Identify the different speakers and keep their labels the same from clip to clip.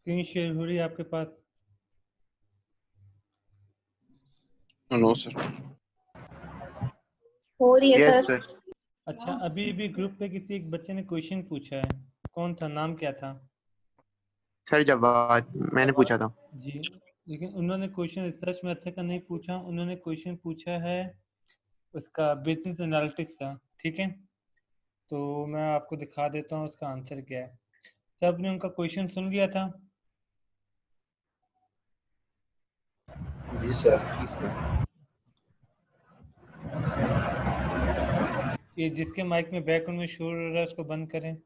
Speaker 1: Screen share हो रही है आपके पास?
Speaker 2: No sir.
Speaker 3: हो रही है
Speaker 2: यस
Speaker 3: सर।
Speaker 2: सर।
Speaker 1: अच्छा, अभी अभी ग्रुप पे किसी एक बच्चे ने क्वेश्चन पूछा है, कौन था, नाम क्या था?
Speaker 2: सर जवाब मैंने पूछा था।
Speaker 1: जी, लेकिन उन्होंने क्वेश्चन रिसर्च मेथड का नहीं पूछा, उन्होंने क्वेश्चन पूछा है उसका बिजनेस एनालिटिक्स का। ठीक है, तो मैं आपको दिखा देता हूँ उसका आंसर क्या है। सब ने उनका क्वेश्चन सुन लिया था?
Speaker 4: जी सर।
Speaker 1: ये जिसके माइक में बैकग्राउंड में शोर हो रहा है उसको बंद करें।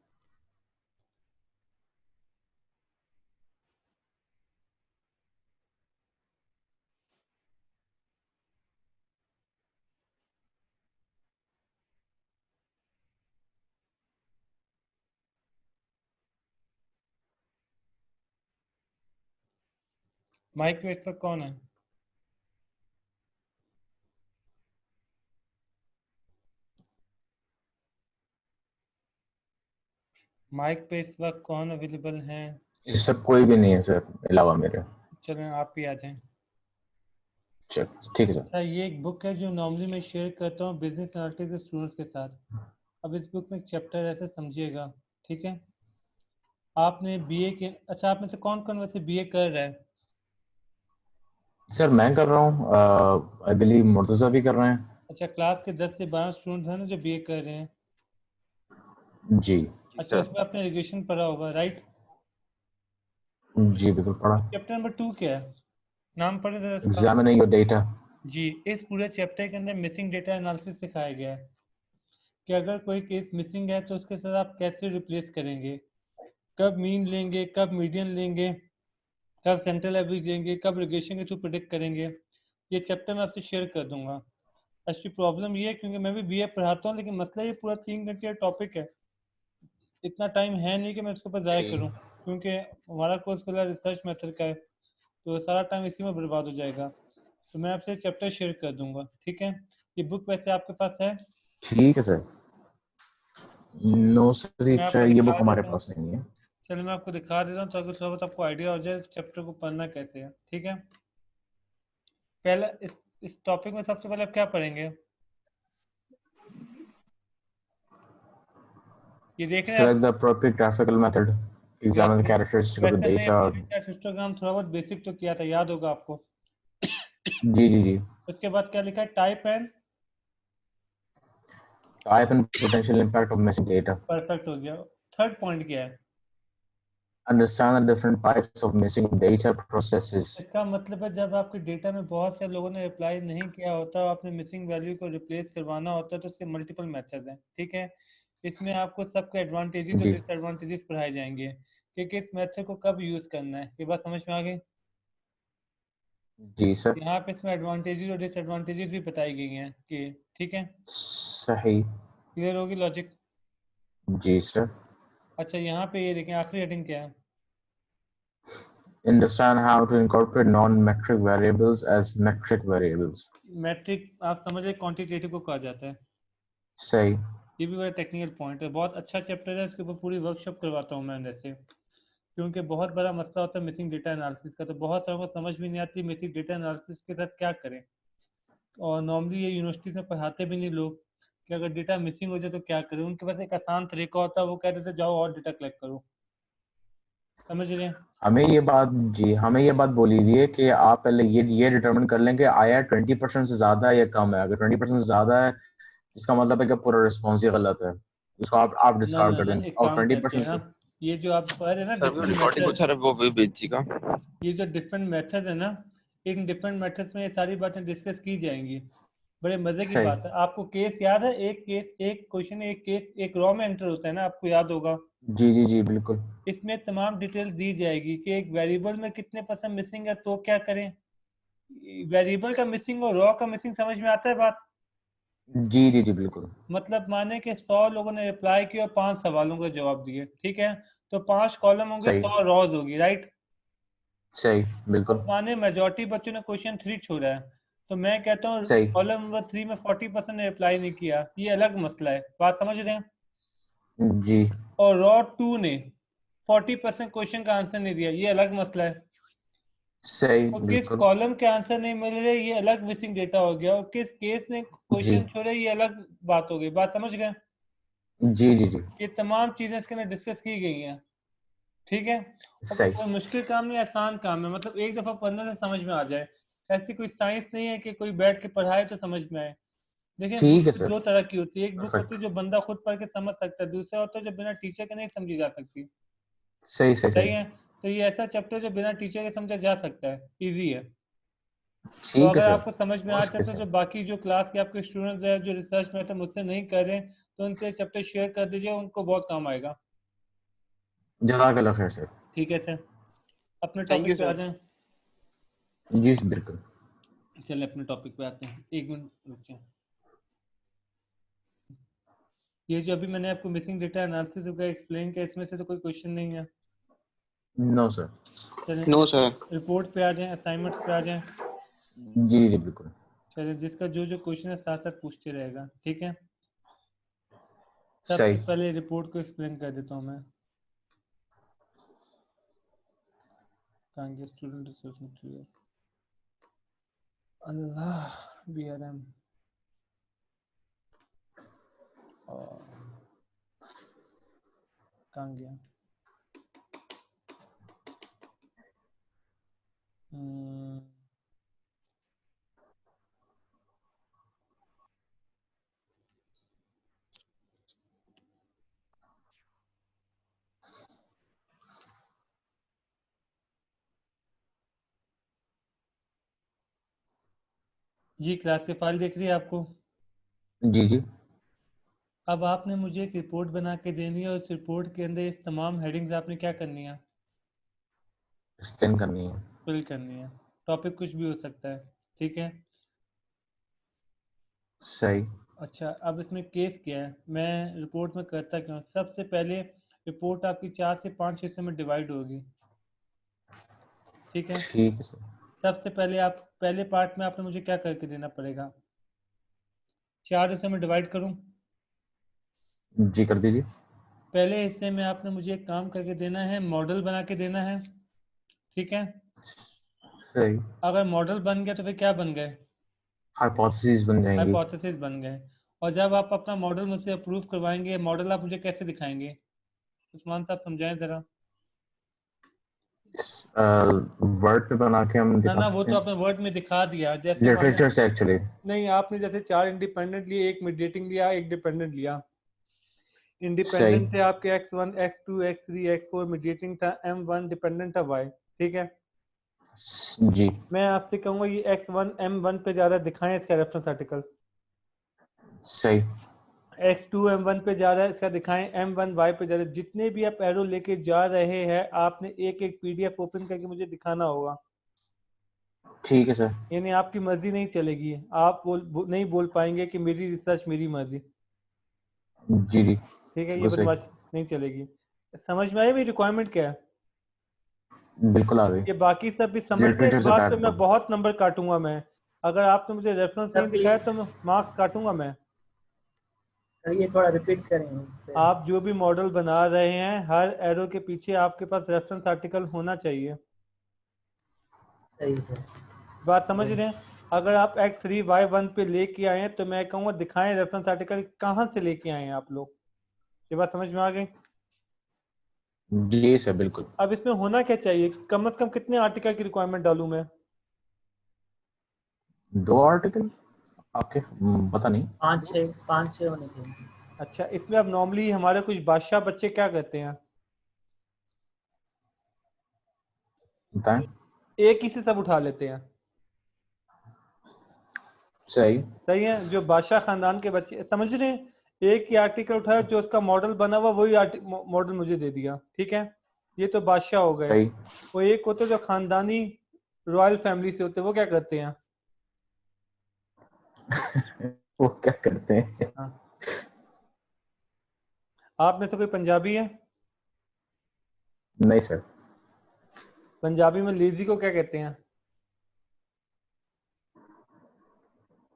Speaker 1: माइक पे इसका कौन है? माइक पे इस वक्त कौन अवेलेबल है?
Speaker 5: इस सब कोई भी नहीं है सर अलावा मेरे।
Speaker 1: चलें आप ही आ जाएं।
Speaker 5: ठीक है सर।
Speaker 1: अच्छा, ये एक बुक है जो नॉर्मली मैं शेयर करता हूँ बिजनेस एनालिटिक्स के स्टूडेंट्स के साथ। अब इस बुक में एक चैप्टर ऐसे समझिएगा, ठीक है? आपने बीए के, अच्छा आप में से कौन कौन वैसे बीए कर रहा है?
Speaker 5: सर मैं कर रहा हूँ, आई बिलीव मुर्तजा भी कर रहे हैं।
Speaker 1: अच्छा, क्लास के 10 से 12 स्टूडेंट्स हैं ना जो बीए कर रहे हैं।
Speaker 5: जी
Speaker 1: अच्छा, इसमें आपने एजुकेशन पढ़ा होगा, राइट?
Speaker 5: जी बिल्कुल पढ़ा।
Speaker 1: चैप्टर नंबर 2 क्या है, नाम पढ़े जरा इसका।
Speaker 5: Examining your data.
Speaker 1: जी, इस पूरे चैप्टर के अंदर मिसिंग डेटा एनालिसिस सिखाया गया है कि अगर कोई केस मिसिंग है तो उसके साथ आप कैसे रिप्लेस करेंगे, कब मीन लेंगे, कब मीडियन लेंगे, कब सेंट्रल एवरेज लेंगे, कब रिग्रेशन के थ्रू प्रिडिक्ट करेंगे। ये चैप्टर मैं आपसे शेयर कर दूंगा। अच्छी प्रॉब्लम ये है क्योंकि मैं भी बीए पढ़ाता हूँ, लेकिन मसला ये पूरा 3 घंटे का टॉपिक है, इतना टाइम है नहीं कि मैं उसके ऊपर ज़ाया करूँ, क्योंकि हमारा कोर्स पहला रिसर्च मेथड का है, तो सारा टाइम इसी में बर्बाद हो जाएगा। तो मैं आपसे चैप्टर शेयर कर दूंगा, ठीक है? ये बुक वैसे आपके पास है?
Speaker 5: ठीक है सर। नो सर,
Speaker 1: मैं आपको
Speaker 5: ये
Speaker 1: दिखा
Speaker 5: बुक हमारे
Speaker 1: देता हूँ।
Speaker 5: पास नहीं है।
Speaker 1: चलिए मैं आपको दिखा देता हूँ ताकि थोड़ा बहुत आपको आइडिया हो जाए चैप्टर को पढ़ना कैसे है, ठीक है? पहले इस टॉपिक में सबसे पहले आप क्या पढ़ेंगे? ये देख रहे हैं आप?
Speaker 5: Select the appropriate graphical method. Examine the characteristic of the
Speaker 1: वैसे नहीं,
Speaker 5: data.
Speaker 1: हिस्टोग्राम थोड़ा बहुत बेसिक तो किया था, याद होगा आपको।
Speaker 5: जी जी जी।
Speaker 1: उसके बाद क्या लिखा है? Type and
Speaker 5: Type and potential impact of missing data.
Speaker 1: Perfect हो गया। थर्ड पॉइंट क्या है?
Speaker 5: Understand the different types of missing data processes.
Speaker 1: इसका मतलब है जब आपके डेटा में बहुत से लोगों ने अप्लाई नहीं किया होता, आपने मिसिंग वैल्यू को रिप्लेस करवाना होता है, तो उसके मल्टीपल मेथड हैं, ठीक है? इसमें आपको सबके एडवांटेजेस और
Speaker 5: जी
Speaker 1: डिसएडवांटेजेस पढ़ाए जाएंगे कि किस मेथड को कब यूज़ करना है। ये बात समझ में आ गई?
Speaker 5: जी सर।
Speaker 1: यहाँ पे इसमें एडवांटेजेस और डिसएडवांटेजेस भी बताई गई हैं कि, ठीक है?
Speaker 5: सही।
Speaker 1: क्लियर होगी लॉजिक?
Speaker 5: जी सर।
Speaker 1: अच्छा, यहाँ पे ये देखें आखिरी हेडिंग क्या है?
Speaker 5: Understand how to incorporate non-metric variables as metric variables.
Speaker 1: Metric आप समझ रहे, क्वांटिटेटिव को कहा जाता है।
Speaker 5: सही।
Speaker 1: ये भी बड़ा टेक्निकल पॉइंट है, बहुत अच्छा चैप्टर है, इसके ऊपर पूरी वर्कशॉप करवाता हूँ मैं अंदर से, क्योंकि बहुत बड़ा मसला होता है मिसिंग डेटा एनालिसिस का, तो बहुत सारों को समझ भी नहीं आती मिसिंग डेटा एनालिसिस के साथ क्या करें। और नॉर्मली ये यूनिवर्सिटीज में पढ़ाते भी नहीं लोग कि अगर डेटा मिसिंग हो जाए तो क्या करें। उनके पास एक आसान तरीका होता है, वो कहते थे जाओ और डेटा कलेक्ट करो। समझ रहे हैं?
Speaker 5: हमें ये बात जी हमें ये बात बोली हुई है कि आप पहले ये डिटरमिन कर लें कि आया 20% से ज्यादा है या कम है। अगर 20% से ज्यादा है इसका मतलब है कि पूरा रिस्पॉन्स ही गलत है, इसको आप
Speaker 1: ना
Speaker 5: डिस्कार्ड
Speaker 1: ना
Speaker 5: कर
Speaker 1: ना,
Speaker 5: दें।
Speaker 1: एक
Speaker 5: और
Speaker 1: काम करते
Speaker 5: 20%
Speaker 1: हैं
Speaker 5: से
Speaker 1: ना, ये जो आप पढ़ रहे हैं ना
Speaker 2: सर वो
Speaker 1: डिफरेंट
Speaker 2: रिकॉर्डिंग
Speaker 1: मेथड,
Speaker 2: सर वो भी भेजिएगा।
Speaker 1: ये जो डिफरेंट मेथड है ना, इन डिफरेंट मेथड्स में ये सारी बातें डिस्कस की जाएंगी। बड़े मजे की
Speaker 5: सही।
Speaker 1: बात है। आपको केस याद है? एक केस, एक क्वेश्चन, एक केस, एक रॉ में एंटर होता है ना, आपको याद होगा।
Speaker 5: जी जी जी बिल्कुल।
Speaker 1: इसमें तमाम डिटेल दी जाएगी कि एक वेरिएबल में कितने परसेंट मिसिंग है तो क्या करें। वेरिएबल का मिसिंग और रॉ का मिसिंग समझ में आता है बात?
Speaker 5: जी जी जी बिल्कुल।
Speaker 1: मतलब माने कि 100 लोगों ने रिप्लाई किया और 5 सवालों का जवाब दिए, ठीक है? तो 5 कॉलम होंगे,
Speaker 5: सही
Speaker 1: 100 रॉज होगी, राइट?
Speaker 5: सही बिल्कुल।
Speaker 1: अब माने मेजोरिटी बच्चों ने क्वेश्चन 3 छोड़ा है, तो मैं कहता हूँ
Speaker 5: सही।
Speaker 1: कॉलम नंबर 3 में 40% ने रिप्लाई नहीं किया, ये अलग मसला है। बात समझ रहे हैं?
Speaker 5: जी
Speaker 1: और रॉ 2 ने 40% क्वेश्चन का आंसर नहीं दिया, ये अलग मसला है।
Speaker 5: सही
Speaker 1: और किस
Speaker 5: बिल्कुल।
Speaker 1: कॉलम के आंसर नहीं मिल रहे, ये अलग मिसिंग डेटा हो गया। और किस केस ने
Speaker 5: जी
Speaker 1: क्वेश्चन छोड़े, ये अलग बात हो गई। बात समझ गए?
Speaker 5: जी जी जी
Speaker 1: ये तमाम चीजें इसके अंदर डिस्कस की गई हैं, ठीक है। और
Speaker 5: सही।
Speaker 1: कोई मुश्किल काम नहीं, आसान काम है, मतलब एक दफा पढ़ने से समझ में आ जाए। ऐसी कोई साइंस नहीं है कि कोई बैठ के पढ़ाए तो समझ में आए। देखिए,
Speaker 5: ठीक है
Speaker 1: बुक
Speaker 5: सर।
Speaker 1: दो तरह की होती है। एक बुक होती
Speaker 5: परफेक्ट।
Speaker 1: है जो बंदा खुद पढ़ के समझ सकता है, दूसरा होता है जो बिना टीचर के नहीं समझी जा सकती।
Speaker 5: सही सही
Speaker 1: सही
Speaker 5: सही।
Speaker 1: है। तो ये ऐसा चैप्टर जो बिना टीचर के समझा जा सकता है, इजी है। तो
Speaker 5: ठीक है
Speaker 1: अगर
Speaker 5: सर।
Speaker 1: आपको समझ में आ
Speaker 5: ओके
Speaker 1: जाता है,
Speaker 5: सर।
Speaker 1: जो बाकी जो क्लास के आपके स्टूडेंट्स हैं जो रिसर्च में तो मुझसे नहीं कर रहे, तो उनसे चैप्टर शेयर कर दीजिए, उनको बहुत काम आएगा।
Speaker 5: जज़ाकल्लाह खैर सर।
Speaker 1: ठीक है सर, अपने
Speaker 2: थैंक यू
Speaker 1: टॉपिक पे आ
Speaker 2: सर।
Speaker 1: जाएं।
Speaker 5: जी बिल्कुल।
Speaker 1: चलिए अपने टॉपिक पे आते हैं, एक मिनट रुकिए। ये जो अभी मैंने आपको मिसिंग डेटा एनालिसिस का एक्सप्लेन किया, इसमें से तो कोई क्वेश्चन नहीं है।
Speaker 5: No sir.
Speaker 1: चलिए
Speaker 2: नो सर।
Speaker 1: रिपोर्ट पे आ जाएं, असाइनमेंट्स पे आ जाएं।
Speaker 5: जी जी बिल्कुल।
Speaker 1: चलिए जिसका जो जो क्वेश्चन है साथ साथ पूछते रहेगा, ठीक है।
Speaker 5: सही।
Speaker 1: सबसे पहले रिपोर्ट को एक्सप्लेन कर देता हूँ मैं। कहाँ गया स्टूडेंट रिसोर्स मटेरियल, अल्लाह, BRM और कहाँ गया। हम्म, जी क्लास की फाइल दिख रही है आपको।
Speaker 5: जी जी।
Speaker 1: अब आपने मुझे एक रिपोर्ट बना के देनी है, और उस रिपोर्ट के अंदर इस तमाम हेडिंग्स आपने क्या करनी है,
Speaker 5: एक्सप्लेन करनी है।
Speaker 1: फिल करनी है। टॉपिक कुछ भी हो सकता है, ठीक है।
Speaker 5: सही।
Speaker 1: अच्छा, अब इसमें केस क्या है, मैं रिपोर्ट में करता क्यों। सबसे पहले रिपोर्ट आपकी 4 से 5 हिस्सों में डिवाइड होगी, ठीक है।
Speaker 5: ठीक है सर।
Speaker 1: सबसे पहले आप पहले पार्ट में आपने मुझे क्या करके देना पड़ेगा, 4 हिस्सों में डिवाइड करूं।
Speaker 5: जी कर दीजिए।
Speaker 1: पहले हिस्से में आपने मुझे एक काम करके देना है, मॉडल बना के देना है, ठीक है।
Speaker 5: सही।
Speaker 1: अगर मॉडल बन गया तो फिर क्या बन गए,
Speaker 5: हाइपोथेसिस बन जाएंगी।
Speaker 1: हाइपोथेसिस बन गए। और जब आप अपना मॉडल मुझसे अप्रूव करवाएंगे, मॉडल आप मुझे कैसे दिखाएंगे, उस्मान साहब समझाएं ज़रा।
Speaker 5: वर्ड पे बना के हम
Speaker 1: ना
Speaker 5: दिखा
Speaker 1: ना, वो
Speaker 5: सकते
Speaker 1: तो
Speaker 5: हैं।
Speaker 1: आपने वर्ड में दिखा दिया, जैसे मॉडल।
Speaker 5: लिटरेचर से एक्चुअली।
Speaker 1: नहीं, आपने जैसे 4 इंडिपेंडेंट लिए, एक मीडिएटिंग लिया, एक डिपेंडेंट लिया।
Speaker 5: सही।
Speaker 1: इंडिपेंडेंट थे आपके X1 X2 X3 X4, mediating था M1, डिपेंडेंट था Y, ठीक है।
Speaker 5: जी।
Speaker 1: मैं आपसे कहूँगा ये X1 M1 पे ज़्यादा दिखाएं इसका रेफरेंस आर्टिकल,
Speaker 5: सही।
Speaker 1: X2 M1 पे जा रहा है, इसका दिखाएं M1 Y पे जा रहा है। जितने भी आप एरो लेके जा रहे हैं, आपने एक एक PDF ओपन करके मुझे दिखाना होगा।
Speaker 5: ठीक है सर।
Speaker 1: यानी आपकी मर्जी नहीं चलेगी, आप नहीं बोल पाएंगे कि मेरी रिसर्च मेरी मर्जी,
Speaker 5: जी जी
Speaker 1: ठीक है। ये
Speaker 5: बिल्कुल सही।
Speaker 1: बदमाश नहीं चलेगी। समझ में आई मेरी रिक्वायरमेंट क्या है।
Speaker 5: बिल्कुल आ गई।
Speaker 1: ये बाकी सब भी समझ गए, इस
Speaker 5: लिटरेचर से
Speaker 1: बात पे मैं
Speaker 5: बैकग्राउंड।
Speaker 1: बहुत नंबर काटूंगा मैं। अगर आपने मुझे रेफरेंस
Speaker 3: सर
Speaker 1: नहीं दिखाया
Speaker 3: प्लीज,
Speaker 1: तो मैं मार्क्स काटूंगा मैं।
Speaker 3: सर ये थोड़ा रिपीट करेंगे फिर।
Speaker 1: आप जो भी मॉडल बना रहे हैं, हर एरो के पीछे आपके पास रेफरेंस आर्टिकल होना चाहिए।
Speaker 3: सही है।
Speaker 1: बात समझ रहे हैं। अगर आप X3Y1 पे लेके आए हैं, तो मैं कहूँगा दिखाएं रेफरेंस आर्टिकल कहाँ से लेके आए हैं आप लोग। ये बात समझ में आ गई।
Speaker 5: जी सर बिल्कुल।
Speaker 1: अब इसमें होना क्या चाहिए, कम से कम कितने आर्टिकल की रिक्वायरमेंट डालूं मैं।
Speaker 5: 2 आर्टिकल आपके पता नहीं।
Speaker 3: पाँच छः होने चाहिए।
Speaker 1: अच्छा, इसमें अब नॉर्मली हमारे कुछ बादशाह बच्चे क्या करते हैं,
Speaker 5: बताएं।
Speaker 1: एक ही से सब उठा लेते हैं।
Speaker 5: सही।
Speaker 1: सही है, जो बादशाह खानदान के बच्चे, समझ रहे हैं। एक ही आर्टिकल उठाया, जो उसका मॉडल बना हुआ वही मॉडल मुझे दे दिया, ठीक है। ये तो बादशाह हो गए।
Speaker 5: सही।
Speaker 1: वो एक होते जो खानदानी रॉयल फैमिली से होते, वो क्या करते हैं।
Speaker 5: वो क्या करते हैं।
Speaker 1: हाँ, आप में से कोई पंजाबी है।
Speaker 5: नहीं सर।
Speaker 1: पंजाबी में लेजी को क्या कहते हैं।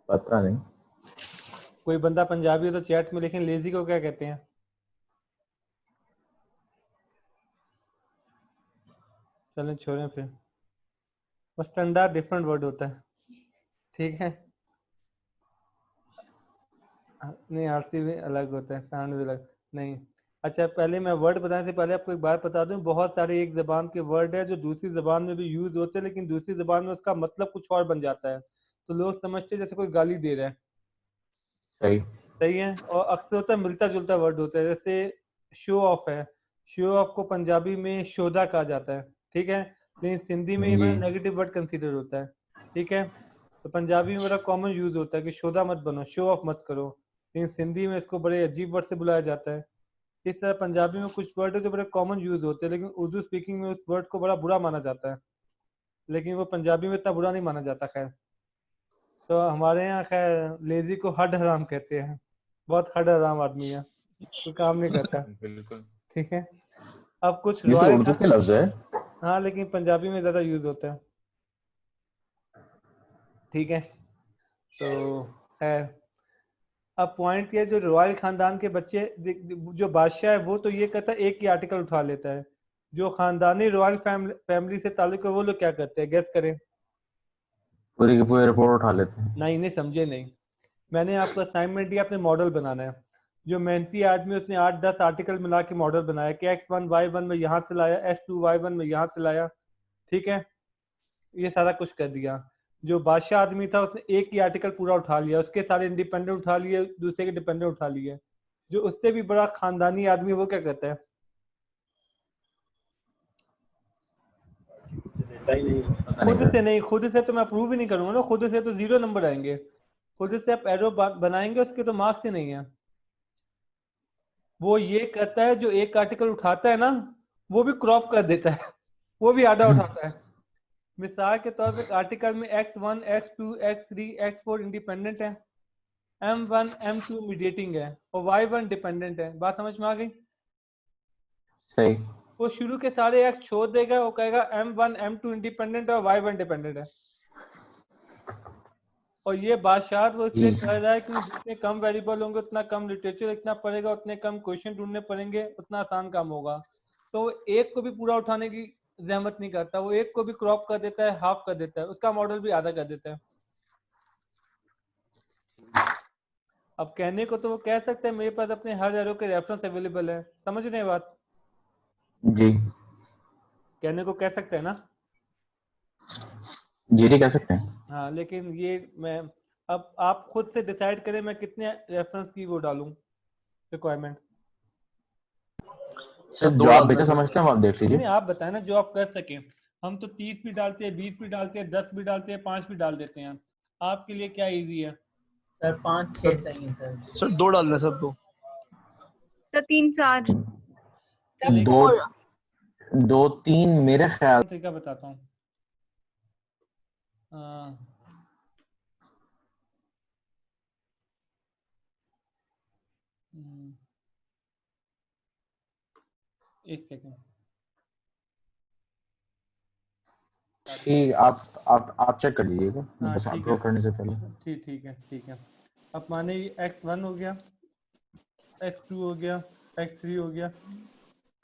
Speaker 5: पता नहीं।
Speaker 1: कोई बंदा पंजाबी हो तो चैट में लिखें, लेजी को क्या कहते हैं। चलें छोड़ें फिर, बस स्टैंडर्ड डिफरेंट वर्ड होता है, ठीक है। नहीं आरसी भी अलग होता है, साउंड भी अलग नहीं। अच्छा पहले मैं वर्ड बताने से पहले आपको एक बात बता दूं, बहुत सारे एक जबान के वर्ड है जो दूसरी जबान में भी यूज होते हैं, लेकिन दूसरी जबान में उसका मतलब कुछ और बन जाता है, तो लोग समझते हैं जैसे कोई गाली दे रहा है।
Speaker 5: सही।
Speaker 1: सही है। और अक्सर होता है मिलता जुलता वर्ड होता है, जैसे शो ऑफ है, शो ऑफ को पंजाबी में शोधा कहा जाता है, ठीक है, लेकिन सिंधी में ये बड़ा
Speaker 5: जी
Speaker 1: नेगेटिव वर्ड कंसीडर होता है, ठीक है। तो पंजाबी में बड़ा कॉमन यूज होता है कि शोधा मत बनो, शो ऑफ मत करो, लेकिन सिंधी में इसको बड़े अजीब वर्ड से बुलाया जाता है। इस तरह पंजाबी में कुछ वर्ड है जो बड़े कॉमन यूज होते हैं, लेकिन उर्दू स्पीकिंग में उस वर्ड को बड़ा बुरा माना जाता है, लेकिन वो पंजाबी में इतना बुरा नहीं माना जाता। खैर, तो हमारे यहाँ खैर लेजी को हड हराम कहते हैं, बहुत हड हराम आदमी है, कोई काम नहीं करता,
Speaker 5: बिल्कुल।
Speaker 1: ठीक है। अब कुछ
Speaker 5: ये तो
Speaker 1: रॉयल
Speaker 5: उर्दू के लफ्ज है।
Speaker 1: हाँ लेकिन पंजाबी में ज़्यादा यूज होता है, ठीक है। तो है, अब पॉइंट ये, जो रॉयल खानदान के बच्चे, जो बादशाह है वो तो ये कहता है एक ही आर्टिकल उठा लेता है, जो खानदानी रॉयल फैमिली से ताल्लुक है वो लोग क्या करते हैं, गेस करें।
Speaker 5: पूरी की पूरी रिपोर्ट उठा लेते हैं।
Speaker 1: नहीं नहीं समझे नहीं, मैंने आपको असाइनमेंट दिया, अपने मॉडल बनाना है। जो मेहनती आदमी उसने 8-10 आर्टिकल मिला के मॉडल बनाया कि x1 y1 में यहाँ से लाया, x2 y1 में यहाँ से लाया, ठीक है, ये सारा कुछ कर दिया। जो बादशाह आदमी था उसने एक ही आर्टिकल पूरा उठा लिया, उसके सारे इंडिपेंडेंट उठा लिए, दूसरे के डिपेंडेंट उठा लिए। जो उससे भी बड़ा खानदानी आदमी वो क्या कहता है,
Speaker 4: डेटा ही नहीं है।
Speaker 5: पता नहीं
Speaker 1: खुद
Speaker 5: सर।
Speaker 1: से नहीं, खुद से तो मैं प्रूव ही नहीं करूंगा ना, खुद से तो 0 नंबर आएंगे, खुद से आप एरो बनाएंगे उसके तो मार्क्स ही नहीं है। वो ये कहता है जो एक आर्टिकल उठाता है ना वो भी क्रॉप कर देता है, वो भी आधा उठाता है। मिसाल के तौर पे आर्टिकल में x1 x2 x3 x4 independent है, m1 m2 मीडिएटिंग है और y1 डिपेंडेंट है। बात समझ में आ गई।
Speaker 5: सही।
Speaker 1: वो शुरू के सारे x छोड़ देगा, वो कहेगा m1 m2 इंडिपेंडेंट है और y1 डिपेंडेंट है। और ये बादशाह वो इसलिए
Speaker 5: जी।
Speaker 1: कह रहा है कि जितने कम वेरिएबल होंगे उतना कम लिटरेचर लिखना पड़ेगा, उतने कम क्वेश्चन ढूंढने पड़ेंगे, उतना आसान काम होगा। तो वो एक को भी पूरा उठाने की जहमत नहीं करता, वो एक को भी क्रॉप कर देता है, हाफ कर देता है, उसका मॉडल भी आधा कर देता है। अब कहने को तो वो कह सकते हैं मेरे पास अपने हर एरो के रेफरेंस अवेलेबल है, समझ रहे हैं बात,
Speaker 5: जी
Speaker 1: कहने को कह सकते हैं ना।
Speaker 5: जी जी कह सकते हैं।
Speaker 1: हाँ लेकिन ये मैं, अब आप खुद से डिसाइड करें मैं कितने रेफरेंस की वो डालूं रिक्वायरमेंट।
Speaker 5: सर
Speaker 4: दो
Speaker 5: जो आप
Speaker 4: डालना
Speaker 5: बेहतर
Speaker 4: सर।
Speaker 5: समझते हैं वो आप देख
Speaker 1: नहीं
Speaker 5: लीजिए।
Speaker 1: नहीं आप बताएं ना जो आप कर सकें। हम तो 30 भी डालते हैं, 20 भी डालते हैं, 10 भी डालते हैं, 5 भी डाल देते हैं। आपके लिए क्या इजी है।
Speaker 3: सर 5-6 सही है सर।
Speaker 4: सर दो डालना सर, दो।
Speaker 6: सर 3-4
Speaker 5: दो दो तीन मेरे ख्याल।
Speaker 1: तरीका बताता हूँ। अ, हम्म, एक सेकंड।
Speaker 5: ठीक, आप चेक कर लीजिएगा
Speaker 1: हाँ
Speaker 5: बस
Speaker 1: ठीक है,
Speaker 5: अपलोड करने से पहले।
Speaker 1: ठीक है। अब माने x1 हो गया, x2 हो गया, x3 हो गया,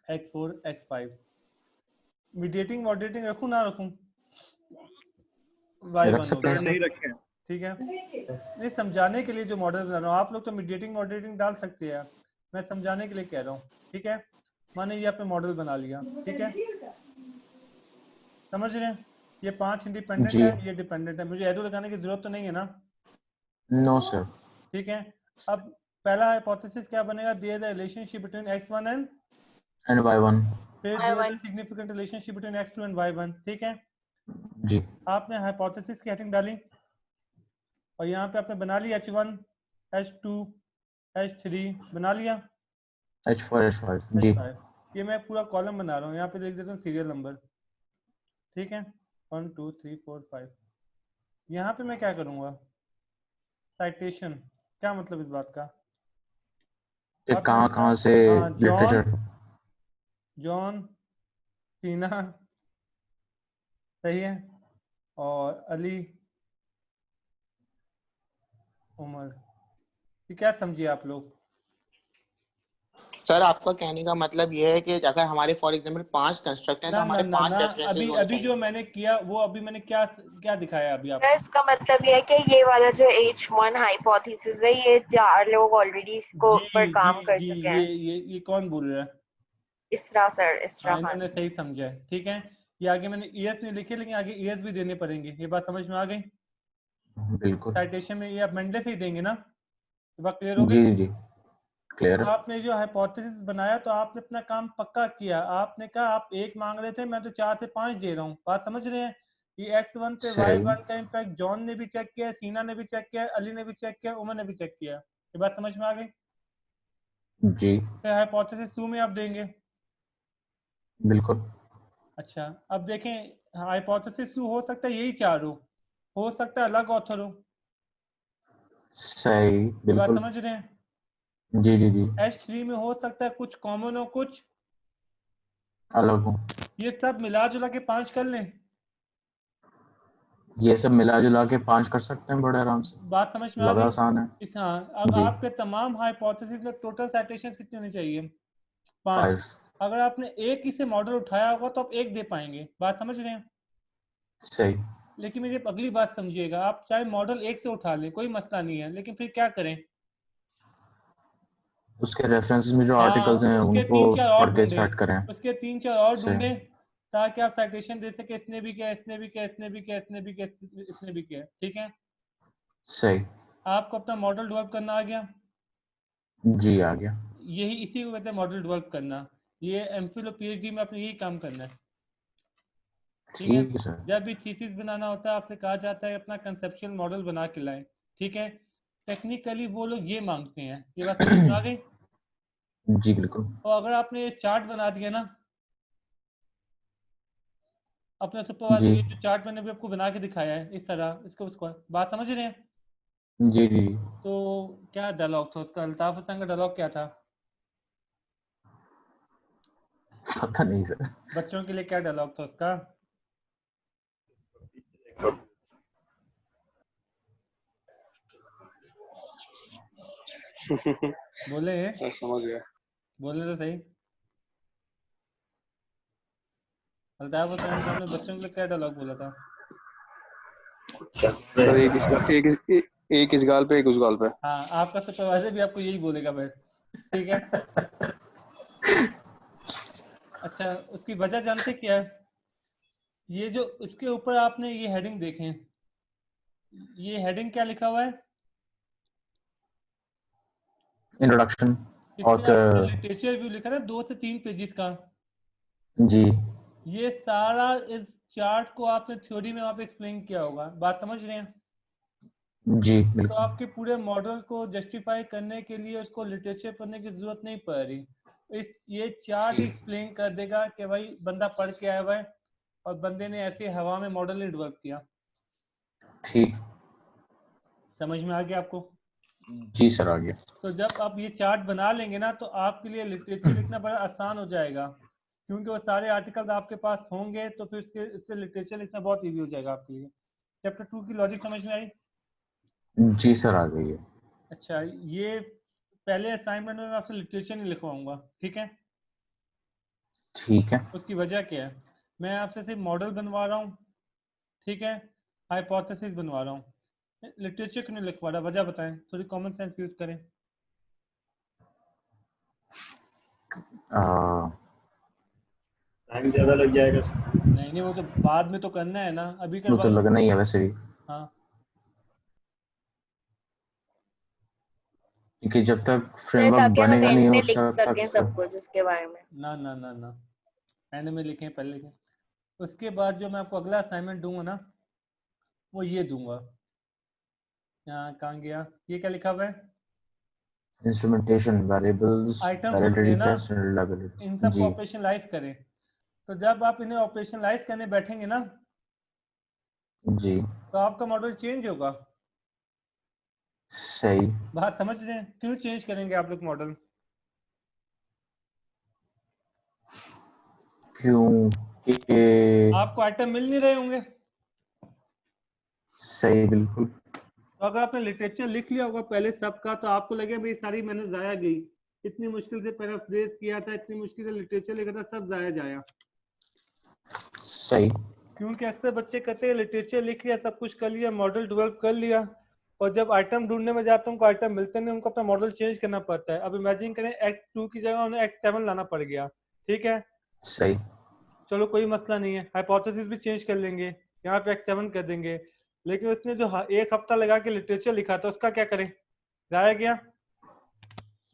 Speaker 1: x4 x5। मीडिएटिंग मॉडरेटिंग रखूँ ना रखूँ,
Speaker 5: रख
Speaker 1: y1 हो
Speaker 5: सकते हैं
Speaker 1: गया,
Speaker 5: सर।
Speaker 4: नहीं रखे।
Speaker 1: ठीक है। नहीं समझाने के लिए जो मॉडल बना रहा हूँ, आप लोग तो मीडिएटिंग मॉडरेटिंग डाल सकते हैं, मैं समझाने के लिए कह रहा हूँ, ठीक है। माने ये आपने मॉडल बना लिया, ठीक है, समझ रहे हैं। ये 5 इंडिपेंडेंट
Speaker 5: जी।
Speaker 1: है, ये डिपेंडेंट है, मुझे एरो लगाने की जरूरत तो नहीं है ना,
Speaker 5: नो सर।
Speaker 1: ठीक है। अब पहला हाइपोथेसिस क्या बनेगा, there the relationship between x1 and,
Speaker 5: and y1।
Speaker 1: फिर there the significant relationship between x2 and y1, ठीक है।
Speaker 5: जी।
Speaker 1: आपने हाइपोथेसिस की हेडिंग डाली और यहाँ पे आपने बना लिया h1 h2 h3 बना लिया,
Speaker 5: h4 h5 जी।
Speaker 1: h5। ये मैं पूरा कॉलम बना रहा हूँ, यहाँ पे लिख देता हूँ सीरियल नंबर, ठीक है, 1 2 3 4 5। यहाँ पे मैं क्या करूँगा, साइटेशन, क्या मतलब इस बात का।
Speaker 5: कि
Speaker 1: आपने
Speaker 5: कहाँ
Speaker 1: लिखा,
Speaker 5: कहाँ से
Speaker 1: हाँ,
Speaker 5: लिटरेचर।
Speaker 1: जॉन टीना, सही है, और अली उमर। ये क्या समझिए आप लोग,
Speaker 2: सर आपका कहने का मतलब ये है कि अगर हमारे फॉर एग्जांपल 5 कंस्ट्रक्ट हैं तो
Speaker 1: ना
Speaker 2: हमारे 5
Speaker 1: ना,
Speaker 2: रेफरेंसेस
Speaker 1: अभी
Speaker 2: होने
Speaker 1: अभी जो
Speaker 2: चाहिए।
Speaker 1: मैंने किया वो अभी मैंने क्या क्या दिखाया अभी
Speaker 7: सर
Speaker 1: आपको?
Speaker 7: इसका मतलब ये है कि ये वाला जो H1 हाइपोथेसिस है ये 4 लोग ऑलरेडी इसको पर
Speaker 1: जी
Speaker 7: काम कर
Speaker 1: जी,
Speaker 7: चुके
Speaker 1: ये
Speaker 7: हैं।
Speaker 1: ये कौन बोल रहा है?
Speaker 7: इसरा सर, इसरा
Speaker 1: हाँ,
Speaker 7: खान।
Speaker 1: इन्होंने सही समझा है, ठीक है। ये आगे मैंने ईयर्स नहीं लिखे, लेकिन आगे ईयर्स भी देने पड़ेंगे, ये बात समझ में आ गई?
Speaker 5: बिल्कुल।
Speaker 1: साइटेशन में ये आप मंडे से ही देंगे ना, ये बात क्लियर हो गई?
Speaker 5: जी जी जी क्लियर
Speaker 1: तो
Speaker 5: है।
Speaker 1: आपने जो हाइपोथेसिस बनाया तो आपने अपना काम पक्का किया। आपने कहा आप 1 मांग रहे थे, मैं तो 4 से 5 दे रहा हूँ, बात समझ रहे हैं? ये X1 पे
Speaker 5: सही।
Speaker 1: Y1 का इम्पैक्ट जॉन ने भी चेक किया, सीना ने भी चेक किया, अली ने भी चेक किया, उमर ने भी चेक किया, ये बात समझ में आ गई?
Speaker 5: जी
Speaker 1: फिर हाइपोथेसिस 2 में आप देंगे।
Speaker 5: बिल्कुल।
Speaker 1: अच्छा, अब देखें, हाइपोथेसिस 2 हो सकता है यही 4 हो सकता है अलग ऑथर हो,
Speaker 5: सही
Speaker 1: ये बात
Speaker 5: बिल्कुल।
Speaker 1: समझ रहे हैं?
Speaker 5: जी जी जी
Speaker 1: H3 में हो सकता है कुछ कॉमन हो, कुछ
Speaker 5: अलग हूँ।
Speaker 1: ये सब मिला जुला के 5 कर लें,
Speaker 5: ये सब मिला जुला के 5 कर सकते हैं बड़े आराम से।
Speaker 1: बात समझ में आ
Speaker 5: ज्यादा
Speaker 1: गई?
Speaker 5: आसान है।
Speaker 1: हाँ, अब
Speaker 5: जी
Speaker 1: आपके तमाम हाइपोथेसिस में टोटल साइटेशन कितने होने चाहिए? 5।
Speaker 5: 5।
Speaker 1: अगर आपने एक ही से मॉडल उठाया होगा तो आप 1 दे पाएंगे, बात समझ रहे हैं?
Speaker 5: सही।
Speaker 1: लेकिन मेरी अगली बात समझिएगा, आप चाहे मॉडल 1 से उठा लें, कोई मसला नहीं है, लेकिन फिर क्या करें?
Speaker 5: उसके रेफरेंसेस में जो
Speaker 1: हाँ,
Speaker 5: आर्टिकल्स हैं
Speaker 1: उसके
Speaker 5: उनको
Speaker 1: 3-4 और
Speaker 5: पढ़ के
Speaker 1: ढूंढें,
Speaker 5: स्टार्ट करें।
Speaker 1: उसके 3-4 और
Speaker 5: सही
Speaker 1: ढूंढें, ताकि आप साइटेशन दे सके, इसने भी किया, इसने भी किया, इसने भी किया, इसने भी किया, इसने भी किया, ठीक है?
Speaker 5: सही।
Speaker 1: आपको अपना मॉडल डेवलप करना आ गया।
Speaker 5: जी आ गया।
Speaker 1: यही इसी को कहते हैं मॉडल डेवलप करना। ये एमफिल और पीएचडी में आपने यही काम करना है, ठीक है?
Speaker 5: ठीक है सर।
Speaker 1: जब भी थीसिस बनाना होता है आपसे कहा जाता है अपना कंसेप्चुअल मॉडल बना के लाएं, ठीक है? टेक्निकली वो लोग ये मांगते हैं, ये बात समझ में आ गई?
Speaker 5: जी बिल्कुल।
Speaker 1: और अगर आपने ये चार्ट बना दिया ना, अपने सुपरवाइजर,
Speaker 5: जी
Speaker 1: ये जो चार्ट मैंने भी आपको बना के दिखाया है इस तरह, इसको उसको बात समझ रहे हैं?
Speaker 5: जी जी जी।
Speaker 1: तो क्या डायलॉग था उसका, अल्ताफ हसन का डायलॉग क्या था?
Speaker 5: पता नहीं सर।
Speaker 1: बच्चों के लिए क्या डायलॉग था उसका? बोले,
Speaker 4: समझ गया।
Speaker 1: बोले तो सही। अल्ताफ हुसैन साहब ने बच्चों के लिए क्या डायलॉग बोला था?
Speaker 4: सर एक इस गाल पे एक उस गाल पे।
Speaker 1: हाँ, आपका सुपरवाइजर भी आपको यही बोलेगा बस, ठीक है? अच्छा, उसकी वजह जानते क्या है? ये जो इसके ऊपर आपने ये हेडिंग देखें, ये हेडिंग क्या लिखा हुआ है?
Speaker 5: इंट्रोडक्शन
Speaker 1: इस पे आपने
Speaker 5: ऑथर।
Speaker 1: लिटरेचर व्यू लिखा है 2 से 3 पेजेस का।
Speaker 5: जी
Speaker 1: ये सारा इस चार्ट को आपने थ्योरी में वहाँ पे एक्सप्लेन किया होगा, बात समझ रहे हैं?
Speaker 5: जी
Speaker 1: तो
Speaker 5: बिल्कुल।
Speaker 1: आपके पूरे मॉडल को जस्टिफाई करने के लिए उसको लिटरेचर पढ़ने की जरूरत नहीं पड़ रही। ये चार्ट
Speaker 5: ठीक
Speaker 1: एक्सप्लेन कर देगा कि भाई बंदा पढ़ के आया हुआ है और बंदे ने ऐसे हवा में मॉडल नहीं डेवलप किया।
Speaker 5: ठीक।
Speaker 1: समझ में आ गया आपको?
Speaker 5: जी सर आ गया।
Speaker 1: तो जब आप ये चार्ट बना लेंगे ना तो आपके लिए लिटरेचर लिखना बड़ा आसान हो जाएगा, क्योंकि वो सारे आर्टिकल्स आपके पास होंगे, तो फिर इससे लिटरेचर लिखना बहुत ईजी हो जाएगा आपके लिए। चैप्टर 2 की लॉजिक समझ में आई?
Speaker 5: जी सर आ गई है।
Speaker 1: अच्छा, ये पहले असाइनमेंट में मैं आपसे लिटरेचर नहीं लिखवाऊंगा, ठीक है?
Speaker 5: ठीक है।
Speaker 1: उसकी वजह क्या है? मैं आपसे सिर्फ मॉडल बनवा रहा हूँ, ठीक है? हाइपोथेसिस बनवा रहा हूँ, लिटरेचर क्यों नहीं लिखवा रहा, वजह बताएं, थोड़ी कॉमन सेंस यूज करें।
Speaker 8: टाइम ज्यादा लग जाएगा।
Speaker 1: नहीं, वो तो बाद में तो करना है ना, अभी
Speaker 5: वो
Speaker 1: करवा
Speaker 5: तो
Speaker 1: लो।
Speaker 5: लगना ही है वैसे भी,
Speaker 1: हाँ,
Speaker 5: क्योंकि जब तक
Speaker 7: सर
Speaker 5: फ्रेमवर्क
Speaker 7: ताकि हम
Speaker 5: बनेगा
Speaker 7: एंड
Speaker 5: नहीं
Speaker 7: में
Speaker 5: उस
Speaker 7: लिख
Speaker 5: तक
Speaker 7: सकें सब कुछ उसके बारे में।
Speaker 1: ना ना ना ना, एंड में लिखें, पहले लिखें। उसके बाद जो मैं आपको अगला असाइनमेंट दूंगा ना, वो ये दूंगा। यहाँ कहाँ गया, ये क्या लिखा हुआ है?
Speaker 5: इंस्ट्रूमेंटेशन वेरिएबल्स
Speaker 1: आइटम्स होते
Speaker 5: वैलिडिटी
Speaker 1: हैं ना,
Speaker 5: टेस्ट एंड
Speaker 1: इन
Speaker 5: रिलायबिलिटी।
Speaker 1: सबको
Speaker 5: जी
Speaker 1: ऑपरेशनलाइज करें। तो जब आप इन्हें ऑपरेशनलाइज करने बैठेंगे ना,
Speaker 5: जी
Speaker 1: तो आपका मॉडल चेंज होगा।
Speaker 5: सही।
Speaker 1: बात समझ रहे हैं? क्यों चेंज करेंगे आप लोग मॉडल?
Speaker 5: क्योंकि
Speaker 1: आपको आइटम मिल नहीं रहे होंगे।
Speaker 5: सही बिल्कुल।
Speaker 1: तो अगर आपने लिटरेचर लिख लिया होगा पहले सबका, तो आपको लगे भाई सारी मेहनत जाया गई, इतनी मुश्किल से पैराफ्रेज किया था, इतनी मुश्किल से लिटरेचर लिखा था, सब जाया जाया।
Speaker 5: सही।
Speaker 1: क्योंकि अक्सर बच्चे कहते हैं लिटरेचर लिख लिया, सब कुछ कर लिया, मॉडल डेवलप कर लिया, और जब आइटम ढूंढने में जाते हैं उनको आइटम मिलते नहीं, उनको अपना मॉडल चेंज करना पड़ता है। अब इमेजिन करें X2 की जगह उन्हें X7 लाना पड़ गया, ठीक है,
Speaker 5: सही।
Speaker 1: चलो कोई मसला नहीं है, हाइपोथेसिस भी चेंज कर लेंगे, यहाँ पे X7 कर देंगे, लेकिन उसने जो एक हफ्ता लगा के लिटरेचर लिखा था उसका क्या करें, जाया गया।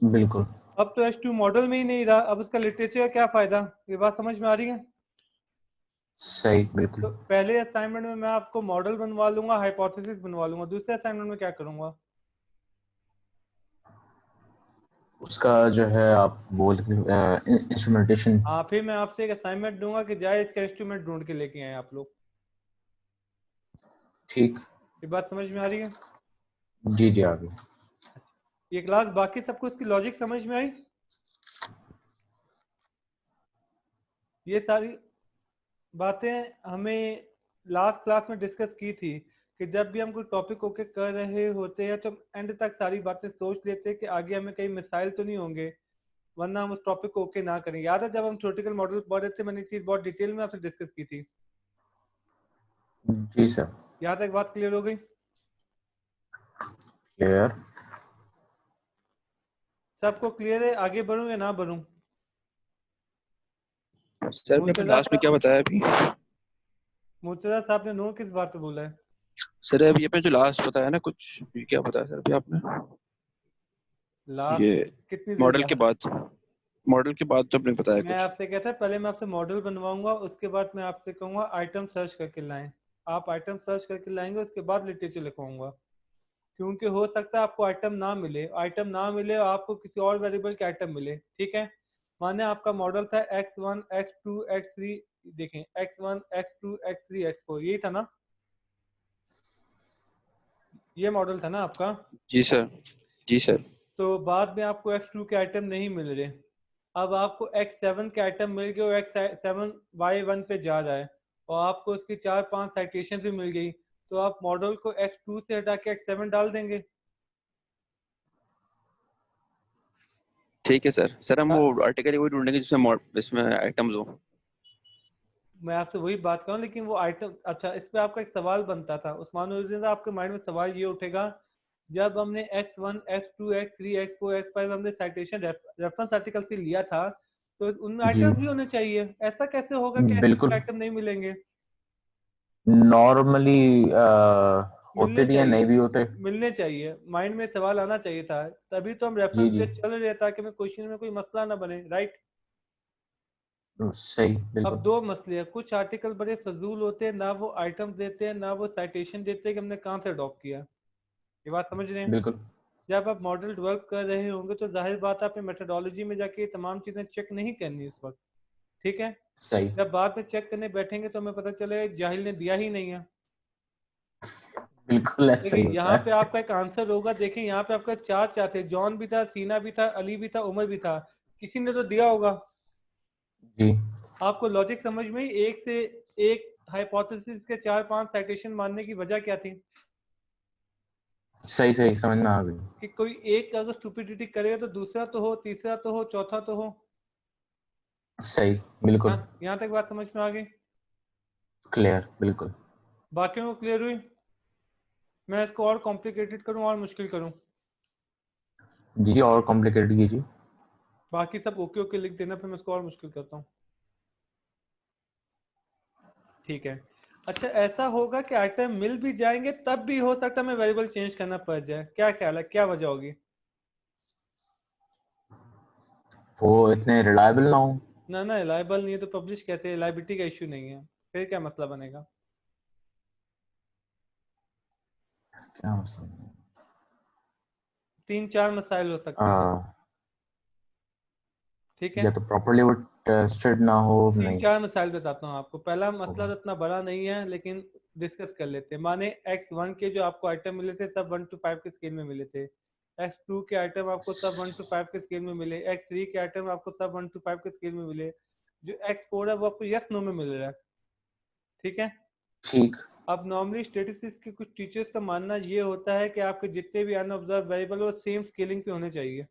Speaker 5: बिल्कुल।
Speaker 1: अब तो H2 मॉडल में ही नहीं रहा, अब उसका लिटरेचर का क्या फायदा, ये बात समझ में आ रही है।
Speaker 5: सही। बिल्कुल।
Speaker 1: तो पहले असाइनमेंट में मैं आपको मॉडल बनवा लूंगा, हाइपोथेसिस बनवा लूंगा, दूसरे असाइनमेंट में क्या करूंगा,
Speaker 5: उसका जो है आप बोल इंस्ट्रूमेंटेशन।
Speaker 1: हाँ फिर मैं आपसे एक असाइनमेंट दूंगा कि जाए इसका इंस्ट्रूमेंट ढूंढ के लेके आए आप लोग।
Speaker 5: ठीक।
Speaker 1: ये बात समझ में आ रही है।
Speaker 5: जी जी आगे।
Speaker 1: ये क्लास बाकी सबको इसकी लॉजिक समझ में आई। ये सारी बातें हमें लास्ट क्लास में डिस्कस की थी कि जब भी हम कोई टॉपिक ओके कर रहे होते हैं तो एंड तक सारी बातें सोच लेते हैं कि आगे हमें कई मिसाइल तो नहीं होंगे, वरना हम उस टॉपिक को ओके ना करें। याद है जब हम थ्योरेटिकल मॉडल पढ़ रहे थे, मैंने ये चीज बहुत डिटेल में आपसे डिस्कस की थी।
Speaker 5: जी सर।
Speaker 1: यहाँ तक बात क्लियर हो गई।
Speaker 5: क्लियर।
Speaker 1: सबको क्लियर है, आगे बढ़ूं या ना बढ़ूं।
Speaker 8: सर आपने लास्ट में क्या बताया अभी?
Speaker 1: मुर्तजा साहब ने नो किस बात पे बोला है।
Speaker 8: सर अभी आपने जो लास्ट बताया ना, कुछ ये क्या बताया सर अभी आपने?
Speaker 1: लास्ट
Speaker 8: ये
Speaker 1: कितनी
Speaker 8: मॉडल
Speaker 1: देर
Speaker 8: के बाद, मॉडल के बाद जो आपने बताया
Speaker 1: मैं
Speaker 8: कुछ।
Speaker 1: आपसे कहता है पहले मैं आपसे मॉडल बनवाऊंगा, उसके बाद मैं आपसे कहूंगा आइटम सर्च करके लाएं। आप आइटम सर्च करके लाएंगे, उसके बाद लिटरेचर लिखवाऊंगा, क्योंकि हो सकता है आपको आइटम ना मिले, आइटम ना मिले और आपको किसी और वेरिएबल के आइटम मिले, ठीक है। माने आपका मॉडल था x1 x2 x3, देखें x1 x2 x3 x4, यही था ना, ये मॉडल था ना आपका।
Speaker 8: जी सर। जी सर।
Speaker 1: तो बाद में आपको x2 के आइटम नहीं मिल रहे, अब आपको x7 के आइटम मिल गए और x7 y1 पे जा रहा है और आपको उसकी 4-5 साइटेशन भी मिल गई, तो आप मॉडल को x2 से हटा के x7 डाल देंगे।
Speaker 8: ठीक है सर। सर हम वो आर्टिकल वही ढूंढेंगे जिसमें इसमें आइटम्स हो।
Speaker 1: मैं आपसे वही बात करूं, लेकिन वो आइटम, अच्छा इस पे आपका एक सवाल बनता था उस्मान उद्दीन साहब, आपके माइंड में सवाल ये उठेगा, जब हमने x1 x2 x3 x4 x5 हमने साइटेशन रेफरेंस आर्टिकल से लिया था, तो उनमें
Speaker 5: जी
Speaker 1: आइटम्स भी होने चाहिए, ऐसा कैसे होगा कि x2 के
Speaker 5: बिल्कुल।
Speaker 1: आइटम नहीं मिलेंगे।
Speaker 5: नॉर्मली होते
Speaker 1: मिलने
Speaker 5: भी हैं, नहीं
Speaker 1: चाहिए,
Speaker 5: भी होते।
Speaker 1: मिलने चाहिए, माइंड में सवाल आना चाहिए था, तभी तो हम
Speaker 5: जी
Speaker 1: रेफरेंस
Speaker 5: जी
Speaker 1: पे चल रहे हैं, ताकि में क्वेश्चन में कोई मसला ना बने, राइट।
Speaker 5: सही।
Speaker 1: अब
Speaker 5: बिल्कुल।
Speaker 1: दो मसले हैं, कुछ आर्टिकल बड़े फजूल होते हैं, ना वो आइटम देते हैं ना वो साइटेशन देते हैं कि हमने कहाँ से अडॉप्ट किया, ये बात समझ रहे हैं।
Speaker 5: बिल्कुल।
Speaker 1: जब आप मॉडल डेवलप कर रहे होंगे तो जाहिर बात है आपने मेथोडोलॉजी में जाके ये तमाम चीज़ें चेक नहीं करनी उस वक्त, ठीक है।
Speaker 5: सही।
Speaker 1: जब बाद में चेक करने बैठेंगे तो हमें पता चलेगा जाहिल ने दिया ही नहीं है।
Speaker 5: बिल्कुल ऐसा ही
Speaker 1: देखिए
Speaker 5: होता
Speaker 1: यहाँ पे
Speaker 5: है।
Speaker 1: आपका एक आंसर होगा, देखिए यहाँ पे आपका चार थे, जॉन भी था, सीना भी था, अली भी था, उमर भी था, किसी ने तो दिया होगा।
Speaker 5: जी
Speaker 1: आपको लॉजिक समझ में, एक से एक हाइपोथेसिस के 4-5 साइटेशन मानने की वजह क्या थी,
Speaker 5: सही सही समझ में आ गई।
Speaker 1: कि कोई एक अगर स्टुपिडिटी करेगा तो दूसरा तो हो, तीसरा तो हो, चौथा तो हो।
Speaker 5: सही। बिल्कुल।
Speaker 1: यहाँ तक बात समझ में आ गई।
Speaker 5: क्लियर। बिल्कुल।
Speaker 1: बाकियों को क्लियर हुई। मैं इसको और कॉम्प्लिकेटेड करूँ और मुश्किल करूँ।
Speaker 5: जी और कॉम्प्लिकेटेड कीजिए।
Speaker 1: बाकी सब ओके ओके लिख देना, फिर मैं इसको और मुश्किल करता हूँ, ठीक है। अच्छा ऐसा होगा कि आइटम मिल भी जाएंगे तब भी हो सकता है हमें वेरिएबल चेंज करना पड़ जाए, क्या ख्याल है, क्या वजह होगी।
Speaker 5: वो इतने रिलायबल ना हो।
Speaker 1: ना ना रिलायबल नहीं है तो पब्लिश कैसे, रिलायबिलिटी का इश्यू नहीं है, फिर क्या मसला बनेगा।
Speaker 5: क्या मतलब?
Speaker 1: 3-4 मसाइल हो सकते हैं, ठीक है।
Speaker 5: या तो प्रॉपर्ली वो टेस्टेड ना हो। नहीं
Speaker 1: 3-4 मिसाइल बताता हूँ आपको। पहला मसला तो इतना बड़ा नहीं है, लेकिन डिस्कस कर लेते हैं। माने x1 के जो आपको आइटम मिले थे सब 1 to 5 के स्केल में मिले थे, x2 के आइटम आपको सब 1 to 5 के स्केल में मिले, x3 के आइटम आपको सब 1 to 5 के स्केल में मिले, जो x4 है वो आपको यस नो में मिल रहा है, ठीक है।
Speaker 5: ठीक।
Speaker 1: अब नॉर्मली स्टेटिस्टिक्स के कुछ टीचर्स का मानना ये होता है कि आपके जितने भी अनऑब्जर्व वेरिएबल वो सेम स्केलिंग पे होने चाहिए,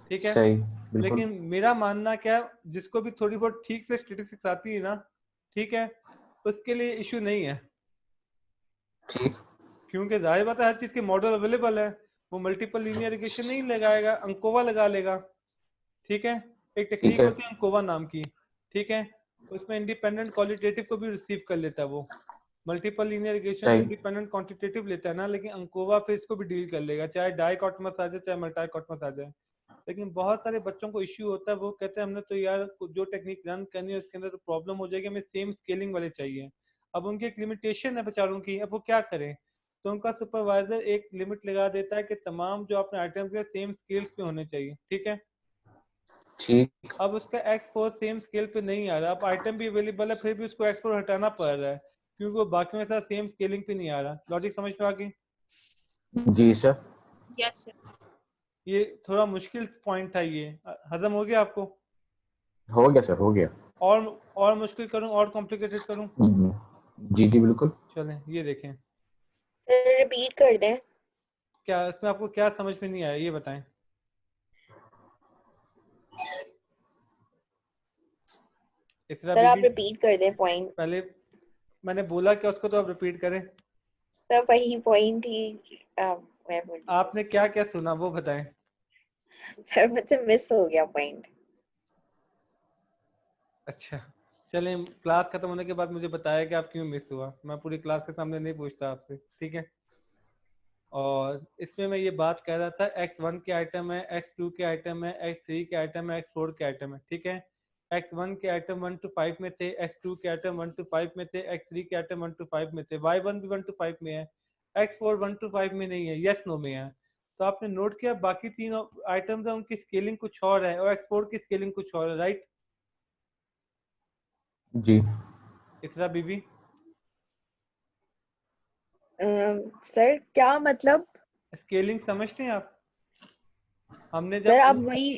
Speaker 1: ठीक है।
Speaker 5: सही, बिल्कुल
Speaker 1: लेकिन मेरा मानना क्या है, जिसको भी थोड़ी बहुत ठीक से स्टेटिस्टिक्स आती है ना, ठीक है, उसके लिए इशू नहीं है,
Speaker 5: ठीक।
Speaker 1: क्योंकि जाहिर बात है हर चीज़ के मॉडल अवेलेबल है। वो मल्टीपल लीनियर रिग्रेशन नहीं लगाएगा, अंकोवा लगा लेगा। ठीक है, एक
Speaker 5: ठीक
Speaker 1: टेक्निक
Speaker 5: है,
Speaker 1: होती है अंकोवा नाम की। ठीक है, उसमें इंडिपेंडेंट क्वालिटेटिव को भी रिसीव कर लेता है वो। मल्टीपल लीनियर रिग्रेशन तो
Speaker 5: सही,
Speaker 1: इंडिपेंडेंट क्वांटिटेटिव लेता है ना, लेकिन अंकोवा फिर इसको भी डील कर लेगा, चाहे डाइकॉटमस आ जाए चाहे मल्टीकॉटमस आ जाए। लेकिन बहुत सारे बच्चों को इश्यू होता है, वो कहते हैं हमने तो यार जो टेक्निक रन करनी है उसके अंदर तो प्रॉब्लम हो जाएगी, हमें सेम स्केलिंग वाले चाहिए। अब उनकी एक लिमिटेशन है बेचारों की, अब वो क्या करें? तो उनका सुपरवाइजर एक लिमिट लगा देता है कि तमाम जो आपने आइटम्स है सेम स्केल्स पे होने चाहिए। ठीक है,
Speaker 5: ठीक।
Speaker 1: अब उसका X4 सेम स्केल पे नहीं आ रहा, अब आइटम भी अवेलेबल है फिर भी उसको X4 हटाना पड़ रहा है, क्योंकि वो बाकी में साथ सेम स्केलिंग पे नहीं आ रहा। लॉजिक समझ में आ गई?
Speaker 5: जी सर।
Speaker 6: Yes sir.
Speaker 1: ये थोड़ा मुश्किल पॉइंट था, ये हजम हो गया आपको?
Speaker 5: हो गया सर, हो गया।
Speaker 1: और मुश्किल करूं और कॉम्प्लिकेटेड करूं?
Speaker 5: जी जी बिल्कुल।
Speaker 1: चलें ये देखें,
Speaker 7: सर रिपीट कर दें।
Speaker 1: क्या इसमें आपको क्या समझ में नहीं आया ये बताएं। इसरा
Speaker 7: सर आप
Speaker 1: बीबी,
Speaker 7: रिपीट कर दें पॉइंट।
Speaker 1: पहले मैंने बोला कि उसको तो आप रिपीट करें।
Speaker 7: सर वही पॉइंट ही मैं बोल रही थी।
Speaker 1: आपने क्या क्या सुना वो बताएं।
Speaker 7: सर मुझसे मिस हो गया पॉइंट।
Speaker 1: अच्छा, चलें, क्लास खत्म होने के बाद मुझे बताया कि आप क्यों मिस हुआ, मैं पूरी क्लास के सामने नहीं पूछता आपसे। ठीक है, और इसमें मैं ये बात कह रहा था, X1 के आइटम है, X2 के आइटम है, X3 के आइटम है, X4 के आइटम है। ठीक है, X1 के आइटम 1 to 5 में थे, X2 के आइटम 1 to 5 में थे, X3 के आइटम 1 to 5 में थे, Y1 भी 1 to 5 में है, X4 1 to 5 में नहीं है, यस नो में है। तो आपने नोट किया बाकी तीन आइटम्स है उनकी स्केलिंग कुछ और है और X4 की स्केलिंग कुछ और है, राइट?
Speaker 5: जी
Speaker 1: इसरा बीबी,
Speaker 7: सर क्या मतलब?
Speaker 1: स्केलिंग समझते हैं आप? हमने
Speaker 7: सर आप
Speaker 1: जब
Speaker 7: वही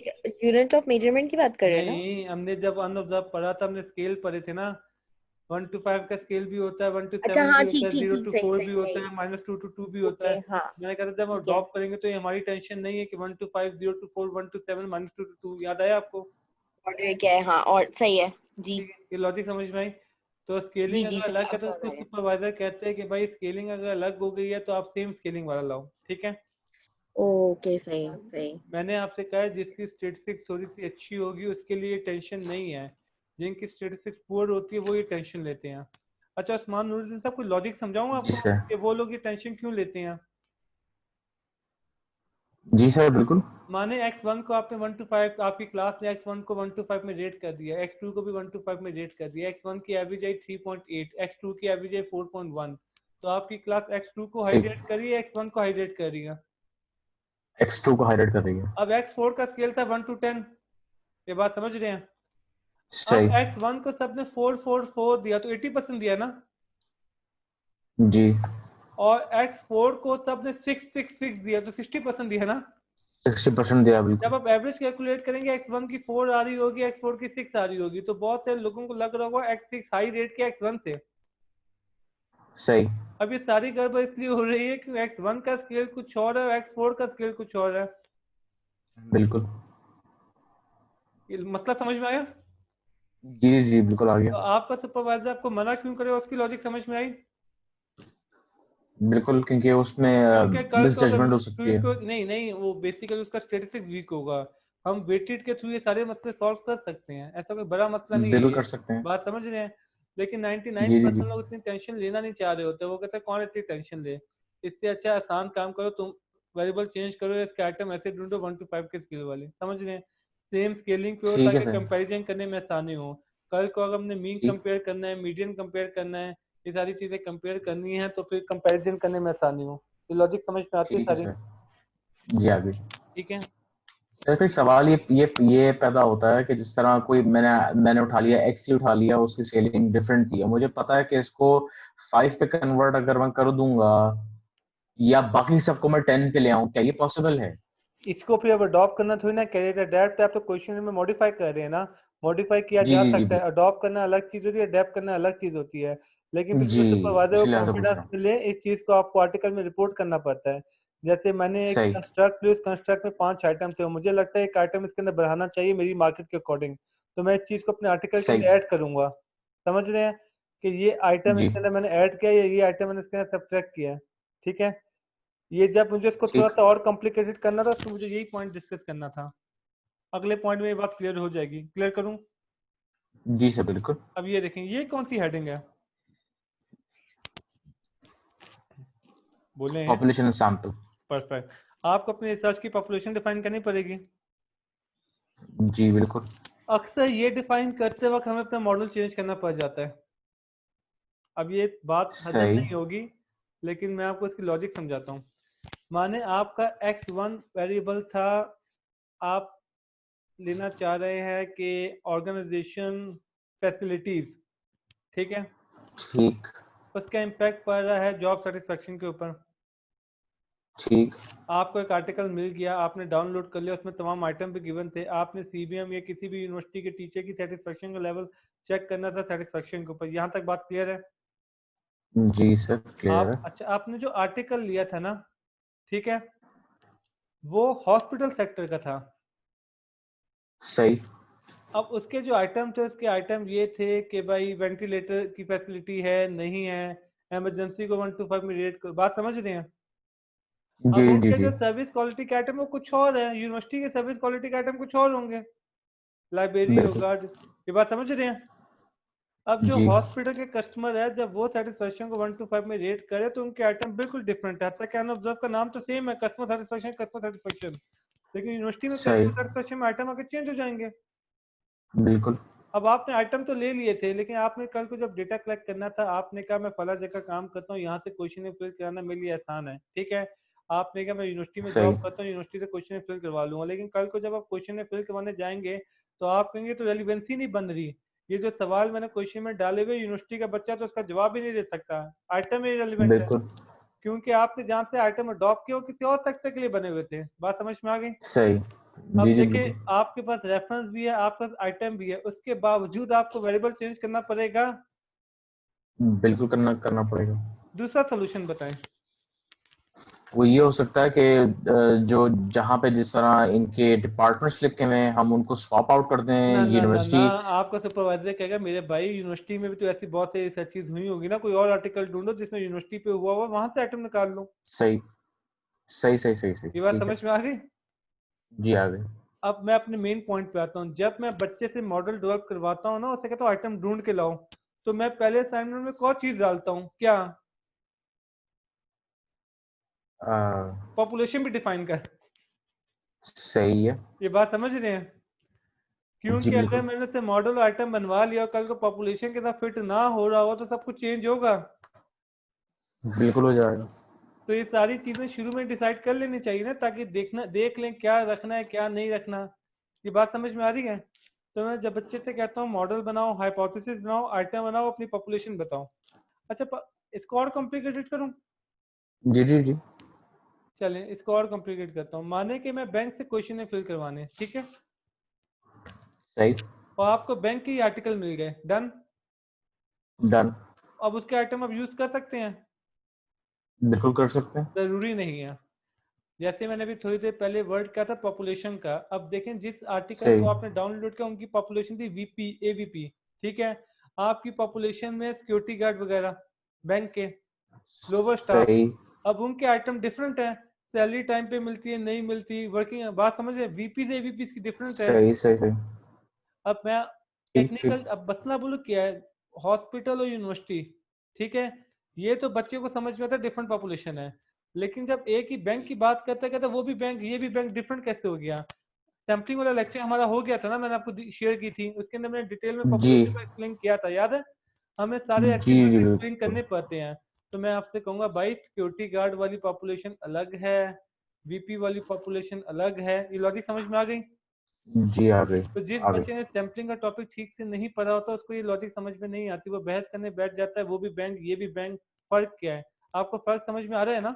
Speaker 7: यूनिट ऑफ मेजरमेंट की बात कर रहे हैं ना?
Speaker 1: नहीं, हमने जब अनऑब्जर्व पढ़ा था, हमने स्केल पढ़े थे ना। 1 to 5 का स्केल भी होता है, 1 to
Speaker 7: अच्छा
Speaker 1: 7
Speaker 7: हाँ,
Speaker 1: भी होता
Speaker 7: ठीक
Speaker 1: है,
Speaker 7: ठीक
Speaker 1: 0
Speaker 7: ठीक,
Speaker 1: to
Speaker 7: सही
Speaker 1: 4
Speaker 7: सही
Speaker 1: भी होता
Speaker 7: सही।
Speaker 1: है, -2 to 2 भी होता
Speaker 7: ओके
Speaker 1: है।
Speaker 7: हाँ,
Speaker 1: मैंने कहा था जब हम
Speaker 7: ठीक है।
Speaker 1: ड्रॉप करेंगे तो ये हमारी टेंशन नहीं है कि 1 to 5, 0 to 4, 1 to 7, -2 to 2, याद आया आपको?
Speaker 7: ऑर्डर क्या है? हाँ, और सही है जी।
Speaker 1: ठीक है, ये लॉजिक समझ में आई? तो
Speaker 7: जी
Speaker 1: स्केलिंग
Speaker 7: जी
Speaker 1: अगर
Speaker 7: सही,
Speaker 1: अलग
Speaker 7: अब
Speaker 1: है तो
Speaker 7: समझ
Speaker 1: उसको
Speaker 7: आ गया।
Speaker 1: सुपरवाइजर कहते हैं कि भाई स्केलिंग अगर अलग हो गई है तो आप सेम स्केलिंग वाला लाओ। ठीक है,
Speaker 7: ओके सही सही।
Speaker 1: मैंने आपसे कहा है जिसकी स्टेटिस्टिक्स थोड़ी सी अच्छी होगी उसके लिए टेंशन नहीं है, जिनकी स्टेटिस्टिक्स पुअर होती है वो ये टेंशन लेते हैं। अच्छा उस्मान नूरुद्दीन साहब, कोई लॉजिक समझाऊं
Speaker 5: जी
Speaker 1: आपको
Speaker 5: सर।
Speaker 1: कि वो लोग ये टेंशन क्यों लेते हैं?
Speaker 5: जी सर बिल्कुल।
Speaker 1: माने X1 को आपने 1 to 5, आपकी क्लास ने X1 को 1 to 5 में रेट कर दिया, X2 को भी 1 to 5 में रेट कर दिया, X1 की एवरेज आई 3.8, X2 की एवरेज आई 4.1, तो आपकी क्लास X2 को हाई
Speaker 5: ठीक।
Speaker 1: रेट कर रही है, X1 को हाई रेट कर रही है।
Speaker 5: X2 को हाईलाइट कर रही है।
Speaker 1: अब X4 का स्केल था 1 to 10, ये बात समझ रहे हैं?
Speaker 5: सही।
Speaker 1: अब X1 को सबने 444 दिया तो 80% दिया ना,
Speaker 5: जी।
Speaker 1: और X4 को सबने 666 दिया तो 60% दिया ना।
Speaker 5: 60% दिया
Speaker 1: जब
Speaker 5: बिल्कुल।
Speaker 1: आप एवरेज कैलकुलेट करेंगे X1 की 4 आ रही होगी, X4 की 6 आ रही होगी, तो बहुत सारे लोगों को लग रहा होगा X6 हाई रेट के X1 से।
Speaker 5: सही।
Speaker 1: अब ये सारी गड़बड़ इसलिए हो रही है कि X1 का स्केल कुछ और है, X4 का स्केल कुछ और है।
Speaker 5: बिल्कुल।
Speaker 1: ये मतलब समझ में आया?
Speaker 5: जी जी बिल्कुल आ
Speaker 1: तो
Speaker 5: गया।
Speaker 1: आपका सुपरवाइजर आपको मना क्यों करे, उसकी लॉजिक समझ में आई?
Speaker 5: बिल्कुल, क्योंकि उसमें
Speaker 1: क्योंकि कल
Speaker 5: मिस
Speaker 1: को अगर
Speaker 5: जजमेंट हो सकती है।
Speaker 1: क्योंकि नहीं नहीं, वो बेसिकली उसका स्टेटिस्टिक्स वीक होगा। हम वेटेड के थ्रू ये सारे मसले सॉल्व कर सकते हैं, ऐसा कोई बड़ा मसला नहीं है
Speaker 5: बिल्कुल
Speaker 1: ये,
Speaker 5: कर सकते हैं।
Speaker 1: बात समझ रहे हैं? लेकिन
Speaker 5: जी जी
Speaker 1: 99%
Speaker 5: जी।
Speaker 1: लोग इतनी टेंशन लेना नहीं चाह रहे होते, वो कहते हैं कौन इतनी टेंशन ले, इससे अच्छा आसान काम करो, तुम वेरिएबल चेंज करो, इसके आइटम ऐसे ढूंढो 1 to 5 के स्केल वाले, समझ रहे हैं? सेम स्केलिंग पे हो
Speaker 5: ठीक है
Speaker 1: ताकि
Speaker 5: सर।
Speaker 1: कंपैरिजन करने में आसानी हो। कल को अगर हमने मीन
Speaker 5: ठीक।
Speaker 1: कंपेयर करना है, मीडियन कंपेयर करना है, ये सारी चीजें कंपेयर करनी है तो फिर कंपैरिजन करने में आसानी हो। ये लॉजिक समझ में आती है
Speaker 5: ठीक है
Speaker 1: सारी?
Speaker 5: सर। जी आ गई।
Speaker 1: ठीक है,
Speaker 5: सर फिर सवाल ये पैदा होता है कि जिस तरह कोई मैंने उठा लिया, एक्स उठा लिया, उसकी स्केलिंग डिफरेंट थी, मुझे पता है कि इसको 5 पे कन्वर्ट अगर मैं कर दूंगा या बाकी सबको मैं 10 पे ले आऊं, क्या ये पॉसिबल है?
Speaker 1: इसको फिर अब अडॉप्ट करना थोड़ी ना, कैरियर अडेप्ट आप तो क्वेश्चन में मॉडिफाई कर रहे हैं ना, मॉडिफाई किया
Speaker 5: जी
Speaker 1: जा
Speaker 5: जी जी
Speaker 1: सकता है, अडॉप्ट करना अलग चीज होती है, अडेप्ट करना अलग चीज होती है। लेकिन फिर
Speaker 5: जी,
Speaker 1: भी सुपरवाइजर को
Speaker 5: इसलिए ऐसा पूछ
Speaker 1: कॉन्फिडेंस
Speaker 5: रहा हूँ।
Speaker 1: मिले इस चीज को आपको आर्टिकल में रिपोर्ट करना पड़ता है जैसे मैंने एक
Speaker 5: सही
Speaker 1: कंस्ट्रक्ट लिया, उस कंस्ट्रक्ट में 5 आइटम थे, मुझे लगता है एक आइटम इसके अंदर बढ़ाना चाहिए मेरी मार्केट के अकॉर्डिंग, तो मैं इस चीज़ को अपने आर्टिकल के
Speaker 5: सही
Speaker 1: अंदर ऐड करूंगा। समझ रहे हैं कि ये आइटम
Speaker 5: जी
Speaker 1: इसके अंदर मैंने ऐड किया या ये आइटम मैंने इसके अंदर सब्ट्रैक्ट किया है। ठीक है, ये जब मुझे इसको थोड़ा
Speaker 5: ठीक
Speaker 1: सा और कॉम्प्लिकेटेड करना था तो मुझे यही पॉइंट डिस्कस करना था। अगले पॉइंट में ये बात क्लियर हो जाएगी। क्लियर करूं?
Speaker 5: जी सर बिल्कुल।
Speaker 1: अब ये देखें, ये कौन सी हेडिंग है? बोले हैं
Speaker 5: पॉपुलेशन सैंपल।
Speaker 1: परफेक्ट। आपको अपने रिसर्च की पॉपुलेशन डिफाइन करनी पड़ेगी।
Speaker 5: जी बिल्कुल।
Speaker 1: अक्सर ये डिफाइन करते वक्त हमें अपना मॉडल चेंज करना पड़ जाता है। अब ये बात हजम
Speaker 5: सही
Speaker 1: नहीं होगी, लेकिन मैं आपको इसकी लॉजिक समझाता हूँ। माने आपका x1 वेरिएबल था, आप लेना चाह रहे हैं कि ऑर्गेनाइजेशन फैसिलिटीज, ठीक है,
Speaker 5: ठीक
Speaker 1: उसका इम्पैक्ट पड़ रहा है जॉब सेटिस्फेक्शन के ऊपर।
Speaker 5: ठीक
Speaker 1: आपको एक आर्टिकल मिल गया, आपने डाउनलोड कर लिया, उसमें तमाम आइटम भी गिवन थे, आपने सीबीएम या किसी भी यूनिवर्सिटी के टीचर की सेटिस्फेक्शन का लेवल चेक करना था सेटिस्फेक्शन के ऊपर। यहाँ तक बात क्लियर है?
Speaker 5: जी सर क्लियर है।
Speaker 1: अच्छा, आपने जो आर्टिकल लिया था ना, ठीक है, वो हॉस्पिटल सेक्टर का था।
Speaker 5: सही
Speaker 1: अब उसके जो आइटम थे, उसके आइटम ये थे कि भाई वेंटिलेटर की फैसिलिटी है नहीं है, इमरजेंसी को 1 to 5 में रेट कर, बात समझ रहे हैं?
Speaker 5: जी
Speaker 1: अब
Speaker 5: जी
Speaker 1: उनके
Speaker 5: जी
Speaker 1: जो सर्विस क्वालिटी के आइटम वो कुछ और है, यूनिवर्सिटी के सर्विस क्वालिटी के आइटम कुछ और होंगे, लाइब्रेरी
Speaker 5: बिल्कुल।
Speaker 1: होगा। ये बात समझ रहे हैं? अब जो
Speaker 5: जी
Speaker 1: हॉस्पिटल के कस्टमर है, जब वो सेटिस्फेक्शन को 1 to 5 में रेट करे तो उनके आइटम बिल्कुल डिफरेंट है। हत्ता कि अनऑब्जर्व का नाम तो सेम है, कस्टमर सेटिस्फेक्शन, लेकिन यूनिवर्सिटी में
Speaker 5: सही
Speaker 1: कस्टमर सेटिस्फेक्शन में आइटम आगे चेंज हो जाएंगे।
Speaker 5: बिल्कुल।
Speaker 1: अब आपने आइटम तो ले लिए थे, लेकिन आपने कल को जब डेटा कलेक्ट करना था, आपने कहा मैं फला जगह काम करता हूँ, यहाँ से क्वेश्चन फिल कराना मेरे लिए आसान है, ठीक है। आपने कहा मैं यूनिवर्सिटी में
Speaker 5: सही
Speaker 1: जॉब करता हूँ, यूनिवर्सिटी से क्वेश्चन फिल करवा लूंगा, लेकिन कल को जब आप क्वेश्चन फिल करवाने जाएंगे तो आप कहेंगे तो रेलिवेंसी नहीं बन रही, ये जो सवाल मैंने क्वेश्चन में डाले हुए, यूनिवर्सिटी का बच्चा तो उसका जवाब ही नहीं दे सकता, आइटम ही रेलिवेंट है,
Speaker 5: बिल्कुल
Speaker 1: क्योंकि आपने जहाँ से आइटम अडॉप्ट किया वो किसी और सेक्टर के लिए बने हुए थे। बात समझ में आ गई?
Speaker 5: सही।
Speaker 1: अब
Speaker 5: जी जी
Speaker 1: देखिए,
Speaker 5: बिल्कुल।
Speaker 1: आपके पास रेफरेंस भी है, आपके पास आइटम भी है, उसके बावजूद आपको वेरिएबल चेंज करना पड़ेगा।
Speaker 5: बिल्कुल करना करना पड़ेगा।
Speaker 1: दूसरा सोल्यूशन बताएं।
Speaker 5: वो ये हो सकता है कि जो जहाँ पे जिस तरह इनके डिपार्टमेंट्स लिखे हुए हैं हम उनको स्वैप आउट कर दें
Speaker 1: ना ना ना ना,
Speaker 5: यूनिवर्सिटी।
Speaker 1: आपका सुपरवाइजर कहेगा मेरे भाई यूनिवर्सिटी में भी तो ऐसी बहुत सारी रिसर्चेज हुई होगी ना, कोई और आर्टिकल ढूंढो जिसमें यूनिवर्सिटी पे हुआ हुआ, वहां से आइटम निकाल लो।
Speaker 5: सही सही सही सही सही
Speaker 1: ये बात
Speaker 5: ठीक है।
Speaker 1: समझ में आ गई?
Speaker 5: जी आ गए।
Speaker 1: अब मैं अपने मेन पॉइंट पे आता हूँ। जब मैं बच्चे से मॉडल डेवलप करवाता हूँ ना, उसे कहता हूँ आइटम ढूंढ के लाओ, तो मैं पहले असाइनमेंट में कौन चीज डालता हूँ, क्या? पॉपुलेशन भी डिफाइन कर।
Speaker 5: सही है।
Speaker 1: ये बात समझ रहे हैं?
Speaker 5: जी
Speaker 1: क्योंकि अगर
Speaker 5: बिल्कुल।
Speaker 1: मैंने से मॉडल आइटम बनवा लिया और कल को पॉपुलेशन के साथ फिट ना हो रहा हो तो सब कुछ चेंज होगा।
Speaker 5: बिल्कुल हो जाएगा।
Speaker 1: तो ये सारी चीजें शुरू में डिसाइड कर लेनी चाहिए ना, ताकि देख लें क्या रखना है क्या नहीं रखना। ये बात समझ में आ रही है? तो मैं जब बच्चे से कहता हूँ मॉडल बनाओ, हाइपोथेसिस बनाओ, आइटम बनाओ, अपनी पॉपुलेशन बताओ। अच्छा, इसको और कॉम्प्लिकेटेड करूँ?
Speaker 5: जी जी जी।
Speaker 1: चलें, इसको और कॉम्प्लिकेट करता हूँ। माने कि मैं बैंक से क्वेश्चन फिल करवाने, ठीक है,
Speaker 5: सही।
Speaker 1: और आपको बैंक के आर्टिकल मिल गए, डन।
Speaker 5: डन।
Speaker 1: अब उसके आइटम आप यूज कर सकते हैं?
Speaker 5: बिल्कुल कर सकते हैं।
Speaker 1: जरूरी नहीं है। जैसे मैंने अभी थोड़ी देर पहले वर्ड किया था पॉपुलेशन का, अब देखें जिस आर्टिकल
Speaker 5: सही
Speaker 1: को आपने डाउनलोड किया उनकी पॉपुलेशन थी वीपी एवीपी, ठीक है। आपकी पॉपुलेशन में सिक्योरिटी गार्ड वगैरह, बैंक के लोअर स्टाफ,
Speaker 5: सही
Speaker 1: अब उनके आइटम डिफरेंट है, सैलरी टाइम पे मिलती है नहीं मिलती, वर्किंग, बात समझ रहे हैं, वीपी से एवीपी की डिफरेंट है।
Speaker 5: सही सही सही।
Speaker 1: अब मैं
Speaker 5: ठीक ठीक।
Speaker 1: टेक्निकल, अब बसना बोलो क्या है, हॉस्पिटल और यूनिवर्सिटी, ठीक है, ये तो बच्चे को समझ में आता है डिफरेंट पॉपुलेशन है, लेकिन जब एक ही बैंक की बात करते कहते वो भी बैंक ये भी बैंक, डिफरेंट कैसे हो गया? सैम्पलिंग वाला लेक्चर हमारा हो गया था ना, मैंने आपको शेयर की थी, उसके अंदर मैंने डिटेल में
Speaker 5: जी
Speaker 1: पॉपुलेशन को एक्सप्लेन किया था, याद है? हमें सारे
Speaker 5: जी
Speaker 1: एट्रीब्यूट
Speaker 5: जी
Speaker 1: एक्सप्लेन
Speaker 5: बिल्कुल।
Speaker 1: करने पड़ते हैं। तो मैं आपसे कहूंगा भाई, सिक्योरिटी गार्ड वाली पॉपुलेशन अलग है, वीपी वाली पॉपुलेशन अलग है। ये लॉजिक समझ में आ गई?
Speaker 5: जी आ गए।
Speaker 1: तो जिस
Speaker 5: आ गए।
Speaker 1: बच्चे ने सैम्पलिंग का टॉपिक ठीक से नहीं पढ़ा होता उसको ये लॉजिक समझ में नहीं आती, वो बहस करने बैठ जाता है, वो भी बैंक ये भी बैंक, फर्क क्या है? आपको फर्क समझ में आ रहा है ना?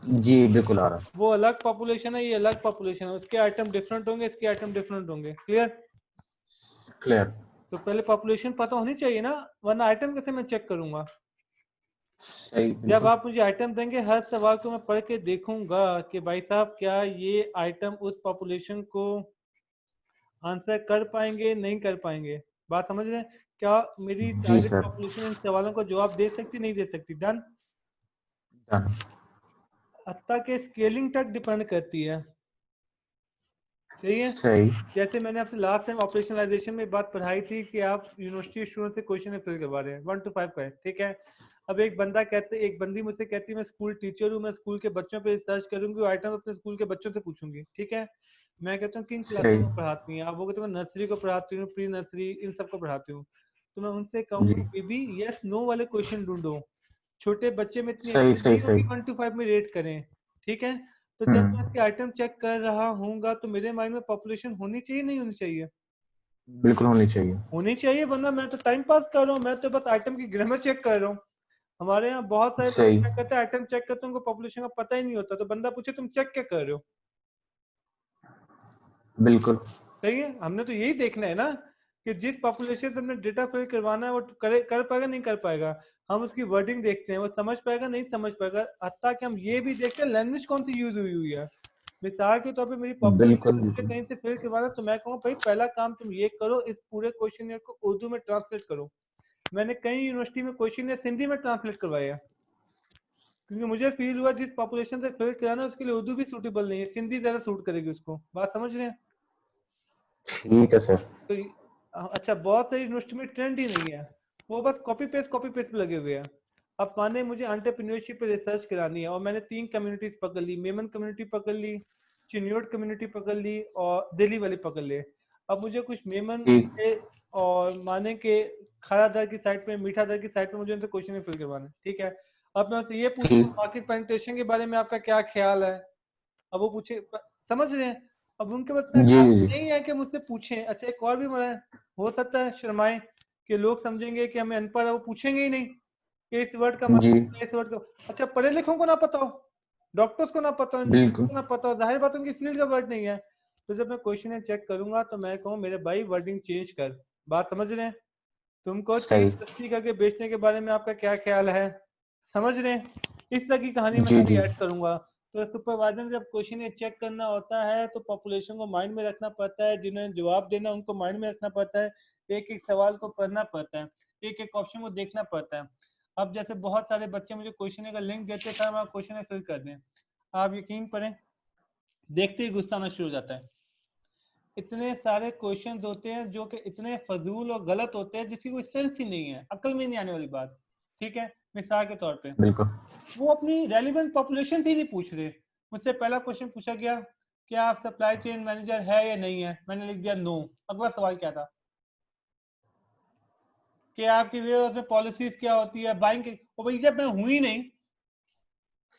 Speaker 5: जी बिल्कुल आ रहा है।
Speaker 1: वो अलग पॉपुलेशन है, ये अलग पॉपुलेशन है, उसके आइटम डिफरेंट होंगे, इसके आइटम डिफरेंट होंगे। क्लियर?
Speaker 5: क्लियर।
Speaker 1: तो पहले पॉपुलेशन पता होनी चाहिए ना, वरना आइटम कैसे मैं चेक करूंगा?
Speaker 5: सही,
Speaker 1: जब
Speaker 5: बिल्कुल।
Speaker 1: आप मुझे आइटम देंगे, हर सवाल को मैं पढ़ के देखूंगा कि भाई साहब क्या ये आइटम उस पॉपुलेशन को आंसर कर पाएंगे, नहीं कर पाएंगे। बात समझ रहे हैं? क्या मेरी
Speaker 5: जी
Speaker 1: टारगेट
Speaker 5: सर।
Speaker 1: पॉपुलेशन इन सवालों का जवाब दे सकती, नहीं दे सकती? डन।
Speaker 5: डन।
Speaker 1: हत्ता के स्केलिंग तक डिपेंड करती है। सही है।
Speaker 5: सही।
Speaker 1: जैसे मैंने आपसे लास्ट टाइम ऑपरेशनलाइजेशन में बात पढ़ाई थी कि आप यूनिवर्सिटी स्टूडेंट से क्वेश्चन फिल करवा रहे हैं 1 to 5 का है, ठीक है। अब एक बंदी मुझसे कहती है मैं स्कूल टीचर हूँ, मैं स्कूल के बच्चों पे रिसर्च करूंगी, आइटम अपने स्कूल के बच्चों से पूछूंगी, ठीक है। मैं कहता हूँ किन क्लासों
Speaker 5: सही।
Speaker 1: को पढ़ाती हैं आप? वो कहते हैं मैं नर्सरी को पढ़ाती हूँ, प्री नर्सरी, इन सबको पढ़ाती हूँ। तो मैं उनसे
Speaker 5: जी।
Speaker 1: कहूँगा बेबी यस नो वाले क्वेश्चन ढूंढो, छोटे बच्चे में इतनी
Speaker 5: सही
Speaker 1: अकल
Speaker 5: सही
Speaker 1: नहीं होगी
Speaker 5: सही।
Speaker 1: 1 to 5 में रेट करें, ठीक है। तो जब मैं इसके आइटम चेक कर रहा हूँगा तो मेरे माइंड में पॉपुलेशन होनी चाहिए, नहीं होनी चाहिए?
Speaker 5: बिल्कुल होनी चाहिए।
Speaker 1: होनी चाहिए, वरना मैं तो टाइम पास कर रहा हूँ, मैं तो बस आइटम की ग्रामर चेक कर रहा हूँ। हमारे यहाँ बहुत सारे लोग
Speaker 5: सही।
Speaker 1: क्या करते हैं, आइटम चेक करते हैं, उनको पॉपुलेशन का पता ही नहीं होता, तो बंदा पूछे तुम चेक क्या कर रहे हो?
Speaker 5: बिल्कुल।
Speaker 1: सही है। हमने तो यही देखना है ना कि जिस पॉपुलेशन से हमने डेटा फिल करवाना है वो कर पाएगा, नहीं कर पाएगा। हम उसकी वर्डिंग देखते हैं, वो समझ पाएगा, नहीं समझ पाएगा। हत्ता कि हम ये भी देखते हैं लैंग्वेज कौन सी यूज हुई हुई है। मिसाल के तौर पे मेरी पॉपुलेशन
Speaker 5: बिल्कुल
Speaker 1: मुझे
Speaker 5: बिल्कुल।
Speaker 1: कहीं से फिल करवाना, तो मैं कहूँगा भाई पहला काम तुम ये करो, इस पूरे क्वेश्चन को उर्दू में ट्रांसलेट करो। मैंने कई यूनिवर्सिटी में क्वेश्चन सिंधी में ट्रांसलेट करवाया, क्योंकि मुझे फील हुआ जिस पॉपुलेशन से फिल कराना उसके लिए उर्दू भी सूटेबल नहीं है, सिंधी ज्यादा सूट करेगी उसको। बात समझ रहे हैं?
Speaker 5: ठीक है सर।
Speaker 1: तो अच्छा, बहुत सारी यूनिवर्सिटी में ट्रेंड ही नहीं है, वो बस कॉपी पेस्ट पे लगे हुए हैं। अब माने मुझे एंटरप्रेन्योरशिप पे रिसर्च करानी है और मैंने 3 कम्युनिटीज पकड़ ली, मेमन कम्युनिटी पकड़ ली, चिन्योट कम्युनिटी पकड़ ली और दिल्ली वाली पकड़ ली। अब मुझे कुछ मेमन
Speaker 5: ठीक।
Speaker 1: के और माने के खारा दर की साइड पे, मीठा दर की साइड पे मुझे उनसे क्वेश्चन फिल करवाना है, ठीक है। अब मैं उनसे ये पूछूँ
Speaker 5: ठीक।
Speaker 1: मार्केट पेनिट्रेशन के बारे में आपका क्या ख्याल है? अब वो पूछे, समझ रहे हैं? अब उनके पास इतना
Speaker 5: जी
Speaker 1: टाइम
Speaker 5: जी
Speaker 1: नहीं है कि मुझसे पूछें। अच्छा, एक और भी हो सकता है शर्माएं कि लोग समझेंगे कि हमें अनपढ़ है, वो पूछेंगे ही नहीं कि इस वर्ड का
Speaker 5: जी।
Speaker 1: मतलब क्या है, इस वर्ड का। अच्छा, पढ़े लिखों को ना पता हो, डॉक्टर्स को ना पता हो, इंजीनियर
Speaker 5: बिल्कुल।
Speaker 1: को ना पता हो, जाहिर बात उनकी फील्ड का वर्ड नहीं है। तो जब मैं क्वेश्चन चेक करूंगा तो मैं कहूँ मेरे भाई वर्डिंग चेंज कर। बात समझ रहे हैं? तुमको चीज
Speaker 5: सही।
Speaker 1: सस्ती करके बेचने के बारे में आपका क्या ख्याल है? समझ रहे हैं? इस तरह की कहानी मैं
Speaker 5: जी
Speaker 1: सारी
Speaker 5: जी।
Speaker 1: ऐड करूंगा। तो सुपरवाइजर जब क्वेश्चन चेक करना होता है तो पॉपुलेशन को माइंड में रखना पड़ता है, जिन्हें जवाब देना उनको माइंड में रखना पड़ता है, एक एक सवाल को पढ़ना पड़ता है, एक एक ऑप्शन को देखना पड़ता है। अब जैसे बहुत सारे बच्चे मुझे क्वेश्चन का लिंक देते हैं, सर आप क्वेश्चन फिल कर दें, आप यकीन करें देखते ही गुस्सा आना शुरू हो जाता है। इतने सारे क्वेश्चंस होते हैं जो कि इतने फजूल और गलत होते हैं जिसकी कोई सेंस ही नहीं है, अकल में नहीं आने वाली बात, ठीक है। मिसाल के तौर पे
Speaker 5: बिल्कुल।
Speaker 1: वो अपनी रेलिवेंट पॉपुलेशन से ही नहीं पूछ रहे। मुझसे पहला क्वेश्चन पूछा गया क्या आप सप्लाई चेन मैनेजर है या नहीं है, मैंने लिख दिया नो। अगला सवाल क्या था कि आपकी वेयरहाउस में पॉलिसीज क्या होती है, बाइंग की। ओ भाई जब मैं हूं ही नहीं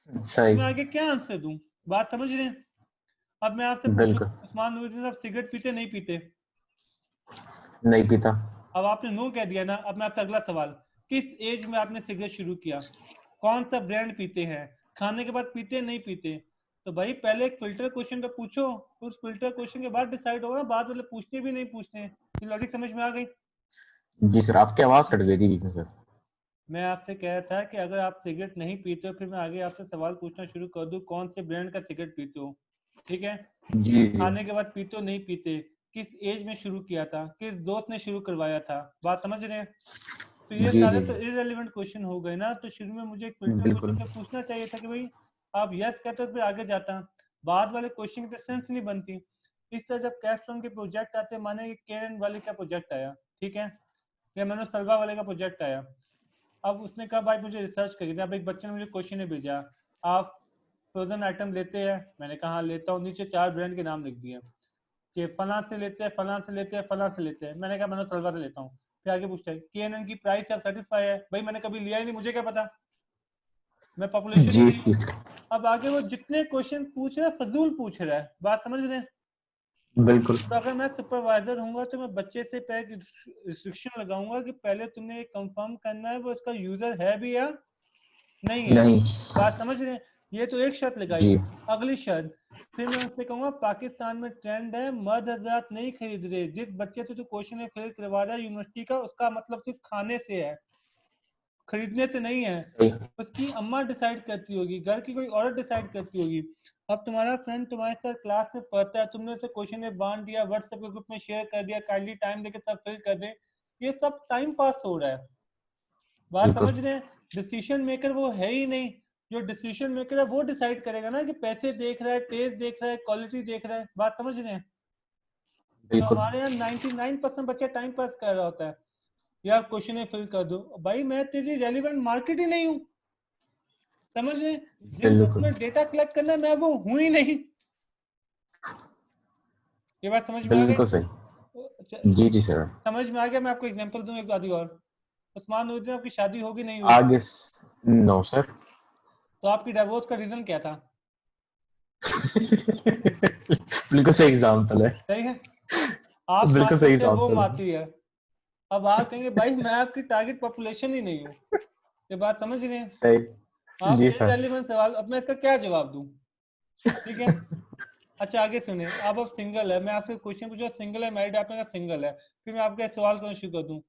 Speaker 1: तो
Speaker 5: सही।
Speaker 1: मैं आगे क्या आंसर दूं? बात समझ रहे हैं? अब मैं आपसे पूछूं
Speaker 5: बिल्कुल।
Speaker 1: उस्मान नूरुद्दीन साहब सिगरेट पीते नहीं पीते?
Speaker 5: नहीं पीता।
Speaker 1: अब आपने नो कह दिया ना। अब मैं आपसे अगला सवाल, किस एज में आपने सिगरेट शुरू किया, कौन सा ब्रांड पीते हैं, खाने के बाद पीते नहीं पीते? तो भाई पहले एक फिल्टर क्वेश्चन तो पूछो, उस फिल्टर क्वेश्चन के बाद डिसाइड होगा ना, बाद वाले पूछने भी नहीं पूछते हैं। ये लॉजिक समझ में आ गई?
Speaker 5: जी सर, आपकी आवाज कट गई थी बीच में सर।
Speaker 1: मैं आपसे कह रहा था कि अगर आप सिगरेट नहीं पीते हो फिर मैं आगे आपसे सवाल पूछना शुरू कर दूं कौन से ब्रांड का सिगरेट पीते हो, ठीक है।
Speaker 5: जी जी।
Speaker 1: खाने के बाद पीते हो नहीं पीते, किस एज में शुरू किया था, किस दोस्त ने शुरू करवाया था? बात समझ रहे हैं? तो ये
Speaker 5: जी
Speaker 1: सारे
Speaker 5: जी।
Speaker 1: तो इररेलेवेंट क्वेश्चन हो गए ना। तो शुरू में मुझे एक फिल्टर
Speaker 5: बिल्कुल।
Speaker 1: क्वेश्चन से पूछना चाहिए था कि भाई आप यस कहते हो तो फिर आगे जाता। बाद वाले क्वेश्चन की सेंस नहीं बनती। इस तरह जब कैप्स्टोन के प्रोजेक्ट आते हैं, माने कि केरन वाले का प्रोजेक्ट आया, ठीक है, या मैंने सलवा वाले का प्रोजेक्ट आया। अब उसने कहा भाई मुझे रिसर्च करिए। अब एक बच्चे ने मुझे क्वेश्चन भेजा, आप फ्रोजन आइटम लेते हैं? मैंने कहा हाँ लेता हूँ। नीचे 4 ब्रांड के नाम लिख दिए कि फलां से लेते हैं, फलां से लेते हैं, फलां से लेते हैं। मैंने कहा मैंने सलवा से लेता हूँ। फिर आगे पूछता है KNN की प्राइस आप सेटिस्फाई है? भाई मैंने कभी लिया ही नहीं, मुझे क्या पता, मैं पॉपुलेशन ही
Speaker 5: जी
Speaker 1: नहीं हूँ। अब आगे वो जितने क्वेश्चन पूछ रहा है फजूल पूछ रहा है। बात समझ रहे हैं?
Speaker 5: बिल्कुल।
Speaker 1: तो अगर मैं सुपरवाइजर हूँगा तो मैं बच्चे से पहले रिस्ट्रिक्शन लगाऊंगा कि पहले तुमने ये कंफर्म करना है वो इसका यूजर है भी या नहीं है।
Speaker 5: नहीं।
Speaker 1: बात समझ रहे हैं? ये तो एक शर्त लगाई।
Speaker 5: जी।
Speaker 1: अगली शर्त फिर मैं उससे कहूंगा पाकिस्तान में ट्रेंड है मर्द हजरात नहीं खरीद रहे, जिस बच्चे से तू क्वेश्चन फेल करवा रहा है यूनिवर्सिटी का उसका मतलब सिर्फ खाने से है, खरीदने से नहीं है,
Speaker 5: सही।
Speaker 1: उसकी अम्मा डिसाइड करती होगी, घर की कोई औरत डिसाइड करती होगी। अब तुम्हारा फ्रेंड तुम्हारे साथ क्लास में पढ़ता है, तुमने उसे क्वेश्चन में बांट दिया, व्हाट्सएप के ग्रुप में शेयर कर दिया, काइंडली टाइम देके सब फिल कर दे, ये सब टाइम पास हो रहा है। बात
Speaker 5: बिल्कुल।
Speaker 1: समझ रहे हैं? डिसीजन मेकर वो है ही नहीं। जो डिसीजन मेकर है वो डिसाइड करेगा ना कि पैसे देख रहा है, टेस्ट देख रहा है, क्वालिटी देख रहा है। बात समझ रहे हैं? तो
Speaker 5: बिल्कुल
Speaker 1: हमारे यहाँ 99% बच्चा टाइम पास कर रहा होता है, यार क्वेश्चन में फिल कर दो। भाई मैं तेरी रेलिवेंट मार्केट ही नहीं हूँ, समझ रहे हैं? जिस
Speaker 5: बिल्कुल
Speaker 1: में डेटा कलेक्ट करना है मैं वो हूँ ही नहीं। ये बात समझ में आ
Speaker 5: बिल्कुल
Speaker 1: गई?
Speaker 5: सही। जी जी सर।
Speaker 1: समझ में आ गया? मैं आपको एग्जांपल दूं एक आधी और। उस्मान नूरुद्दीन, आपकी शादी होगी नहीं होगी?
Speaker 5: आगे नो सर।
Speaker 1: तो आपकी डिवोर्स का रीजन क्या था?
Speaker 5: बिल्कुल सही एग्जांपल है।
Speaker 1: सही है? आप
Speaker 5: बिल्कुल
Speaker 1: मारते
Speaker 5: सही
Speaker 1: थे, वो
Speaker 5: एग्जांपल।
Speaker 1: मारती है। अब आप कहेंगे भाई मैं आपकी टारगेट पॉपुलेशन ही नहीं हूँ। ये बात समझ रहे हैं?
Speaker 5: सही।
Speaker 1: आप
Speaker 5: जी सर।
Speaker 1: इररिलेवेंट सवाल, अब मैं इसका क्या जवाब दूं? ठीक है, अच्छा आगे सुने। अब सिंगल है, मैं आपसे क्वेश्चन पूछा, सिंगल है मैरिड, आपने कहा सिंगल है, फिर मैं आपके सवाल करना शुरू कर दूं।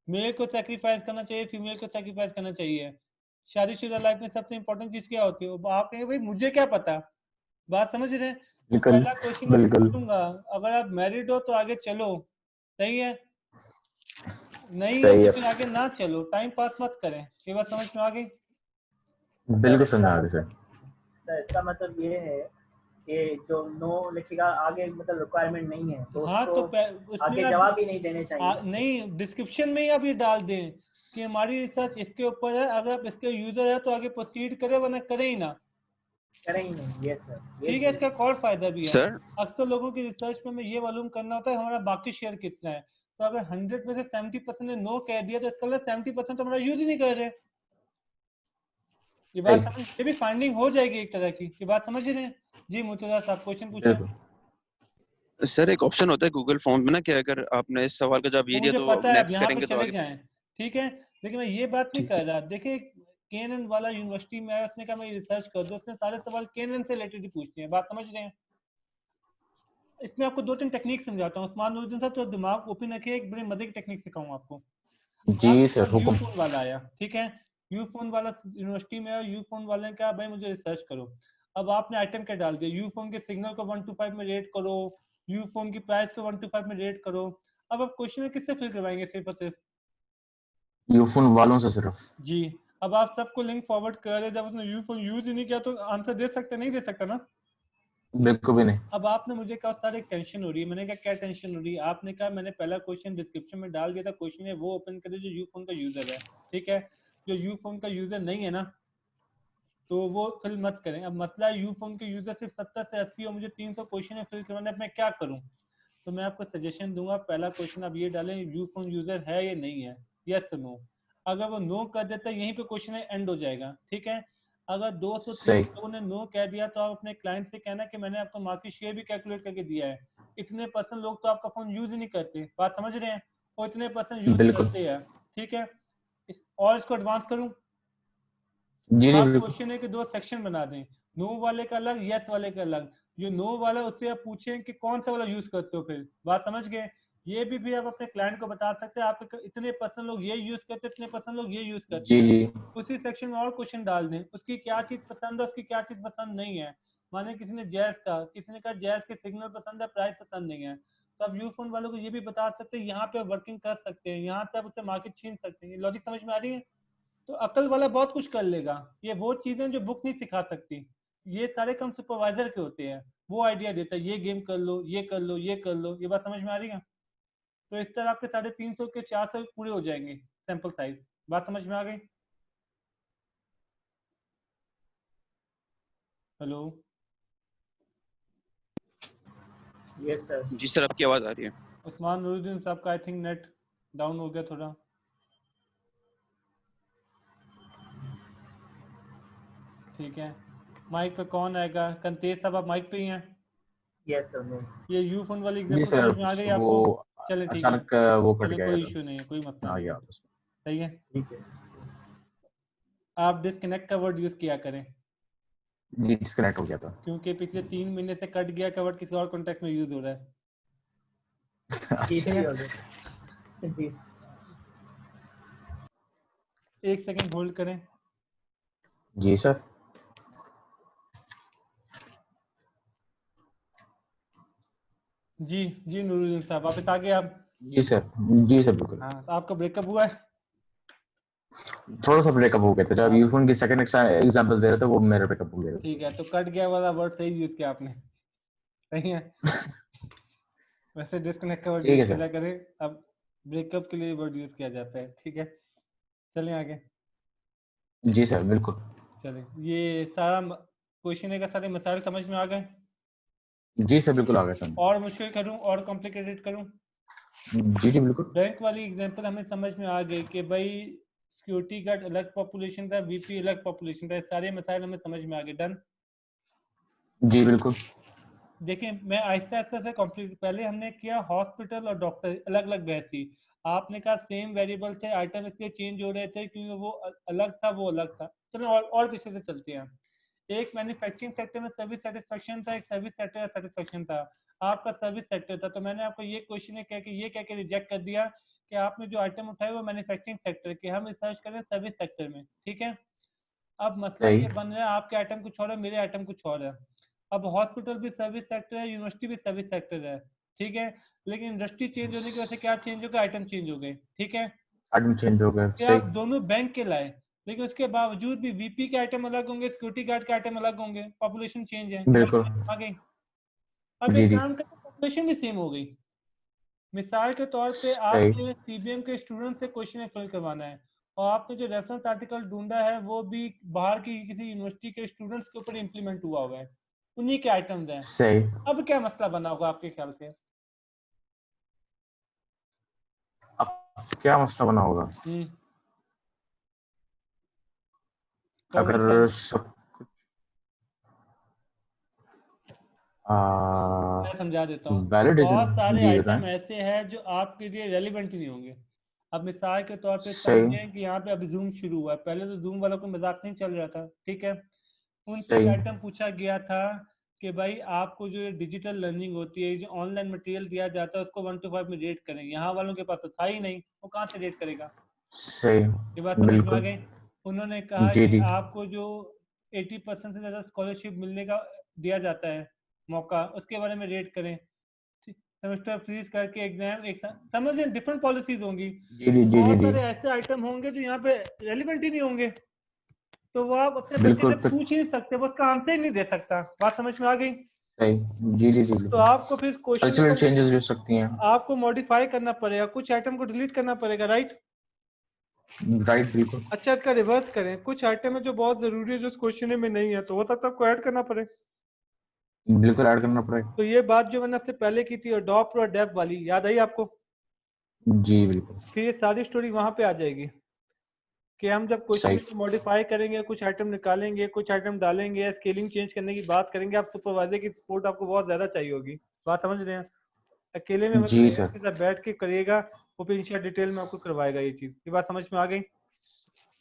Speaker 1: मेल को सेक्रीफाइस करना चाहिए, फीमेल को सेक्रीफाइस करना चाहिए? शादीशुदा लाइफ में सबसे इंपॉर्टेंट चीज क्या होती है? आप कहेंगे भाई मुझे क्या पता। बात समझ रहे हैं? तो
Speaker 5: बिल्कुल
Speaker 1: पहला क्वेश्चन मैं
Speaker 5: बिल्कुल।
Speaker 1: पूछूंगा, अगर आप मैरिड हो तो आगे चलो, सही है? नहीं हो
Speaker 5: सही
Speaker 1: तो
Speaker 5: है।
Speaker 1: फिर आगे ना चलो, टाइम पास मत करें। ये बात समझ में आ गई?
Speaker 5: बिल्कुल समझ आ रही सर।
Speaker 3: सर इसका मतलब ये है कि जो नो लिखेगा आगे मतलब रिक्वायरमेंट नहीं है तो
Speaker 1: हाँ,
Speaker 3: उसको
Speaker 1: तो उसमें
Speaker 3: आगे
Speaker 1: आप
Speaker 3: जवाब ही नहीं देने चाहिए।
Speaker 1: नहीं, डिस्क्रिप्शन में ही आप ये डाल दें कि हमारी रिसर्च इसके ऊपर है, अगर आप इसके यूजर है तो आगे प्रोसीड करें, वरना करें ही ना।
Speaker 3: करें ही नहीं। यस सर, ये
Speaker 1: ठीक है,
Speaker 3: सही
Speaker 1: इसका एक और फायदा भी है।
Speaker 8: सर
Speaker 1: अक्सर लोगों की रिसर्च में हमें ये मालूम करना होता है हमारा बाकी शेयर कितना है। तो अगर 100 में से 70% ने नो कह दिया तो इसका मतलब 70% तो हमारा यूज ही नहीं कर रहे। ये बात
Speaker 5: सही।
Speaker 1: समझ, ये भी फाइंडिंग हो जाएगी एक तरह की। ये बात समझ रहे हैं? जी मुर्तजा साहब, क्वेश्चन पूछे।
Speaker 5: बिल्कुल।
Speaker 8: सर एक ऑप्शन होता है गूगल फॉर्म में ना कि अगर आपने इस सवाल का जवाब ये
Speaker 1: वो
Speaker 8: दिया
Speaker 1: मुझे
Speaker 8: तो
Speaker 1: पता है, आप
Speaker 8: नेक्स्ट
Speaker 1: यहाँ पे
Speaker 8: करेंगे तो
Speaker 1: चले
Speaker 8: आगे।
Speaker 1: जाएं, ठीक है, लेकिन मैं ये बात नहीं
Speaker 5: ठीक
Speaker 1: कर
Speaker 5: है।
Speaker 1: रहा। देखिए, केनन वाला यूनिवर्सिटी में आया, उसने कहा मैं रिसर्च कर दूं, उसने सारे सवाल केनन से रिलेटेड ही पूछते हैं। बात समझ रहे हैं? इसमें आपको 2-3 टेक्निक समझाता हूँ। उस्मान नूरुद्दीन साहब, तो दिमाग ओपन रखिए, एक बड़ी मजे की टेक्निक सिखाऊंगा आपको।
Speaker 5: जी
Speaker 1: आपके
Speaker 5: सर
Speaker 1: पास यू
Speaker 5: हुक्म।
Speaker 1: फोन वाला आया, ठीक है, यू फोन वाला यूनिवर्सिटी में आया, यू फोन वाले ने कहा भाई मुझे रिसर्च करो। अब आपने आइटम क्या डाल दिया, यू फोन के सिग्नल को 1 to 5 में रेट करो, यू फोन की प्राइस को 1 to 5 में रेट करो। अब आप क्वेश्चन किससे फिल करवाएंगे? सिर्फ और सिर्फ
Speaker 5: यूफोन वालों से सिर्फ।
Speaker 1: जी। अब आप सबको लिंक फॉरवर्ड कर रहे, जब उसने यू फोन यूज ही नहीं किया तो आंसर दे सकते? नहीं दे सकता ना।
Speaker 5: बिल्कुल भी नहीं।
Speaker 1: अब आपने मुझे कहा सारे टेंशन हो रही है, मैंने कहा क्या टेंशन हो रही है? आपने कहा मैंने पहला क्वेश्चन डिस्क्रिप्शन में डाल दिया था, क्वेश्चन है वो ओपन करे जो यू फोन का यूजर है, ठीक है। जो यू फोन का यूजर नहीं है ना, तो वो फिल मत करें। अब मसला है यू फोन के यूजर सिर्फ 70 से 80 और मुझे 300 क्वेश्चन फिल करवाने, अब मैं क्या करूं? तो मैं आपको सजेशन दूंगा, पहला क्वेश्चन आप ये डालें, यू फोन यूजर है या नहीं है, यस नो। अगर वो नो कर देता है, यहीं पे क्वेश्चन एंड हो जाएगा, ठीक है। अगर 200-300
Speaker 5: सही।
Speaker 1: लोगों ने नो कह दिया तो आप अपने क्लाइंट से कहना कि मैंने आपको मार्केट शेयर भी कैलकुलेट करके दिया है, इतने % लोग तो आपका फोन यूज ही नहीं करते। बात समझ रहे हैं? और इतने % यूज
Speaker 5: बिल्कुल।
Speaker 1: करते हैं, ठीक है। और इसको एडवांस करूं,
Speaker 5: जी जी
Speaker 1: आप
Speaker 5: बिल्कुल।
Speaker 1: क्वेश्चन है कि 2 सेक्शन बना दें, नो वाले का अलग, यस वाले का अलग। जो नो वाला उससे आप पूछें कि कौन सा वाला यूज करते हो, फिर बात समझ गए। ये भी आप अपने क्लाइंट को बता सकते हैं, आपके इतने % लोग ये यूज करते हैं, इतने % लोग ये यूज करते
Speaker 5: जी
Speaker 1: हैं।
Speaker 5: जी।
Speaker 1: उसी सेक्शन में और क्वेश्चन डाल दें, उसकी क्या चीज पसंद है, उसकी क्या चीज पसंद नहीं है। माने किसी ने जैज का, किसी ने कहा जैज के सिग्नल पसंद है, प्राइस पसंद नहीं है, तो आप यू फोन वालों को ये भी बता सकते हैं, यहाँ पे वर्किंग कर सकते हैं, यहाँ से आप उससे मार्केट छीन सकते हैं। लॉजिक समझ में आ रही है? तो अकल वाला बहुत कुछ कर लेगा। ये वो चीजें जो बुक नहीं सिखा सकती, ये सारे काम सुपरवाइजर के होते हैं। वो आइडिया देता है ये गेम कर लो, ये कर लो, ये कर लो। ये बात समझ में आ रही है? तो इस तरह आपके 350 के 400 पूरे हो जाएंगे सैंपल साइज। बात समझ में आ गई? हेलो?
Speaker 3: Yes sir.
Speaker 8: जी सर आपकी आवाज आ रही है।
Speaker 1: उस्मान नूरुद्दीन साहब का आई थिंक नेट डाउन हो गया थोड़ा। ठीक है, माइक पे कौन आएगा? कंतेज साहब, आप माइक पे ही हैं?
Speaker 3: Yes sir. मैं
Speaker 1: ये यू फोन वाली
Speaker 5: जी
Speaker 1: एग्जांपल
Speaker 5: सर
Speaker 1: समझ में आ गई
Speaker 5: वो
Speaker 1: आपको? चले ठीक है,
Speaker 5: अचानक वो कट
Speaker 1: चले
Speaker 5: गया
Speaker 1: कोई
Speaker 5: था।
Speaker 1: इशू नहीं है, कोई मसला
Speaker 5: आ
Speaker 1: नहीं
Speaker 5: गया
Speaker 1: है।
Speaker 5: आपस में।
Speaker 1: सही है।
Speaker 3: ठीक है।
Speaker 1: आप डिस्कनेक्ट का वर्ड यूज किया करें,
Speaker 5: जी डिस्कनेक्ट हो गया था।
Speaker 1: क्योंकि पिछले 3 महीने से कट गया का वर्ड किसी और कॉन्टेक्स्ट में यूज हो रहा है।
Speaker 3: इसी हो गया।
Speaker 1: एक सेकंड होल्ड करें।
Speaker 5: जी सर।
Speaker 1: जी जी नूरुद्दीन साहब वापस आ गए आप?
Speaker 5: जी सर। जी सर बिल्कुल।
Speaker 1: हाँ, तो आपका ब्रेकअप हुआ है?
Speaker 5: थोड़ा सा ब्रेकअप हो गया था, जब यूफोन की सेकंड एग्जांपल दे रहे थे वो मेरा ब्रेकअप हो गया
Speaker 1: ठीक है, तो कट गया वाला वर्ड सही यूज किया आपने, सही है। वैसे डिस्कनेक्ट का वर्ड
Speaker 5: ठीक है
Speaker 1: यूज
Speaker 5: सर।
Speaker 1: किया करें, अब ब्रेकअप के लिए वर्ड यूज किया जाता है, ठीक है। चलें आगे।
Speaker 5: जी सर बिल्कुल।
Speaker 1: चलें, ये सारा क्वेश्चन का सारे मसाइल समझ में आ गए?
Speaker 5: जी सर बिल्कुल आ गया सर।
Speaker 1: और मुश्किल करूं और कॉम्प्लिकेटेड करूं?
Speaker 5: जी जी बिल्कुल।
Speaker 1: बैंक वाली एग्जांपल हमें समझ में आ गई कि भाई सिक्योरिटी गार्ड अलग पॉपुलेशन था, वीपी अलग पॉपुलेशन था, सारे मसाइल हमें समझ में आ गए। डन।
Speaker 5: जी बिल्कुल।
Speaker 1: देखिए मैं आहिस्ता आहिस्ता से कॉम्प्लीट, पहले हमने किया हॉस्पिटल और डॉक्टर अलग अलग बहस थी। आपने कहा सेम वेरिएबल थे, आइटम इसलिए चेंज हो रहे थे क्योंकि वो अलग था, वो अलग था। चलो और पीछे से चलते हैं। एक मैन्युफैक्चरिंग सेक्टर में सर्विस सेटिस्फेक्शन था, एक सर्विस सेक्टर सेटिस्फेक्शन था। आपका सर्विस सेक्टर था, तो मैंने आपको ये क्वेश्चन है कह के रिजेक्ट कर दिया कि आपने जो आइटम उठाए वो मैन्युफैक्चरिंग सेक्टर के, हम रिसर्च करें सर्विस सेक्टर में, ठीक है। अब मसला
Speaker 5: सही।
Speaker 1: ये बन रहा है, आपके आइटम कुछ और है, मेरे आइटम कुछ और है। अब हॉस्पिटल भी सर्विस सेक्टर है, यूनिवर्सिटी भी सर्विस सेक्टर है, ठीक है। लेकिन इंडस्ट्री चेंज होने की वजह से क्या चेंज हो गया? आइटम चेंज हो गए, ठीक है।
Speaker 5: आइटम चेंज हो गए,
Speaker 1: फिर
Speaker 5: सही।
Speaker 1: आप दोनों बैंक के लाए, लेकिन उसके बावजूद भी वीपी के आइटम अलग होंगे, सिक्योरिटी गार्ड के आइटम अलग होंगे, पॉपुलेशन चेंज है, ये बात
Speaker 5: बिल्कुल।
Speaker 1: समझ में आ गई। अब
Speaker 5: जी
Speaker 1: एक
Speaker 5: जी।
Speaker 1: काम करके पॉपुलेशन भी सेम हो गई। मिसाल के तौर पे
Speaker 5: सही।
Speaker 1: आपने सीबीएम के स्टूडेंट से क्वेश्चन फिल करवाना है, और आपने जो रेफरेंस आर्टिकल ढूंढा है वो भी बाहर की किसी यूनिवर्सिटी के स्टूडेंट्स के ऊपर इम्प्लीमेंट हुआ हुआ है, उन्हीं के आइटम्स हैं।
Speaker 5: सही।
Speaker 1: अब क्या मसला बना होगा आपके ख्याल से?
Speaker 5: अब क्या मसला बना होगा?
Speaker 1: प्रॉब्लम
Speaker 5: अगर
Speaker 1: सॉल्व।
Speaker 5: सब
Speaker 1: मैं समझा देता हूँ।
Speaker 5: वैलिडेशन।
Speaker 1: बहुत सारे
Speaker 5: जी बताएं।
Speaker 1: आइटम ऐसे हैं जो आपके लिए रेलिवेंट ही नहीं होंगे। अब मिसाल के तौर पे
Speaker 5: सही।
Speaker 1: समझें कि यहाँ पे अभी जूम शुरू हुआ है, पहले तो जूम वालों को मजाक नहीं चल रहा था, ठीक है। उनसे एक
Speaker 5: सही।
Speaker 1: आइटम पूछा गया था कि भाई आपको जो डिजिटल लर्निंग होती है, जो ऑनलाइन मटेरियल दिया जाता है, उसको 1 to 5 में रेट करें। यहाँ वालों के पास तो था ही नहीं, वो कहाँ से रेट करेगा?
Speaker 5: सही।
Speaker 1: ये बात समझ में आ
Speaker 5: बिल्कुल।
Speaker 1: गई। उन्होंने कहा
Speaker 5: जी
Speaker 1: कि
Speaker 5: जी।
Speaker 1: आपको जो 80% से ज़्यादा स्कॉलरशिप मिलने का दिया जाता है मौका, उसके बारे में रेट करें। सेमेस्टर फ्रीज करके एग्जाम एक समझ रहे, डिफरेंट पॉलिसीज होंगी।
Speaker 5: जी जी जी जी
Speaker 1: बहुत
Speaker 5: जी।
Speaker 1: सारे ऐसे आइटम होंगे जो यहाँ पे रेलिवेंट ही नहीं होंगे, तो वो आप अपने बच्चे
Speaker 5: बिल्कुल
Speaker 1: से पूछ ही नहीं सकते, वो उसका आंसर ही नहीं दे सकता। बात समझ में आ गई?
Speaker 5: सही। जी जी जी
Speaker 1: तो
Speaker 5: बिल्कुल।
Speaker 1: आपको फिर क्वेश्चन
Speaker 5: कल्चरल
Speaker 1: को
Speaker 5: चेंजेस भी हो सकती हैं।
Speaker 1: आपको मॉडिफाई करना पड़ेगा, कुछ आइटम को डिलीट करना पड़ेगा, राइट।
Speaker 5: राइट बिल्कुल।
Speaker 1: अच्छा, इसका रिवर्स करें, कुछ आइटम है जो बहुत जरूरी है जो इस क्वेश्चन में नहीं है, तो हो सकता है आपको ऐड करना पड़े।
Speaker 5: बिल्कुल ऐड करना पड़ेगा।
Speaker 1: तो ये बात जो मैंने आपसे पहले की थी अडॉप्ट और डेप वाली, याद आई आपको?
Speaker 5: जी बिल्कुल।
Speaker 1: फिर ये सारी स्टोरी वहां पे आ जाएगी कि हम जब क्वेश्चन
Speaker 5: सही।
Speaker 1: को मॉडिफाई करेंगे, कुछ आइटम निकालेंगे, कुछ आइटम डालेंगे, स्केलिंग चेंज करने की बात करेंगे, आप सुपरवाइजर की सपोर्ट आपको बहुत ज्यादा चाहिए होगी। बात समझ रहे हैं? अकेले में मत
Speaker 5: जी
Speaker 1: करिएगा,
Speaker 5: सर।
Speaker 1: उसके साथ बैठ के करिएगा, वो फिर इंशाल्लाह डिटेल में आपको करवाएगा ये चीज। ये बात समझ में आ गई?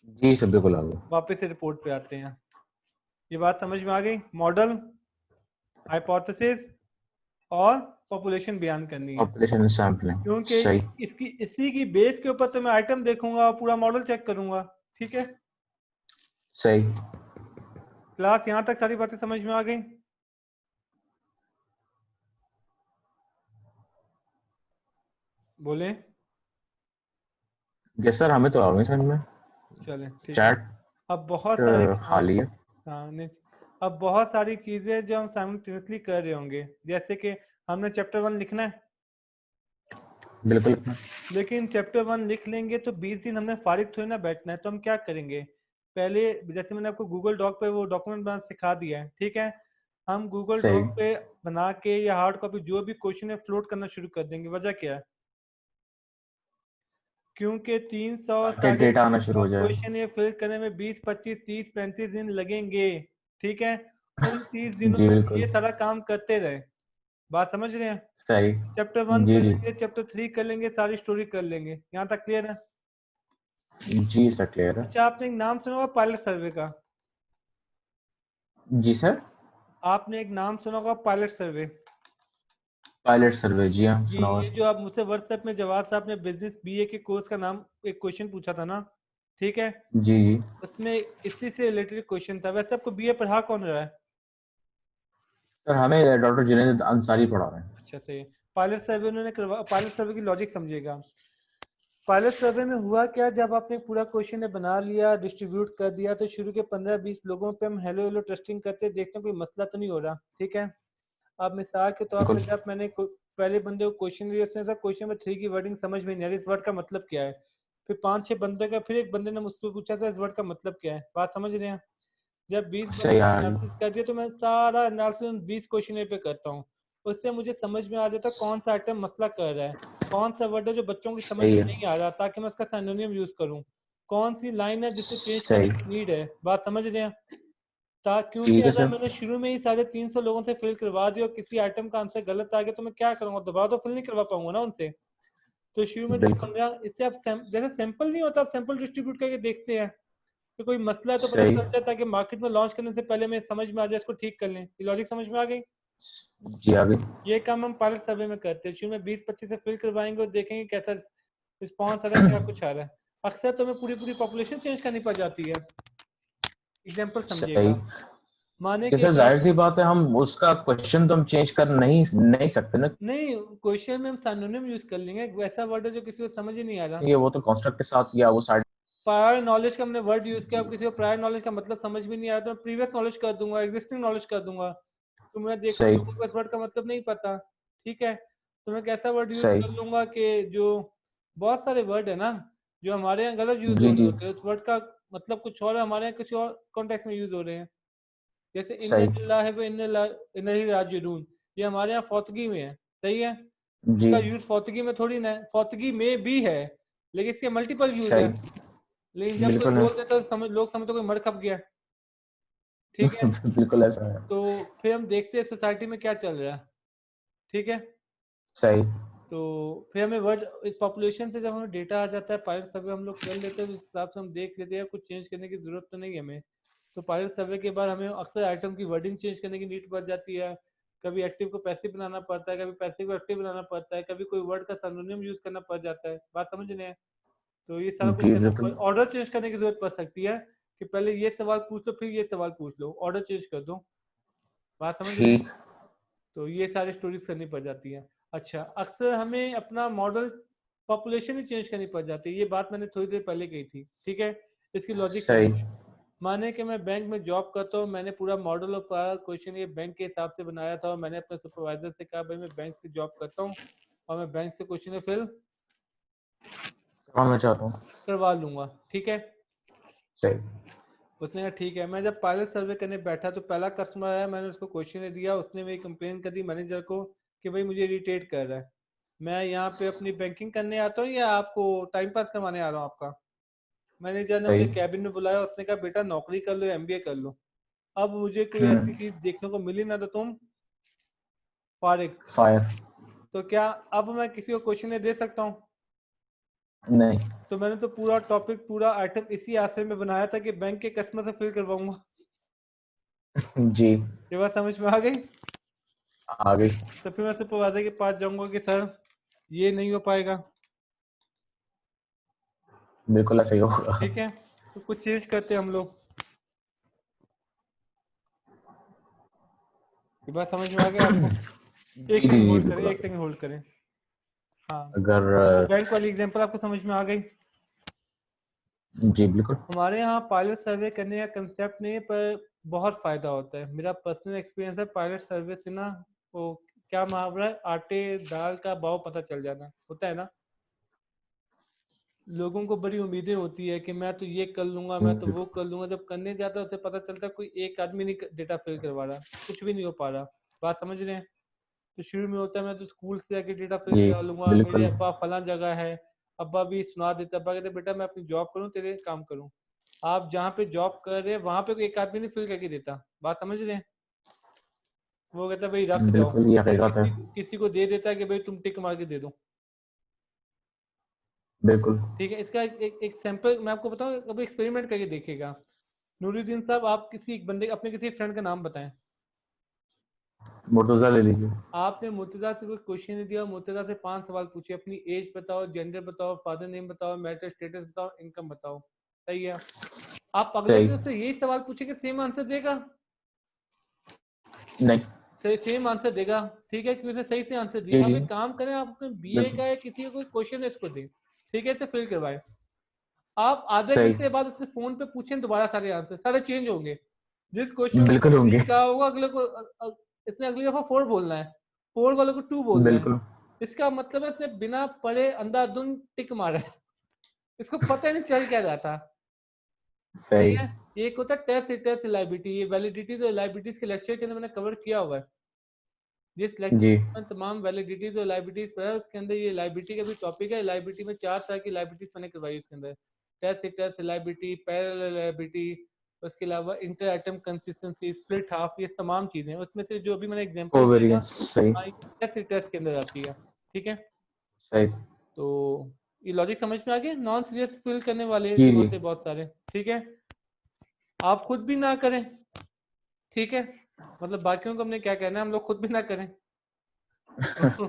Speaker 5: जी सर बिल्कुल आ गया।
Speaker 1: वापस से रिपोर्ट पे आते हैं। ये बात समझ में आ गई? मॉडल, हाइपोथेसिस और पॉपुलेशन बयान करनी है,
Speaker 5: पॉपुलेशन सैम्पलिंग।
Speaker 1: क्योंकि
Speaker 5: सही।
Speaker 1: इसी की बेस के ऊपर तो मैं आइटम देखूंगा और पूरा मॉडल चेक करूंगा, ठीक है।
Speaker 5: सही।
Speaker 1: क्लास यहाँ तक सारी बातें समझ में आ गई? बोले।
Speaker 5: यस सर, हमें तो आ गई समझ में।
Speaker 1: चलें ठीक है।
Speaker 5: चैट
Speaker 1: अब बहुत सारी
Speaker 5: खाली है।
Speaker 1: हाँ नहीं, अब बहुत सारी चीजें जो हम साइमल्टेनियसली कर रहे होंगे, जैसे कि हमने चैप्टर 1 लिखना है,
Speaker 5: बिल्कुल।
Speaker 1: लेकिन चैप्टर 1 लिख लेंगे तो 20 दिन हमने फारिग थोड़ी ना बैठना है। तो हम क्या करेंगे, पहले जैसे मैंने आपको गूगल डॉक पे वो डॉक्यूमेंट बनाना सिखा दिया है, ठीक है। हम गूगल
Speaker 5: सही।
Speaker 1: डॉक पे बना के या हार्ड कॉपी जो भी क्वेश्चन है फ्लोट करना शुरू कर देंगे। वजह क्या है? क्योंकि 300
Speaker 5: ताकि डेटा आना शुरू
Speaker 1: 350
Speaker 5: हो जाए।
Speaker 1: क्वेश्चन ये फिल करने में 20 25 30 35 दिन लगेंगे, ठीक है। उन 30 दिनों
Speaker 5: जी
Speaker 1: में
Speaker 5: बिल्कुल।
Speaker 1: ये सारा काम करते रहे। बात समझ रहे हैं?
Speaker 5: सही।
Speaker 1: चैप्टर 1
Speaker 5: जी
Speaker 1: कर
Speaker 5: जी।
Speaker 1: लेंगे, चैप्टर 3 कर लेंगे, सारी स्टोरी कर लेंगे। यहाँ तक क्लियर है?
Speaker 5: जी सर क्लियर है।
Speaker 1: अच्छा, आपने एक नाम सुना होगा पायलट सर्वे का?
Speaker 5: जी सर।
Speaker 1: आपने एक नाम सुना होगा पायलट सर्वे?
Speaker 5: पायलट सर्वे, जी हाँ
Speaker 1: जी,
Speaker 5: सुना हुआ
Speaker 1: ये
Speaker 5: है।
Speaker 1: जो आप मुझसे व्हाट्सएप में जवाब साहब ने बिजनेस बीए के कोर्स का नाम एक क्वेश्चन पूछा था ना, ठीक है,
Speaker 5: जी जी
Speaker 1: उसमें इसी से रिलेटेड क्वेश्चन था। वैसे आपको बीए पढ़ा कौन रहा है?
Speaker 5: सर, हमें डॉक्टर जुनैद अंसारी पढ़ा रहे हैं।
Speaker 1: अच्छा सही है। पायलट सर्वे उन्होंने करवा, पायलट सर्वे की लॉजिक समझिएगा। पायलट सर्वे में हुआ क्या, जब आपने पूरा क्वेश्चन बना लिया, डिस्ट्रीब्यूट कर दिया, तो शुरू के 15-20 लोगों पे हम हेलो हेलो टेस्टिंग करते देखते हैं कोई मसला तो नहीं हो रहा। ठीक है, अब मिसाल के तौर
Speaker 5: बिल्कुल
Speaker 1: पर जब मैंने पहले बंदे को क्वेश्चन दिया, उसने सर क्वेश्चन में 3 की वर्डिंग समझ में नहीं आ रही, इस वर्ड का मतलब क्या है। फिर 5-6 बंदे का, फिर एक बंदे ने मुझसे पूछा था इस वर्ड का मतलब क्या है। बात समझ रहे हैं? जब 20
Speaker 5: सही
Speaker 1: बंदों
Speaker 5: आ
Speaker 1: ने
Speaker 5: रही।
Speaker 1: एनालिसिस कर दिया तो मैं सारा एनालिसिस 20 क्वेश्चन पे करता हूँ। उससे मुझे समझ में आ जाता है कौन सा आइटम मसला कर रहा है, कौन सा वर्ड है जो बच्चों की समझ
Speaker 5: सही
Speaker 1: में
Speaker 5: है।
Speaker 1: नहीं आ रहा, ताकि मैं उसका सिनोनिम यूज करूँ। कौन सी लाइन है जिसको चेंज करने
Speaker 5: सही।
Speaker 1: की नीड है। बात समझ रहे हैं? क्योंकि
Speaker 5: ठीक है
Speaker 1: अगर
Speaker 5: सर।
Speaker 1: मैंने शुरू में ही 350 लोगों से फिल करवा दिया और किसी आइटम का आंसर गलत आ गया तो मैं क्या करूँगा, दोबारा तो फिल नहीं करवा पाऊंगा ना उनसे। तो शुरू में जब
Speaker 5: बिल्कुल
Speaker 1: 15, इससे आप जैसे सैंपल नहीं होता, आप सैंपल डिस्ट्रीब्यूट करके देखते हैं कि कोई मसला है तो पता
Speaker 5: सही।
Speaker 1: चल जाता है कि मार्केट में लॉन्च करने से पहले मैं समझ में आ जाए, इसको ठीक कर लें। ये लॉजिक समझ में आ गई?
Speaker 5: जी आ गई।
Speaker 1: ये काम हम पायलट सर्वे में करते हैं। शुरू में 20-25 से फिल करवाएंगे और देखेंगे कैसा रिस्पॉन्स आ रहा है, क्या कुछ आ रहा है। अक्सर तो हमें पूरी पूरी पॉपुलेशन चेंज करनी पड़ जाती है। एग्जाम्पल
Speaker 5: सही।
Speaker 1: समझिएगा, माने
Speaker 5: ये
Speaker 1: कि
Speaker 5: सर
Speaker 1: एक
Speaker 5: जाहिर
Speaker 1: आप,
Speaker 5: सी बात है, हम उसका क्वेश्चन तो हम चेंज कर नहीं नहीं सकते ना।
Speaker 1: नहीं क्वेश्चन में हम सिनोनिम यूज कर लेंगे, एक वैसा वर्ड है जो किसी को समझ ही नहीं आ रहा।
Speaker 5: ये वो तो कॉन्स्ट्रक्ट के साथ या वो साइड।
Speaker 1: प्रायर नॉलेज का हमने वर्ड यूज किया, अब किसी को प्रायर नॉलेज का मतलब समझ में नहीं आया तो मैं प्रीवियस नॉलेज कर दूंगा, एग्जिस्टिंग नॉलेज कर दूंगा। तो मैं देखता हूँ
Speaker 5: सही।
Speaker 1: लोगों को इस वर्ड का मतलब नहीं पता। ठीक है, तो मैं कैसा वर्ड यूज
Speaker 5: सही।
Speaker 1: कर लूंगा कि जो बहुत सारे वर्ड है ना जो हमारे यहाँ गलत यूज हो
Speaker 5: जी
Speaker 1: रहे
Speaker 5: जी।
Speaker 1: होते हैं, उस वर्ड का मतलब कुछ और है, हमारे यहाँ किसी और कॉन्टेक्स्ट में यूज हो रहे हैं। जैसे इन्ना
Speaker 5: सही।
Speaker 1: लिल्लाहि व इन्ना इलैहि राजिऊन, ये हमारे यहाँ फौतगी में है। सही है,
Speaker 5: जी।
Speaker 1: इसका यूज फौतगी में थोड़ी ना है, फौतगी में भी है लेकिन इसके मल्टीपल यूज है।
Speaker 5: सही।
Speaker 1: लेकिन जब कोई
Speaker 5: बिल्कुल है।
Speaker 1: बोल देता है तो लोग समझते कोई मर खप गया। ठीक है,
Speaker 5: बिल्कुल ऐसा है।
Speaker 1: तो फिर हम देखते हैं सोसाइटी में क्या चल रहा है। ठीक है,
Speaker 5: सही।
Speaker 1: तो फिर हमें वर्ड, इस पॉपुलेशन से जब हमें डेटा आ जाता है, पायलट सर्वे हम लोग कर लेते हैं, तो उस हिसाब से हम देख लेते हैं कुछ चेंज करने की जरूरत तो नहीं है हमें। तो पायलट सर्वे के बाद हमें अक्सर आइटम की वर्डिंग चेंज करने की नीड पड़ जाती है। कभी एक्टिव को पैसिव बनाना पड़ता है, कभी पैसिव को एक्टिव बनाना पड़ता है, कभी कोई वर्ड का सिनोनिम यूज करना पड़ जाता है। बात समझ रहे हैं? तो ये सारा कुछ
Speaker 5: जी
Speaker 1: करना
Speaker 5: बिल्कुल।
Speaker 1: ऑर्डर चेंज करने की जरूरत पड़ सकती है कि पहले ये सवाल पूछ लो फिर ये सवाल पूछ लो, ऑर्डर चेंज कर दो। बात समझ रहे हैं?
Speaker 5: ठीक।
Speaker 1: तो ये सारी स्टोरीज करनी पड़ जाती है। अच्छा, अक्सर हमें अपना मॉडल पॉपुलेशन ही चेंज करनी पड़ जाती है, ये बात मैंने थोड़ी देर पहले कही थी। ठीक है, इसकी लॉजिक
Speaker 5: सही।
Speaker 1: समझिए। माने कि मैं बैंक में जॉब करता हूँ, मैंने पूरा मॉडल और पूरा क्वेश्चन ये बैंक के हिसाब से बनाया था और मैंने अपने सुपरवाइजर से कहा भाई मैं बैंक से जॉब करता हूँ और मैं बैंक से क्वेश्चन फिल
Speaker 5: समझना चाहता हूँ।
Speaker 1: करवा लूंगा। ठीक है,
Speaker 5: सही।
Speaker 1: उसने कहा ठीक है। मैं जब पायलट सर्वे करने बैठा तो पहला कस्टमर आया, मैंने उसको क्वेश्चन दिया, उसने मेरी कंप्लेन कर दी मैनेजर को कि भाई मुझे इरिटेट कर रहा है, मैं यहाँ पे अपनी बैंकिंग करने आता हूँ या आपको टाइम पास करवाने आ रहा हूँ आपका। मैनेजर ने मुझे
Speaker 5: सही।
Speaker 1: कैबिन में बुलाया, उसने कहा बेटा नौकरी कर लो, एमबीए कर लो। अब मुझे कोई ऐसी
Speaker 5: हम्म।
Speaker 1: चीज देखने को मिली ना तो तुम फारिग।
Speaker 5: फायर।
Speaker 1: तो क्या अब मैं किसी को क्वेश्चन दे सकता हूँ?
Speaker 5: नहीं।
Speaker 1: तो मैंने तो पूरा टॉपिक, पूरा आइटम इसी आशय में बनाया था कि बैंक के कस्टमर से फिल करवाऊंगा।
Speaker 5: जी।
Speaker 1: ये बात समझ में आ गई?
Speaker 5: आ गई।
Speaker 1: तो फिर मैं सुपरवाइजर के पास जाऊंगा कि सर ये नहीं हो पाएगा।
Speaker 5: बिल्कुल ऐसा ही होगा।
Speaker 1: ठीक है, तो कुछ चेंज करते हैं हम लोग। ये बात समझ में आ गया आपको?
Speaker 5: जी
Speaker 1: एक
Speaker 5: जी
Speaker 1: सेकंड
Speaker 5: जी
Speaker 1: होल्ड करें,
Speaker 5: बिल्कुल आ
Speaker 1: एक
Speaker 5: गई।
Speaker 1: सेकंड होल्ड करें। हाँ,
Speaker 5: अगर
Speaker 1: तो बैंक वाली एग्जांपल आपको समझ में आ गई?
Speaker 5: जी बिल्कुल।
Speaker 1: हमारे यहाँ पायलट सर्वे करने का कंसेप्ट नहीं है पर बहुत फायदा होता है। मेरा पर्सनल एक्सपीरियंस है पायलट सर्वे से ना, वो क्या मुहावरा है, आटे दाल का भाव पता चल जाना होता है ना। लोगों को बड़ी उम्मीदें होती है कि मैं तो ये कर लूंगा, मैं तो वो कर लूंगा, जब करने जाता है उसे पता चलता है कोई एक आदमी नहीं डेटा फिल करवा रहा, कुछ भी नहीं हो पा रहा। बात समझ रहे हैं? तो शुरू में होता है मैं तो स्कूल से जाके डेटा फिल
Speaker 5: जी
Speaker 1: करा लूंगा, मेरे
Speaker 5: बिल्कुल।
Speaker 1: अब्बा फला जगह है, अब्बा भी सुना देते, अब्बा कहते बेटा मैं अपनी जॉब करूँ तेरे काम करूँ। आप जहाँ पे जॉब कर रहे हैं वहां पे कोई एक आदमी नहीं फिल करके देता। बात समझ रहे हैं? वो कहता है भाई रख जाओ,
Speaker 5: बिल्कुल ये
Speaker 1: या
Speaker 5: हकीकत है।
Speaker 1: किसी को दे देता है कि भाई तुम टिक मार के दे दो।
Speaker 5: बिल्कुल।
Speaker 1: ठीक है, इसका एक सैंपल मैं आपको बताऊं, कभी एक्सपेरिमेंट करके देखिएगा। नूरुद्दीन साहब, आप किसी एक बंदे, अपने किसी फ्रेंड का नाम बताएं।
Speaker 5: मुर्तजा ले लीजिए।
Speaker 1: आपने मुर्तजा से कोई क्वेश्चन दिया, मुर्तजा से 5 सवाल पूछे, अपनी एज बताओ, जेंडर बताओ, फादर नेम बताओ, मैरिटल स्टेटस बताओ, इनकम बताओ। सही है। आप अगले
Speaker 5: सही।
Speaker 1: दिन से यही सवाल पूछेंगे, सेम आंसर देगा?
Speaker 5: नहीं।
Speaker 1: सही, सेम आंसर देगा, ठीक है, क्योंकि उसने सही से आंसर
Speaker 5: जी
Speaker 1: दिया। आप
Speaker 5: जी
Speaker 1: एक काम करें, आप अपने बीए
Speaker 5: बिल्कुल
Speaker 1: का या किसी का कोई क्वेश्चन है इसको दें, ठीक है, इसे फिल करवाएं। आप आधे
Speaker 5: सही।
Speaker 1: घंटे बाद उससे फोन पे पूछें दोबारा, सारे आंसर सारे चेंज होंगे। जिस क्वेश्चन को
Speaker 5: बिल्कुल होंगे।
Speaker 1: 3 कहा होगा, अगले को इसने अगली दफा 4 बोलना है, 4 वालों को 2 बोलना है।
Speaker 5: बिल्कुल
Speaker 1: इसका मतलब है इसने बिना पढ़े अंधाधुंध टिक मारा है, इसको पता ही नहीं चल क्या रहा था। सही
Speaker 5: सही।
Speaker 1: है। ये एक होता है टेस्ट रिलायबिलिटी, ये वैलिडिटी तो रिलायबिलिटीज के लेक्चर के अंदर मैंने कवर किया हुआ है। जिस लेक्चर
Speaker 5: जी
Speaker 1: में तमाम वैलिडिटीज और लाइबिलिटीज पर है, उसके अंदर ये लाइबिलिटी का भी टॉपिक है। लाइबिलिटी में 4 तरह की लाइबिलिटीज मैंने करवाई उसके अंदर, टेस्ट लाइबिलिटी, पैरेलल लाइबिलिटी, उसके अलावा inter item consistency, split half, ये तमाम चीजें उसमें से जो भी मैंने एग्जांपल दिया था,
Speaker 5: कोवेरियंस। सही
Speaker 1: टेस्ट के अंदर आती है, ठीक है।
Speaker 5: सही।
Speaker 1: तो ये लॉजिक समझ में आ गया। नॉन सीरियस फिल करने वाले
Speaker 5: जी
Speaker 1: जो
Speaker 5: जी
Speaker 1: होते हैं बहुत सारे, ठीक है, आप खुद भी ना करें, ठीक है, मतलब बाकियों को हमने क्या कहना है, हम लोग खुद भी ना करें। तो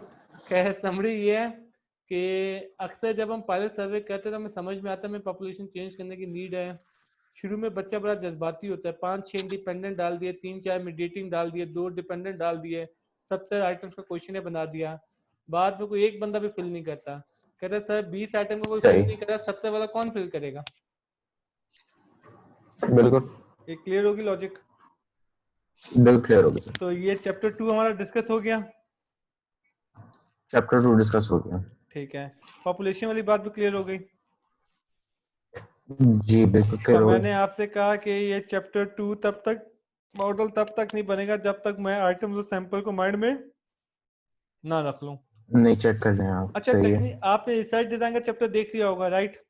Speaker 1: खैर समरी ये है कि अक्सर जब हम पायलट सर्वे करते हैं तो हमें समझ में आता है हमें पॉपुलेशन चेंज करने की नीड है। शुरू में बच्चा बड़ा जज्बाती होता है, 5-6 इंडिपेंडेंट डाल दिए, 3-4 मीडिएटिंग डाल दिए, 2 डिपेंडेंट डाल दिए, 70 आइटम्स का क्वेश्चन बना दिया। बाद में कोई एक बंदा भी फिल नहीं करता, कहता सर 20 आइटम का कोई फिल
Speaker 5: सही।
Speaker 1: नहीं करा, 70 वाला कौन फिल करेगा?
Speaker 5: बिल्कुल
Speaker 1: ये क्लियर होगी लॉजिक?
Speaker 5: बिल्कुल क्लियर हो गया सर।
Speaker 1: तो ये चैप्टर 2 हमारा डिस्कस हो गया,
Speaker 5: चैप्टर 2 डिस्कस हो गया।
Speaker 1: ठीक है। पॉपुलेशन वाली बात भी क्लियर हो गई।
Speaker 5: जी बिल्कुल
Speaker 1: तो
Speaker 5: क्लियर हो
Speaker 1: मैंने
Speaker 5: गई।
Speaker 1: आपसे कहा कि ये चैप्टर 2 तब तक, मॉडल तब तक नहीं बनेगा जब तक मैं आइटम और सैंपल को माइंड में ना रख लूं।
Speaker 5: नहीं चेक कर रहे हैं आप।
Speaker 1: अच्छा,
Speaker 5: सही है।
Speaker 1: टेक्निक आपने रिसर्च डिजाइन का चैप्टर देख लिया होगा, राइट?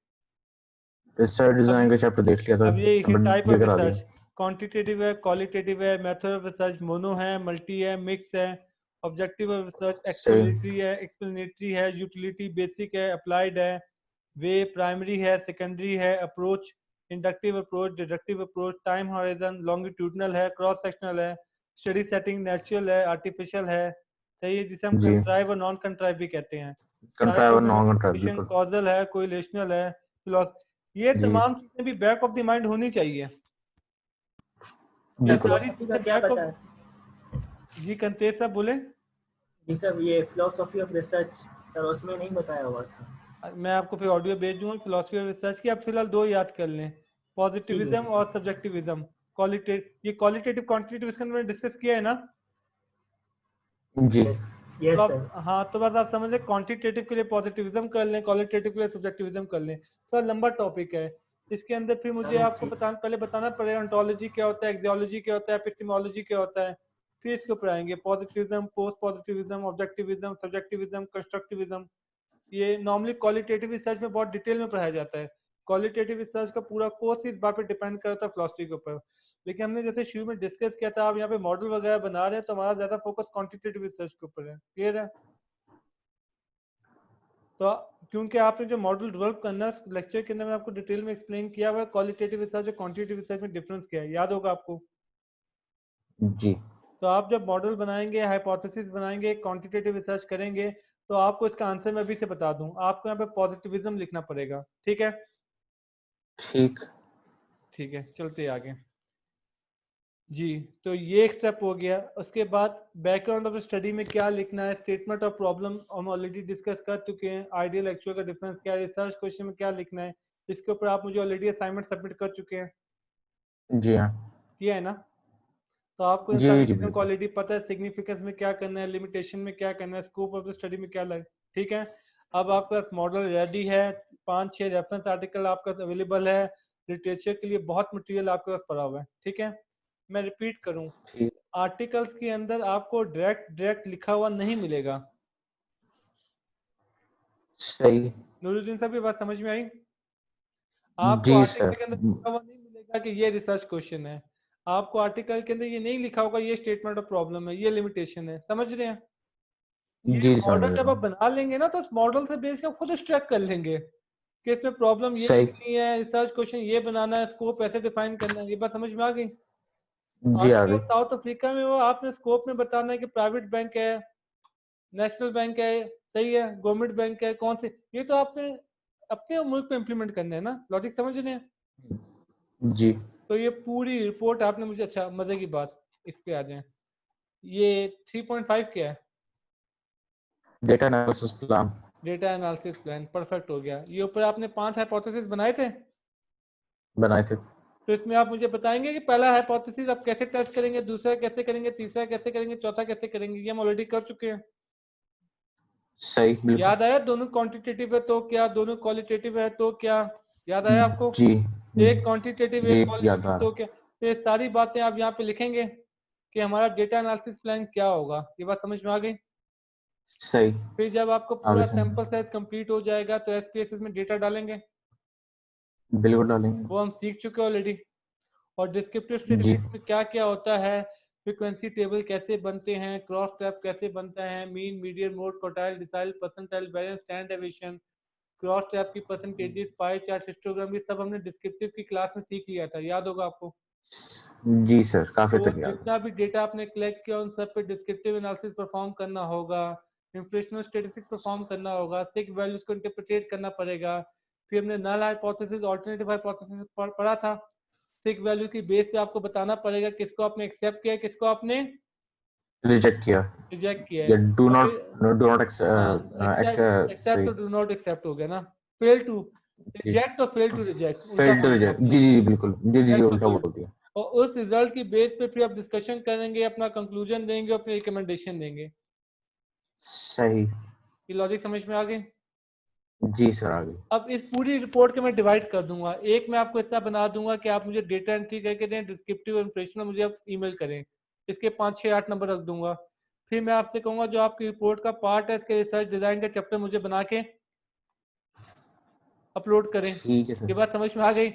Speaker 5: रिसर्च
Speaker 1: अब
Speaker 5: डिजाइन का चैप्टर देख लिया था,
Speaker 1: अब ये इसी
Speaker 5: सबमिट
Speaker 1: टाइप
Speaker 5: भी
Speaker 1: ऑफ
Speaker 5: करा
Speaker 1: रिसर्च,
Speaker 5: दिया।
Speaker 1: क्वांटिटेटिव है, क्वालिटेटिव है, मेथड ऑफ रिसर्च, मोनो है, मल्टी है, मिक्स है, ऑब्जेक्टिव ऑफ रिसर्च,
Speaker 5: सही।
Speaker 1: एक्सप्लेनेटरी है, यूटिलिटी, बेसिक है, अप्लाइड है, वे, प्राइमरी है, सेकेंडरी है, approach, inductive approach, deductive approach, time horizon, longitudinal है, क्रॉस सेक्शनल है, स्टडी सेटिंग, नेचुरल है, आर्टिफिशियल है, सही है, जिसे हम
Speaker 5: जी
Speaker 1: कंट्राइव और नॉन कंट्राइव भी कहते हैं।
Speaker 5: कंट्राइव और नॉन कंट्राइव बिल्कुल।
Speaker 1: कॉजल है, कोरिलेशनल है, ये
Speaker 5: जी
Speaker 1: तमाम चीजें भी बैक ऑफ द माइंड होनी चाहिए। ये
Speaker 5: बिल्कुल।
Speaker 1: सारी
Speaker 3: फिलोसफी का
Speaker 1: चीजें
Speaker 3: क्या
Speaker 1: बैक
Speaker 3: पता
Speaker 1: ऑफ,
Speaker 3: है
Speaker 1: जी कंतेज साहब बोले।
Speaker 3: जी सर? ये फिलोसफी ऑफ रिसर्च सर उसमें नहीं बताया हुआ था।
Speaker 1: मैं आपको फिर ऑडियो भेज दूंगा फिलोसफी ऑफ रिसर्च की। आप फिलहाल 2 याद कर लें,
Speaker 3: ठीक
Speaker 1: पॉजिटिविज्म
Speaker 3: है।
Speaker 1: और सब्जेक्टिविज्म। क्वालिटेटिव, ये क्वालिटेटिव क्वांटिटेटिव इसके अंदर मैंने डिस्कस किया है ना।
Speaker 5: जी
Speaker 3: यस
Speaker 1: तो
Speaker 3: यस
Speaker 1: आप,
Speaker 3: सर।
Speaker 1: हाँ, तो बस आप समझ लें, क्वांटिटेटिव के लिए पॉजिटिविज्म कर लें, क्वालिटेटिव के लिए सब्जेक्टिविज्म कर लें। थोड़ा लंबा टॉपिक है। इसके अंदर फिर मुझे आपको
Speaker 3: ठीक।
Speaker 1: पहले बताना पड़ेगा ऑन्टोलॉजी क्या होता है, एक्सियोलॉजी क्या होता है, एपिस्टेमोलॉजी क्या होता है। फिर इसके ऊपर आएंगे पॉजिटिविज्म, पोस्ट पॉजिटिविज्म, ऑब्जेक्टिविज्म, सब्जेक्टिविज्म, कंस्ट्रक्टिविज्म। ये नॉर्मली क्वालिटेटिव रिसर्च में बहुत डिटेल में पढ़ाया जाता है। क्वालिटेटिव रिसर्च का पूरा कोर्स इस बात पे डिपेंड करता है फिलोसफी के ऊपर। लेकिन हमने जैसे शुरू में डिस्कस किया था, आप यहाँ पे मॉडल वगैरह बना रहे हैं तो हमारा ज्यादा फोकस क्वांटिटेटिव रिसर्च के ऊपर है। क्लियर है? तो क्योंकि आपने जो मॉडल डेवलप करना है, लेक्चर के अंदर मैंने आपको डिटेल में एक्सप्लेन किया हुआ है क्वालिटेटिव रिसर्च और क्वांटिटेटिव रिसर्च में डिफरेंस क्या है, याद होगा आपको।
Speaker 5: जी
Speaker 1: तो आप जब मॉडल बनाएंगे, हाइपोथेसिस बनाएंगे, क्वांटिटेटिव रिसर्च करेंगे, तो आपको इसका आंसर मैं अभी से बता दूं, आपको यहाँ पे पॉजिटिविज्म लिखना पड़ेगा, ठीक है।
Speaker 5: ठीक।
Speaker 1: ठीक है, चलते आगे जी। तो ये एक स्टेप हो गया। उसके बाद बैकग्राउंड ऑफ स्टडी में क्या लिखना है, स्टेटमेंट ऑफ प्रॉब्लम हम ऑलरेडी डिस्कस कर चुके हैं, आइडियल एक्चुअल का डिफरेंस क्या है, रिसर्च क्वेश्चन में क्या लिखना है, इसके ऊपर आप मुझे ऑलरेडी असाइनमेंट सबमिट कर चुके हैं,
Speaker 5: जी हाँ।
Speaker 1: किया है ना। तो आपको इन सारी
Speaker 5: जी जी
Speaker 1: चीज़ों को
Speaker 5: बिल्कुल।
Speaker 1: ऑलरेडी पता है, सिग्निफिकेंस में क्या करना है, लिमिटेशन में क्या करना है, स्कोप ऑफ द स्टडी में क्या लगे, ठीक है। अब आपका मॉडल रेडी है, 5-6 रेफरेंस आर्टिकल आपका अवेलेबल है, लिटरेचर के लिए बहुत मटेरियल आपके पास पड़ा हुआ है, ठीक है। मैं रिपीट करूं,
Speaker 5: ठीक।
Speaker 1: आर्टिकल्स के अंदर आपको डायरेक्ट लिखा हुआ नहीं मिलेगा।
Speaker 5: सही।
Speaker 1: नूरुद्दीन साहब, ये बात समझ में आई? आपको
Speaker 5: जी
Speaker 1: आर्टिकल
Speaker 5: सर।
Speaker 1: के अंदर लिखा हुआ नहीं मिलेगा कि ये रिसर्च क्वेश्चन है। आपको आर्टिकल के अंदर ये नहीं लिखा होगा ये स्टेटमेंट ऑफ प्रॉब्लम है, ये लिमिटेशन है, समझ रहे हैं। ये
Speaker 5: जी समझ
Speaker 1: मॉडल जब
Speaker 5: रहा
Speaker 1: आप
Speaker 5: हूँ।
Speaker 1: बना लेंगे ना, तो उस मॉडल से बेस के आप खुद एक्सट्रैक्ट कर लेंगे कि इसमें प्रॉब्लम ये
Speaker 5: सही।
Speaker 1: लिखनी है, रिसर्च क्वेश्चन ये बनाना है, स्कोप ऐसे डिफाइन करना है। ये बात समझ में आ गई?
Speaker 5: जी आ
Speaker 1: आजकल
Speaker 5: गई।
Speaker 1: साउथ अफ्रीका में वो आपने स्कोप में बताना है कि प्राइवेट बैंक है, नेशनल बैंक है, सही है, गवर्नमेंट बैंक है, कौन से, ये तो आपने अपने मुल्क में इम्प्लीमेंट करना है ना। लॉजिक समझ रहे हैं?
Speaker 5: जी
Speaker 1: तो ये पूरी रिपोर्ट आपने मुझे, अच्छा मजे की बात, इस पे आ जाए। ये 3.5 क्या है?
Speaker 5: Data analysis plan
Speaker 1: data analysis plan, perfect हो गया। ये ऊपर आपने 5 हाइपोथेसिस बनाए थे,
Speaker 5: बनाए थे।
Speaker 1: तो इसमें आप मुझे बताएंगे कि पहला हाइपोथेसिस आप कैसे टेस्ट करेंगे, दूसरा कैसे करेंगे, तीसरा कैसे करेंगे, चौथा कैसे करेंगे? ये हम ऑलरेडी कर चुके हैं।
Speaker 5: सही, बिल्कुल।
Speaker 1: याद आया? दोनों क्वांटिटेटिव है तो क्या, दोनों क्वालिटेटिव है तो क्या? याद आया आपको?
Speaker 5: जी
Speaker 1: एक क्वांटिटेटिव
Speaker 5: जी
Speaker 1: एक
Speaker 5: याद आ
Speaker 1: क्वालिटेटिव तो क्या? तो ये सारी बातें आप यहाँ पे लिखेंगे कि हमारा डेटा एनालिसिस प्लान क्या होगा। ये बात समझ में आ गई?
Speaker 5: सही।
Speaker 1: फिर जब आपको
Speaker 5: आगे
Speaker 1: पूरा
Speaker 5: से
Speaker 1: सैंपल साइज कंप्लीट हो जाएगा तो एसपीएसएस में डेटा डालेंगे,
Speaker 5: बिल्कुल डालेंगे।
Speaker 1: वो हम सीख चुके हैं ऑलरेडी। और डिस्क्रिप्टिव
Speaker 5: जी
Speaker 1: स्टैटिस्टिक्स में क्या क्या होता है, फ्रीक्वेंसी टेबल कैसे बनते हैं, क्रॉस टैब कैसे बनता है, mean median mode quartile decile percentile balance stand deviation, cross tab की परसेंटेजेस, पाई चार्ट, हिस्टोग्राम, ये सब हमने डिस्क्रिप्टिव की क्लास में सीख लिया था, याद होगा आपको।
Speaker 5: जी सर, काफी
Speaker 1: तो
Speaker 5: तक याद है।
Speaker 1: जितना भी डेटा आपने कलेक्ट किया उन सब पे डिस्क्रिप्टिव एनालिसिस परफॉर्म करना होगा, इंफ्लेशनल स्टैटिस्टिक्स परफॉर्म करना होगा, सिक वैल्यूज को इंटरप्रेट करना पड़ेगा। फिर हमने नल हाइपोथेसिस, अल्टरनेटिव हाइपोथेसिस पढ़ा था। सिक वैल्यू की बेस पे आपको बताना पड़ेगा किसको आपने एक्सेप्ट किया है, किसको आपने
Speaker 5: रिजेक्ट किया
Speaker 1: रिजेक्ट किया
Speaker 5: या
Speaker 1: है।
Speaker 5: डू
Speaker 1: और
Speaker 5: नॉट,
Speaker 1: फिर
Speaker 5: डू नॉट
Speaker 1: एक्सेप्ट
Speaker 5: सही।
Speaker 1: और डू नॉट एक्सेप्ट हो गया ना। फेल टू रिजेक्ट और फेल टू रिजेक्ट उल्टा
Speaker 5: फेल टू
Speaker 1: बोल दिया
Speaker 5: रिजेक्ट,
Speaker 1: आपने।
Speaker 5: जी जी बिल्कुल, जी जी जी,
Speaker 1: That's
Speaker 5: उल्टा
Speaker 1: good।
Speaker 5: बोल दिया।
Speaker 1: और उस रिजल्ट की बेस पे फिर आप डिस्कशन करेंगे, अपना कंक्लूजन देंगे, अपनी रिकमेंडेशन देंगे।
Speaker 5: सही।
Speaker 1: ये लॉजिक समझ में आ गई?
Speaker 5: जी सर, आ गई।
Speaker 1: अब इस पूरी रिपोर्ट को मैं डिवाइड कर दूंगा। एक मैं आपको ऐसा बना दूंगा कि आप मुझे डेटा एंट्री करके दें, डिस्क्रिप्टिव इंप्रेशन मुझे आप ईमेल करें, इसके 5 6 8 नंबर रख दूंगा। फिर मैं आपसे कहूंगा जो आपकी रिपोर्ट का पार्ट है, इसके रिसर्च डिजाइन का चैप्टर मुझे बना के अपलोड करें।
Speaker 5: ठीक है
Speaker 1: ये
Speaker 5: सर।
Speaker 1: बात समझ में आ गई?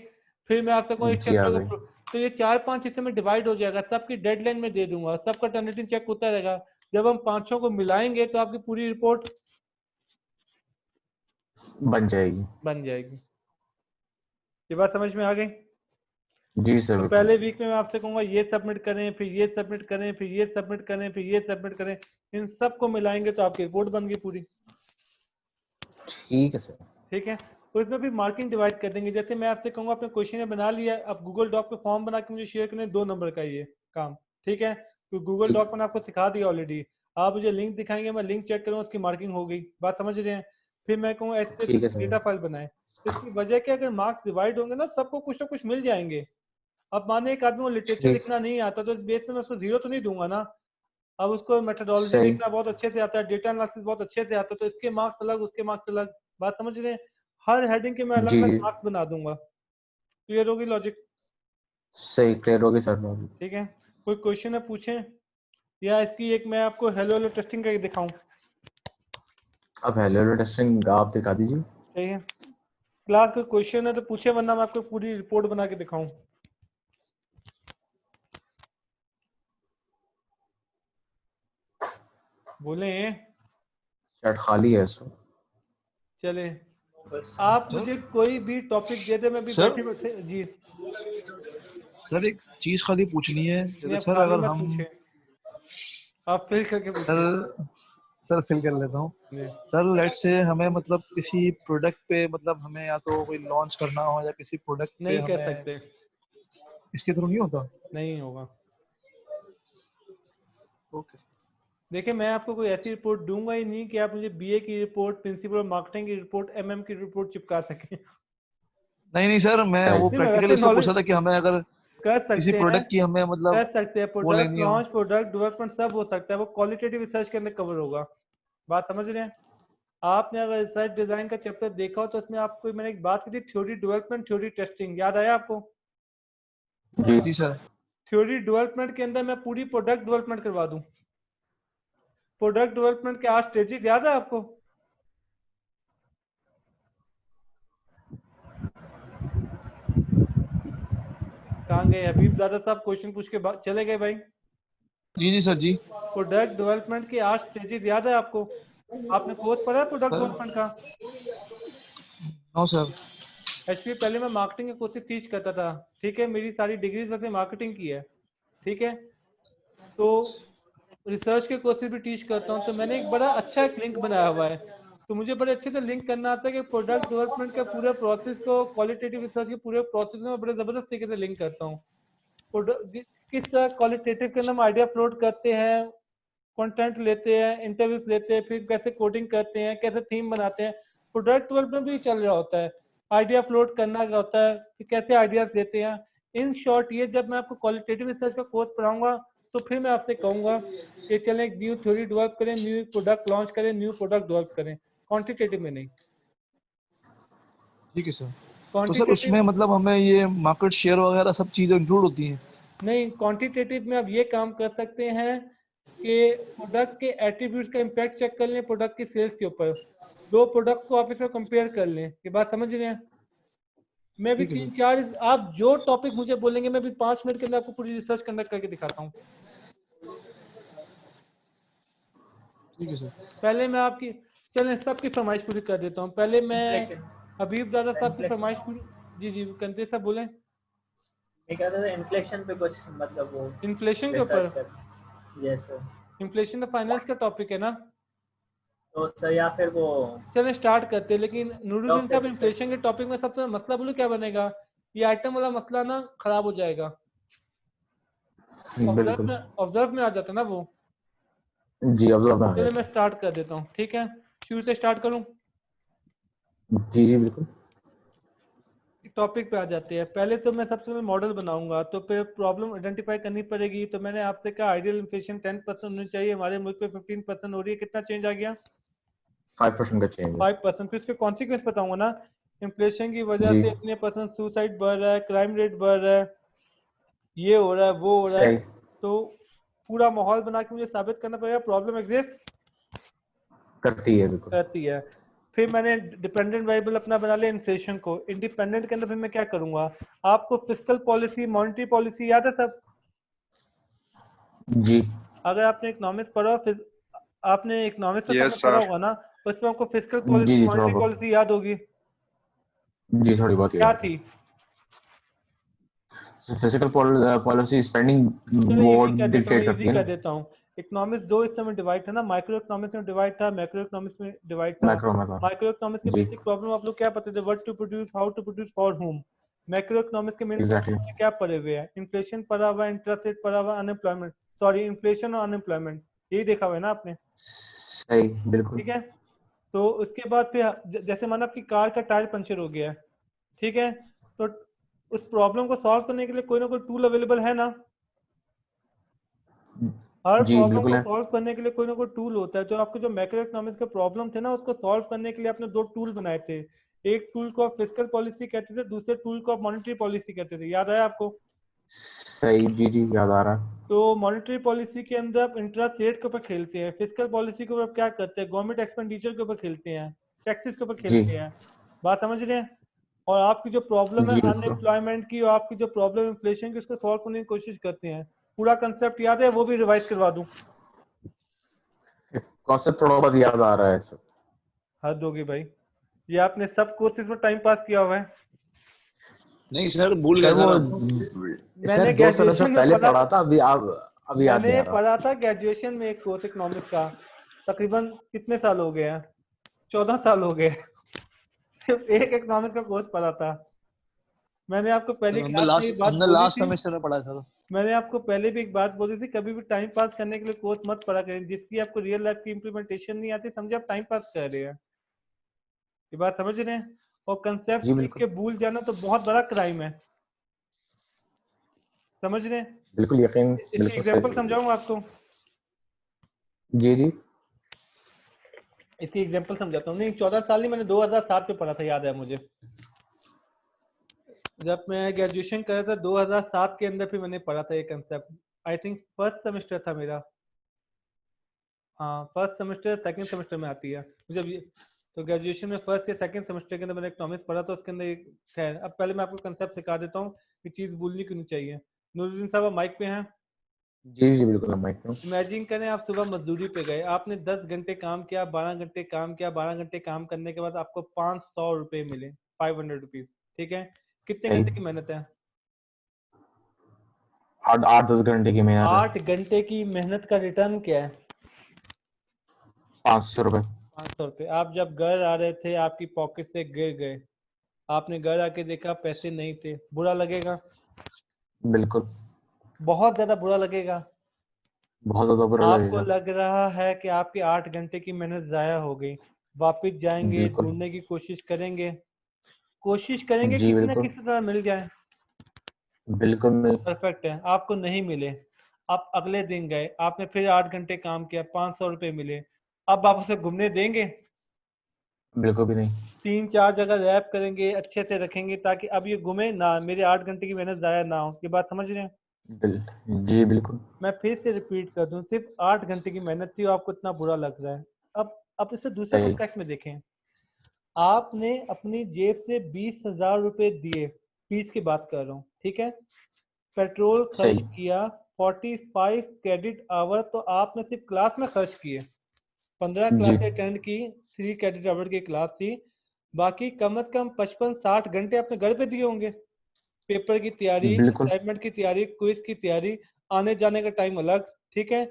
Speaker 1: फिर मैं आपसे कहूँ इस
Speaker 5: जी आ
Speaker 1: चैप्टर
Speaker 5: गई।
Speaker 1: को, तो ये 4 5 हिस्से में डिवाइड हो जाएगा, सबकी डेडलाइन में दे दूंगा, सबका टर्निटिंग चेक होता रहेगा। जब हम पांचों को मिलाएंगे तो आपकी पूरी रिपोर्ट
Speaker 5: बन जाएगी।
Speaker 1: बन जाएगी। ये बात समझ में आ गई?
Speaker 5: जी सर
Speaker 1: तो
Speaker 5: बिल्कुल।
Speaker 1: पहले वीक में मैं आपसे कहूंगा ये सबमिट करें, फिर ये सबमिट करें, फिर ये सबमिट करें, फिर ये सबमिट करें, इन सबको मिलाएंगे तो आपकी रिपोर्ट बन गई पूरी।
Speaker 5: ठीक है सर।
Speaker 1: ठीक है? तो इसमें भी मार्किंग डिवाइड कर देंगे। जैसे मैं आपसे कहूंगा आपने क्वेश्चन बना लिया, अब गूगल डॉक पे फॉर्म बना के मुझे शेयर करें, 2 नंबर का ये काम। ठीक है? तो गूगल
Speaker 5: ठीक।
Speaker 1: डॉक मैंने आपको सिखा दिया ऑलरेडी, आप मुझे लिंक दिखाएंगे, मैं लिंक चेक करूँ, उसकी मार्किंग हो गई। बात समझ रहे हैं? फिर मैं कहूँ
Speaker 5: ठीक है
Speaker 1: एसपीएसएस
Speaker 5: सर।
Speaker 1: डेटा फाइल बनाए। तो इसकी वजह क्या, अगर मार्क्स डिवाइड होंगे ना, सबको कुछ ना कुछ मिल जाएंगे। अब माने एक आदमी को लिटरेचर
Speaker 5: ठीक।
Speaker 1: लिखना नहीं आता, तो इस बेस पे मैं उसको 0 तो नहीं दूंगा ना। अब उसको मेथोडोलॉजी
Speaker 5: सही।
Speaker 1: लिखना बहुत अच्छे से आता है, डेटा एनालिसिस बहुत अच्छे से आता है, तो इसके मार्क्स अलग, उसके मार्क्स अलग। बात समझ रहे हैं? हर हेडिंग के मैं अलग
Speaker 5: जी
Speaker 1: अलग
Speaker 5: जी
Speaker 1: मार्क्स बना दूंगा। क्लियर होगी लॉजिक?
Speaker 5: सही, क्लियर होगी सर।
Speaker 1: ठीक है? कोई क्वेश्चन है पूछें, या इसकी एक मैं आपको हेलो हेलो टेस्टिंग करके दिखाऊं?
Speaker 5: अब हेलो हेलो टेस्टिंग आप दिखा दीजिए।
Speaker 1: सही है? क्लास का क्वेश्चन है तो पूछे, वरना मैं आपको पूरी रिपोर्ट बना के दिखाऊं। बोले?
Speaker 5: चैट खाली है सर।
Speaker 1: चले, आप मुझे कोई भी टॉपिक दे दे, मैं भी
Speaker 9: सर
Speaker 1: बैठे बैठे जी।
Speaker 9: सर एक चीज खाली पूछनी है,
Speaker 1: नहीं,
Speaker 9: जैसे
Speaker 1: आप
Speaker 9: सर
Speaker 1: खाली
Speaker 9: अगर
Speaker 1: मत
Speaker 9: हम
Speaker 1: पूछे, आप फिल करके पूछिए।
Speaker 9: सर सर फिल कर लेता हूँ।
Speaker 1: जी।
Speaker 9: सर लेट से हमें मतलब किसी प्रोडक्ट पे मतलब हमें या तो कोई लॉन्च करना हो या किसी प्रोडक्ट पे
Speaker 1: नहीं कर
Speaker 9: हमें
Speaker 1: सकते,
Speaker 9: इसके थ्रू नहीं होता।
Speaker 1: नहीं होगा।
Speaker 9: ओके
Speaker 1: देखिए, मैं आपको कोई ऐसी रिपोर्ट दूंगा ही नहीं कि आप मुझे बीए की रिपोर्ट, प्रिंसिपल मार्केटिंग की रिपोर्ट, एमएम की रिपोर्ट चिपका सकें।
Speaker 9: नहीं नहीं सर, मैं
Speaker 5: सही।
Speaker 9: वो
Speaker 1: नहीं, मैं
Speaker 9: प्रैक्टिकली
Speaker 1: वैसे
Speaker 9: उससे
Speaker 1: नॉलेज
Speaker 9: पूछा था कि हमें अगर
Speaker 1: कर
Speaker 9: किसी
Speaker 1: सकते हैं,
Speaker 9: प्रोडक्ट की हमें मतलब
Speaker 1: कर सकते हैं।
Speaker 9: वो
Speaker 1: प्रोडक्ट
Speaker 9: लेनी हो।
Speaker 1: लॉन्च, प्रोडक्ट डेवलपमेंट सब हो सकता है, वो क्वालिटेटिव रिसर्च के अंदर कवर होगा। बात समझ रहे हैं? आपने अगर रिसर्च डिजाइन का चैप्टर देखा हो तो उसमें आपको मैंने एक बात की थी, थ्योरी डेवलपमेंट, थ्योरी टेस्टिंग, याद आया आपको?
Speaker 5: जी
Speaker 9: जी सर।
Speaker 1: थ्योरी डेवलपमेंट के अंदर मैं पूरी प्रोडक्ट डेवलपमेंट करवा दूं। प्रोडक्ट डेवलपमेंट के आज स्ट्रेटेजी याद है आपको? कहाँ गए हबीब दादा साहब? क्वेश्चन पूछ के चले गए भाई।
Speaker 9: जी जी सर जी।
Speaker 1: प्रोडक्ट डेवलपमेंट की आज स्टेजेस याद है आपको? आपने कोर्स पढ़ा है प्रोडक्ट
Speaker 9: सर
Speaker 1: डेवलपमेंट का?
Speaker 9: No sir.
Speaker 1: एक्चुअली पहले मैं मार्केटिंग के कोर्सेज टीच करता था। ठीक है? मेरी सारी डिग्रीज वैसे मार्केटिंग की है। ठीक है? तो रिसर्च के कोर्सेज भी टीच करता हूँ, तो मैंने एक बड़ा अच्छा एक लिंक बनाया हुआ है। तो मुझे बड़े अच्छे से लिंक करना आता है कि प्रोडक्ट डेवलपमेंट के पूरे प्रोसेस को क्वालिटेटिव रिसर्च के पूरे प्रोसेस में बड़े ज़बरदस्त तरीके से लिंक करता हूँ। किस तरह क्वालिटेटिव के अंदर हम आइडिया फ्लोट करते हैं, कंटेंट लेते हैं, इंटरव्यूज लेते हैं, फिर कैसे कोडिंग करते हैं, कैसे थीम बनाते हैं। प्रोडक्ट डेवलपमेंट भी चल रहा होता है, आइडिया फ्लोट करना होता है, फिर कैसे आइडियाज देते हैं। इन शॉर्ट ये जब मैं आपको क्वालिटेटिव रिसर्च का कोर्स पढ़ाऊंगा तो फिर मैं आपसे कहूँगा कि चलें एक न्यू थ्योरी डेवलप करें, न्यू प्रोडक्ट लॉन्च करें, न्यू प्रोडक्ट डेवलप करें, क्वांटिटेटिव में नहीं।
Speaker 9: ठीक है सर। तो सर
Speaker 1: क्वांटिटेटिव
Speaker 9: उसमें मतलब हमें ये मार्केट शेयर वगैरह सब चीजें इंक्लूड होती हैं?
Speaker 1: नहीं, क्वांटिटेटिव में आप ये काम कर सकते हैं कि प्रोडक्ट के एट्रीब्यूट्स का इम्पैक्ट चेक कर लें प्रोडक्ट की सेल्स के ऊपर, दो प्रोडक्ट को आप इसमें कंपेयर कर लें। ये बात समझ रहे हैं? मैं भी
Speaker 9: ठीक है
Speaker 1: 3-4 आप जो टॉपिक मुझे बोलेंगे मैं भी 5 मिनट के अंदर आपको पूरी रिसर्च कंडक्ट करके दिखाता हूँ।
Speaker 9: ठीक है सर।
Speaker 1: पहले मैं आपकी चलें सबकी फरमाइश पूरी कर देता हूँ। पहले मैं
Speaker 3: इन्फ्लेशन
Speaker 1: हबीब दादा साहब की
Speaker 3: इन्फ्लेशन
Speaker 1: फरमाइश पूरी जी जी कंते साहब बोलें।
Speaker 3: मैं कह रहा था इन्फ्लेशन पे कुछ मतलब वो
Speaker 1: इन्फ्लेशन के
Speaker 3: रिसर्च
Speaker 1: ऊपर,
Speaker 3: कर। Yes sir.
Speaker 1: इन्फ्लेशन तो फाइनेंस का टॉपिक है ना।
Speaker 3: तो सर या फिर वो
Speaker 1: चलें स्टार्ट करते हैं, लेकिन नूरुद्दीन
Speaker 3: जॉब
Speaker 1: साहब
Speaker 3: पे
Speaker 1: इन्फ्लेशन के टॉपिक में सबसे मसला बोलो क्या बनेगा, ये आइटम वाला मसला ना खराब हो जाएगा।
Speaker 5: बिल्कुल
Speaker 1: ऑब्जर्व में आ जाता ना वो।
Speaker 5: जी, ऑब्जर्व आ
Speaker 1: चलिए
Speaker 5: गया
Speaker 1: मैं स्टार्ट कर देता हूँ, ठीक है शुरू से स्टार्ट करूँ।
Speaker 5: जी जी बिल्कुल।
Speaker 1: टॉपिक पे आ जाते हैं। पहले तो मैं सबसे पहले मॉडल बनाऊंगा, तो फिर प्रॉब्लम आइडेंटिफाई करनी पड़ेगी। तो मैंने आपसे कहा आइडियल इन्फ्लेशन 10% होनी चाहिए, हमारे मुल्क पे 15% हो रही है, कितना चेंज आ गया
Speaker 5: 5% का चेंज है।
Speaker 1: 5%। फिर इसके कॉन्सिक्वेंस बताऊंगा ना, इन्फ्लेशन की वजह
Speaker 5: जी
Speaker 1: से इतने परसेंट सुसाइड बढ़ रहा है, क्राइम रेट बढ़ रहा है, ये हो रहा है वो हो रहा है।
Speaker 5: सही
Speaker 1: तो पूरा माहौल बना के मुझे साबित करना पड़ेगा प्रॉब्लम एग्जिस्ट
Speaker 5: करती है बिल्कुल।
Speaker 1: करती है। फिर मैंने डिपेंडेंट वेरिएबल अपना बना लिया इन्फ्लेशन को। इंडिपेंडेंट के अंदर फिर मैं क्या करूंगा, आपको फिस्कल पॉलिसी मॉनेटरी पॉलिसी याद है सब?
Speaker 5: जी
Speaker 1: अगर आपने इकोनॉमिक्स पढ़ा हो, फिर आपने इकोनॉमिक्स तो
Speaker 4: यस
Speaker 1: सबने पढ़ा
Speaker 4: सर।
Speaker 1: होगा ना, उसमें आपको फिस्कल
Speaker 5: जी
Speaker 1: पॉलिसी
Speaker 5: जी थोड़ा
Speaker 1: मॉनेटरी
Speaker 5: बहुत,
Speaker 1: पॉलिसी याद होगी,
Speaker 5: जी थोड़ी बहुत
Speaker 1: क्या
Speaker 5: याद है।
Speaker 1: थी?
Speaker 5: फिजिकल पॉलिसी स्पेंडिंग
Speaker 1: चलो
Speaker 5: वो
Speaker 1: इजी कर देता हूँ,
Speaker 5: डिक्टेट
Speaker 1: मैं
Speaker 5: करती
Speaker 1: इजी
Speaker 5: है
Speaker 1: कर
Speaker 5: ना।
Speaker 1: देता हूँ। इकोनॉमिक्स दो हिस्सों में डिवाइड था ना, माइक्रो इकोनॉमिक्स में डिवाइड था, मैक्रो इकोनॉमिक्स में डिवाइड था।
Speaker 5: मैक्रो
Speaker 1: माइक्रो इकोनॉमिक्स के
Speaker 5: जी
Speaker 1: बेसिक प्रॉब्लम आप लोग क्या पता थे, what to produce, how to produce, for whom। Macro economics के मेन
Speaker 5: एग्जैक्टली
Speaker 1: प्रॉब्लम क्या पड़े हुए हैं, इन्फ्लेशन पड़ा हुआ है, इंटरेस्ट रेट पड़ा हुआ है, अनएम्प्लॉयमेंट, सॉरी इन्फ्लेशन और अनएम्प्लॉयमेंट, यही देखा हुआ है ना आपने,
Speaker 5: सही बिल्कुल।
Speaker 1: ठीक है। तो उसके बाद फिर जैसे माना आपकी कार का टायर पंचर हो गया है, ठीक है, तो उस प्रॉब्लम को सॉल्व करने के लिए कोई ना कोई टूल अवेलेबल है ना। हर
Speaker 5: जी
Speaker 1: प्रॉब्लम
Speaker 5: बिल्कुल
Speaker 1: को
Speaker 5: है।
Speaker 1: सॉल्व करने के लिए कोई ना कोई टूल होता है। तो आपके जो मैक्रो इकोनॉमिक्स के प्रॉब्लम थे ना, उसको सॉल्व करने के लिए आपने दो टूल बनाए थे। एक टूल को आप फिस्कल पॉलिसी कहते थे, दूसरे टूल को आप मॉनेटरी पॉलिसी कहते थे, याद आया आपको?
Speaker 5: सही जी जी याद आ रहा है।
Speaker 1: तो मॉनेटरी पॉलिसी के अंदर आप इंटरेस्ट रेट के ऊपर खेलते हैं, फिस्कल पॉलिसी के ऊपर आप क्या करते हैं, गवर्नमेंट एक्सपेंडिचर के ऊपर खेलते हैं, टैक्सेस के ऊपर
Speaker 5: जी
Speaker 1: खेलते हैं। बात समझ रहे हैं? और आपकी जो प्रॉब्लम है
Speaker 5: जी बिल्कुल।
Speaker 1: अनएम्प्लॉयमेंट की और आपकी जो प्रॉब्लम इन्फ्लेशन की, उसको सॉल्व करने की कोशिश करते हैं। पूरा कंसेप्ट याद है, वो भी रिवाइज करवा दूं?
Speaker 5: कॉन्सेप्ट थोड़ा बहुत याद आ रहा है सर।
Speaker 1: हद होगी भाई, ये आपने सब कोर्सेज में टाइम पास किया हुआ है।
Speaker 4: नहीं सर, भूल
Speaker 5: सर
Speaker 4: गया
Speaker 5: वो
Speaker 4: सर अब।
Speaker 1: मैंने
Speaker 5: सर 2 साल से
Speaker 1: ग्रेजुएशन में
Speaker 5: पहले
Speaker 1: पढ़ा
Speaker 5: पढ़ा था, अभी आप अभी याद नहीं
Speaker 1: मैंने
Speaker 5: आ रहा।
Speaker 1: पढ़ा था ग्रेजुएशन में एक कोर्स इकोनॉमिक्स का, तकरीबन कितने साल हो गए हैं, 14 साल हो गए सिर्फ एक इकोनॉमिक्स का कोर्स पढ़ा था। मैंने आपको पहली क्लास में ये बात
Speaker 9: हमने
Speaker 1: बोली
Speaker 9: लास्ट
Speaker 1: थी,
Speaker 9: सेमेस्टर में पढ़ा था।
Speaker 1: मैंने आपको पहले भी एक बात बोली थी, कभी भी टाइम पास करने के लिए कोर्स मत पढ़ा करें जिसकी आपको रियल लाइफ की इंप्लीमेंटेशन नहीं आती, समझे आप टाइम पास कर रहे हैं। ये बात समझ रहे हैं? और कंसेप्ट
Speaker 5: जी
Speaker 1: सीख
Speaker 5: बिल्कुल
Speaker 1: के भूल जाना तो बहुत बड़ा क्राइम है, समझ रहे हैं?
Speaker 5: बिल्कुल यकीन
Speaker 1: इसकी
Speaker 5: बिल्कुल
Speaker 1: एग्जांपल
Speaker 5: सही।
Speaker 1: समझाऊंगा आपको,
Speaker 5: जी जी
Speaker 1: इसकी एग्जांपल समझाता हूँ। नहीं 14 साल नहीं, मैंने 2007 में पढ़ा था, याद है मुझे। जब मैं ग्रेजुएशन कर रहा था 2007 के अंदर, फिर मैंने पढ़ा था ये concept. I think first semester था मेरा, हाँ फर्स्ट सेमेस्टर सेकंड सेमेस्टर में आती है जब ये। तो ग्रेजुएशन में फर्स्ट या सेकंड सेमेस्टर के अंदर मैंने इकोनॉमिक्स पढ़ा था, उसके अंदर एक है। अब पहले मैं आपको कंसेप्ट सिखा देता हूँ कि चीज़ भूलनी क्यों नहीं चाहिए। नूरुद्दीन साहब आप माइक पे हैं?
Speaker 5: जी जी बिल्कुल मैं माइक में हूँ।
Speaker 1: इमेजिन करें आप सुबह मजदूरी पे गए, आपने 10 घंटे काम किया, 12 घंटे काम किया, 12 घंटे काम करने के बाद आपको 500 रुपये मिले, 500 रुपीज, ठीक है। कितने
Speaker 5: सही
Speaker 1: घंटे की मेहनत है?
Speaker 5: 8-10 घंटे की मेहनत है।
Speaker 1: 8 घंटे की मेहनत का रिटर्न क्या है?
Speaker 5: 500 रुपये।
Speaker 1: 500 रुपये। आप जब घर आ रहे थे आपकी पॉकेट से गिर गए, आपने घर आके देखा पैसे नहीं थे, बुरा लगेगा?
Speaker 5: बिल्कुल,
Speaker 1: बहुत ज्यादा बुरा लगेगा।
Speaker 5: बहुत ज्यादा बुरा
Speaker 1: आपको
Speaker 5: लगेगा।
Speaker 1: लग रहा है कि आपकी 8 घंटे की मेहनत जाया हो गई। वापिस जाएंगे,
Speaker 5: बिल्कुल
Speaker 1: ढूंढने की कोशिश करेंगे,
Speaker 5: जी,
Speaker 1: किसी ना
Speaker 5: बिल्कुल
Speaker 1: किसी तरह मिल जाए।
Speaker 5: बिल्कुल नहीं।
Speaker 1: परफेक्ट है, आपको नहीं मिले। आप अगले दिन गए, आपने फिर 8 घंटे काम किया, 500 रुपये मिले। अब आप उसे घूमने देंगे?
Speaker 5: बिल्कुल भी नहीं।
Speaker 1: 3-4 जगह रैप करेंगे, अच्छे से रखेंगे ताकि अब ये घूमे ना, मेरे 8 घंटे की मेहनत जाया ना हो। ये बात समझ रहे हैं?
Speaker 5: बिल जी बिल्कुल
Speaker 1: मैं फिर से रिपीट कर दूं, सिर्फ 8 घंटे की मेहनत थी और आपको इतना बुरा लग रहा है। अब इसे दूसरे
Speaker 5: सही।
Speaker 1: कॉन्टेक्स्ट में देखें। आपने अपनी जेब से 20,000 रुपये दिए, फीस की बात कर रहा हूँ, ठीक है? पेट्रोल खर्च
Speaker 5: सही
Speaker 1: किया, 45 क्रेडिट आवर तो आपने सिर्फ क्लास में खर्च किए। 15
Speaker 5: जी
Speaker 1: क्लासें अटेंड की, 3 क्रेडिट आवर की क्लास थी। बाकी कम से कम 55-60 घंटे अपने घर पे दिए होंगे। पेपर की तैयारी,
Speaker 5: बिल्कुल
Speaker 1: असाइनमेंट की तैयारी, क्विज की तैयारी, आने जाने का टाइम अलग, ठीक है?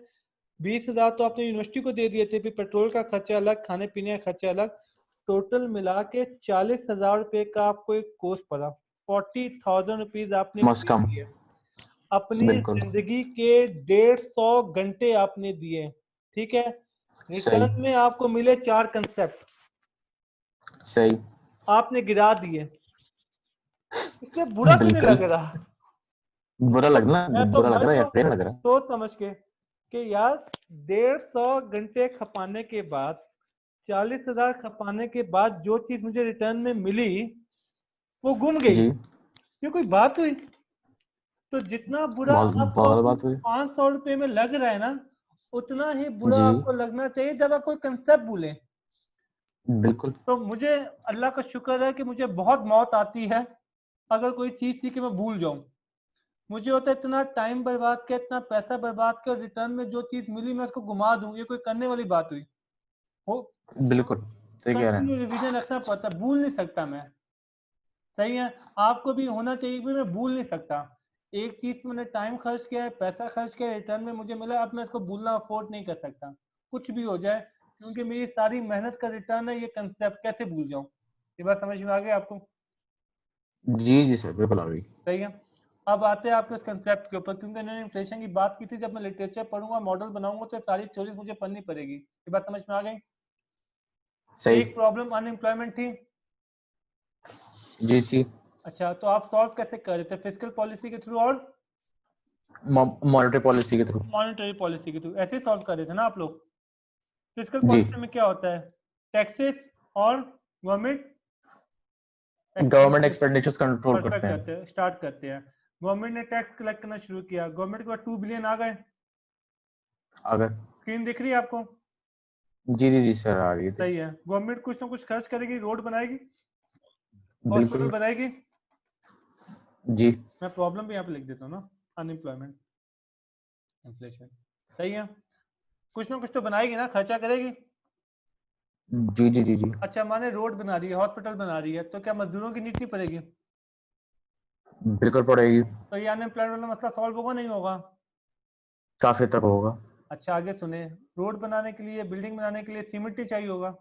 Speaker 1: 20,000 तो आपने यूनिवर्सिटी को दे दिए थे, फिर पेट्रोल का खर्चा अलग, खाने पीने का खर्चा अलग। टोटल मिला के 40,000 रुपये का आपको एक कोर्स पड़ा। 40,000 रुपीज आपने
Speaker 5: मस्त
Speaker 1: फीस
Speaker 5: कम।
Speaker 1: दिए। अपनी
Speaker 5: बिल्कुल
Speaker 1: जिंदगी के 150 घंटे आपने दिए, ठीक है?
Speaker 5: सही
Speaker 1: रिटर्न में आपको मिले 4 कंसेप्ट,
Speaker 5: सही।
Speaker 1: आपने गिरा दिए। इसमें बुरा क्यों नहीं
Speaker 5: बिल्कुल
Speaker 1: लग रहा?
Speaker 5: बुरा लगना,
Speaker 1: मैं तो
Speaker 5: बुरा लग
Speaker 1: मैं
Speaker 5: रहा है या
Speaker 1: तो
Speaker 5: प्रेम लग रहा है।
Speaker 1: सोच समझ के कि यार 150 घंटे खपाने के बाद, 40,000 खपाने के बाद जो चीज मुझे रिटर्न में मिली वो गुम गई।
Speaker 5: जी
Speaker 1: ये कोई बात हुई? तो जितना बुरा
Speaker 5: बहुत
Speaker 1: आपको
Speaker 5: बहुत
Speaker 1: अपनी
Speaker 5: बात हुई।
Speaker 1: 500 रुपये में लग रहा है ना, उतना ही बुरा
Speaker 5: जी
Speaker 1: आपको लगना चाहिए जब आप कोई कंसेप्ट भूलें।
Speaker 5: बिल्कुल
Speaker 1: तो मुझे अल्लाह का शुक्र है कि मुझे बहुत मौत आती है अगर कोई चीज़ थी कि मैं भूल जाऊं। मुझे होता है इतना टाइम बर्बाद किया, इतना पैसा बर्बाद किया और रिटर्न में जो चीज़ मिली मैं उसको घुमा दूं, ये कोई करने वाली बात हुई? हो,
Speaker 5: बिल्कुल सही कह रहे
Speaker 1: कंटिन्यू
Speaker 5: हैं।
Speaker 1: रिवीजन रखना पड़ता है, भूल नहीं सकता मैं। सही है, आपको भी होना चाहिए कि मैं भूल नहीं सकता। एक चीज़ पे मैंने टाइम खर्च किया है, पैसा खर्च किया है, रिटर्न में मुझे मिला, अब मैं इसको भूलना अफोर्ड नहीं कर सकता, कुछ भी हो जाए, क्योंकि मेरी सारी मेहनत का रिटर्न है। ये कंसेप्ट कैसे भूल जाऊं? ये बात समझ में आ गई आपको?
Speaker 5: जी जी सर बिल्कुल आ गई।
Speaker 1: सही है। अब आते हैं आपके इस कंसेप्ट के ऊपर, क्योंकि मैंने इन्फ्लेशन की बात की थी। जब मैं लिटरेचर पढ़ूंगा, मॉडल बनाऊंगा, तो सारी थ्योरीज मुझे पढ़नी पड़ेगी। ये बात समझ में आ गई?
Speaker 5: सही।
Speaker 1: एक प्रॉब्लम अनएम्प्लॉयमेंट थी।
Speaker 5: जी जी।
Speaker 1: अच्छा, तो आप सॉल्व कैसे कर रहे थे? फिजिकल पॉलिसी के थ्रू और
Speaker 5: मॉनेटरी पॉलिसी के थ्रू।
Speaker 1: मॉनेटरी पॉलिसी के थ्रू, ऐसे ही सॉल्व कर रहे थे ना आप लोग? फिजिकल
Speaker 5: जी
Speaker 1: पॉलिसी में क्या होता है? टैक्सेस और government
Speaker 5: government
Speaker 1: expenditure.
Speaker 5: Expenditures control
Speaker 1: perfect,
Speaker 5: करते
Speaker 1: करते
Speaker 5: हैं।
Speaker 1: हैं, स्टार्ट करते हैं। गवर्नमेंट ने टैक्स कलेक्ट करना शुरू किया, गवर्नमेंट के पास 2 बिलियन आ गए।
Speaker 5: अगर
Speaker 1: स्क्रीन दिख रही है आपको?
Speaker 5: जी जी जी सर आ रही थी।
Speaker 1: सही है। गवर्नमेंट कुछ ना कुछ खर्च करेगी, रोड बनाएगी, हॉस्पिटल
Speaker 5: बिल्कुल
Speaker 1: बनाएगी।
Speaker 5: जी
Speaker 1: मैं प्रॉब्लम भी यहाँ पे लिख देता हूँ ना, अनएम्प्लॉयमेंट, इन्फ्लेशन। सही है, कुछ ना कुछ तो बनाएगी ना, खर्चा करेगी।
Speaker 5: जी जी जी जी
Speaker 1: अच्छा, माने रोड बना रही है, हॉस्पिटल बना रही है, तो क्या मजदूरों की नीड नहीं पड़ेगी?
Speaker 5: बिल्कुल पड़ेगी।
Speaker 1: तो ये अनएम्प्लॉयमेंट वाला मसला सॉल्व होगा नहीं होगा?
Speaker 5: काफी तक होगा।
Speaker 1: अच्छा, आगे सुने। रोड बनाने के लिए, बिल्डिंग बनाने के लिए सीमेंट ही चाहिए होगा,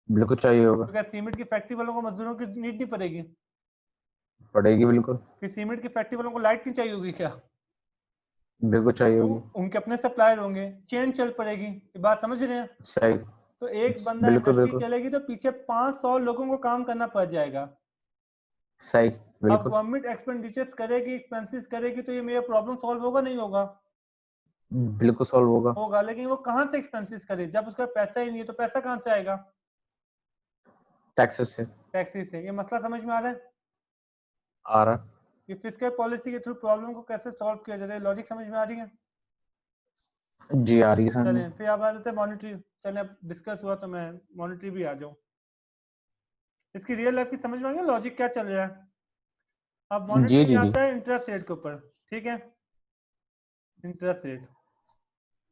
Speaker 5: बिल्कुल चाहिए होगा।
Speaker 1: तो क्या सीमेंट की फैक्ट्री वालों को मजदूरों की नीड नहीं पड़ेगी?
Speaker 5: पड़ेगी बिल्कुल।
Speaker 1: फिर सीमेंट की फैक्ट्री वालों को लाइट नहीं चाहिए होगी क्या?
Speaker 5: बिल्कुल चाहिए
Speaker 1: तो
Speaker 5: होगी।
Speaker 1: उनके अपने सप्लायर होंगे, चेन चल पड़ेगी। ये बात समझ रहे हैं?
Speaker 5: सही।
Speaker 1: तो एक बंदा
Speaker 5: बिल्कुल
Speaker 1: इंडस्ट्री
Speaker 5: बिल्कुल
Speaker 1: चलेगी तो पीछे 500 लोगों को काम करना पड़ जाएगा।
Speaker 5: सही।
Speaker 1: अब
Speaker 5: बिल्कुल
Speaker 1: गवर्नमेंट एक्सपेंडिचर्स करेगी, एक्सपेंसेस करेगी, तो ये मेरा प्रॉब्लम सॉल्व होगा नहीं होगा?
Speaker 5: बिल्कुल सॉल्व होगा।
Speaker 1: होगा, लेकिन वो कहाँ से एक्सपेंसेस करे जब उसका पैसा ही नहीं है? तो पैसा कहाँ से आएगा?
Speaker 5: टैक्सेस से।
Speaker 1: टैक्सी से। ये मसला समझ में आ रहा है?
Speaker 5: आ रहा।
Speaker 1: ये फिस्कल पॉलिसी के थ्रू प्रॉब्लम को कैसे सॉल्व किया जाए, लॉजिक समझ में आ रही है?
Speaker 5: जी आ रही है समझ में।
Speaker 1: चलें फिर आप आ जाते हैं मॉनिटरी। चलें, अब डिस्कस हुआ तो मैं मॉनिटरी भी आ जाऊँ। इसकी रियल लाइफ की समझ में आ गया लॉजिक क्या चल रहा है? अब
Speaker 5: जी
Speaker 1: मॉनिटरी में
Speaker 5: जी जी
Speaker 1: आता है इंटरेस्ट रेट के ऊपर, ठीक है? Interest rate.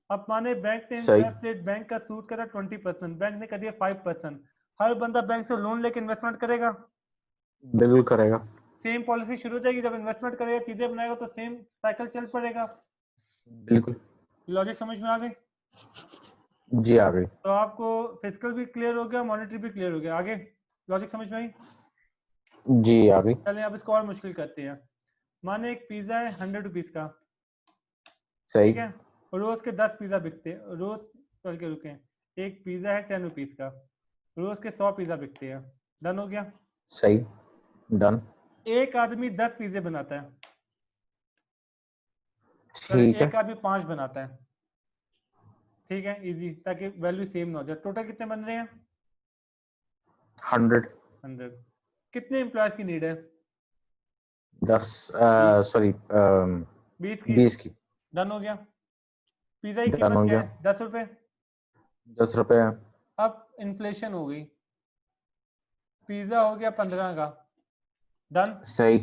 Speaker 1: अब माने बैंक ने
Speaker 5: सही।
Speaker 1: इंटरेस्ट रेट, बैंक का सूद करा 20%, बैंक ने कर दिया 5%। हर बंदा बैंक से लोन लेके इन्वेस्टमेंट करेगा?
Speaker 5: बिल्कुल करेगा।
Speaker 1: सेम पॉलिसी शुरू हो जाएगी, जब इन्वेस्टमेंट करेगा, चीजें बनाएगा, तो सेम साइकिल चल पड़ेगा।
Speaker 5: बिल्कुल।
Speaker 1: लॉजिक समझ में आ गई?
Speaker 5: जी आ गई।
Speaker 1: तो आपको फिजिकल भी क्लियर हो गया, मॉनेटरी भी क्लियर हो गया। आगे लॉजिक समझ में आई?
Speaker 5: जी आ गई।
Speaker 1: चलें अब इसको और मुश्किल करते हैं। माने एक पिज्जा है 100 रुपीज का,
Speaker 5: सही।
Speaker 1: ठीक है, और रोज के 10 पिज्जा बिकते हैं, रोज चल के रुके, एक पिज्जा है 10 रुपीज का, रोज के 100 पिज्जा बिकते हैं। डन हो गया?
Speaker 5: सही। डन।
Speaker 1: एक आदमी 10 पिज्जे बनाता है,
Speaker 5: ठीक है।
Speaker 1: एक आदमी 5 बनाता है, ठीक है, इजी, ताकि वैल्यू सेम ना हो जाए। टोटल कितने बन रहे हैं?
Speaker 5: 100।
Speaker 1: 100। कितने एम्प्लॉयज की नीड है?
Speaker 5: 10 सॉरी
Speaker 1: 20 की।
Speaker 5: 20 की।
Speaker 1: डन हो गया। पिज्जा की
Speaker 5: डन
Speaker 1: कीमत
Speaker 5: हो
Speaker 1: क्या
Speaker 5: गया।
Speaker 1: है? 10 रुपए।
Speaker 5: 10 रुपए है।
Speaker 1: अब इन्फ्लेशन हो गई, पिज्जा हो गया 15 का। डन।
Speaker 5: सही।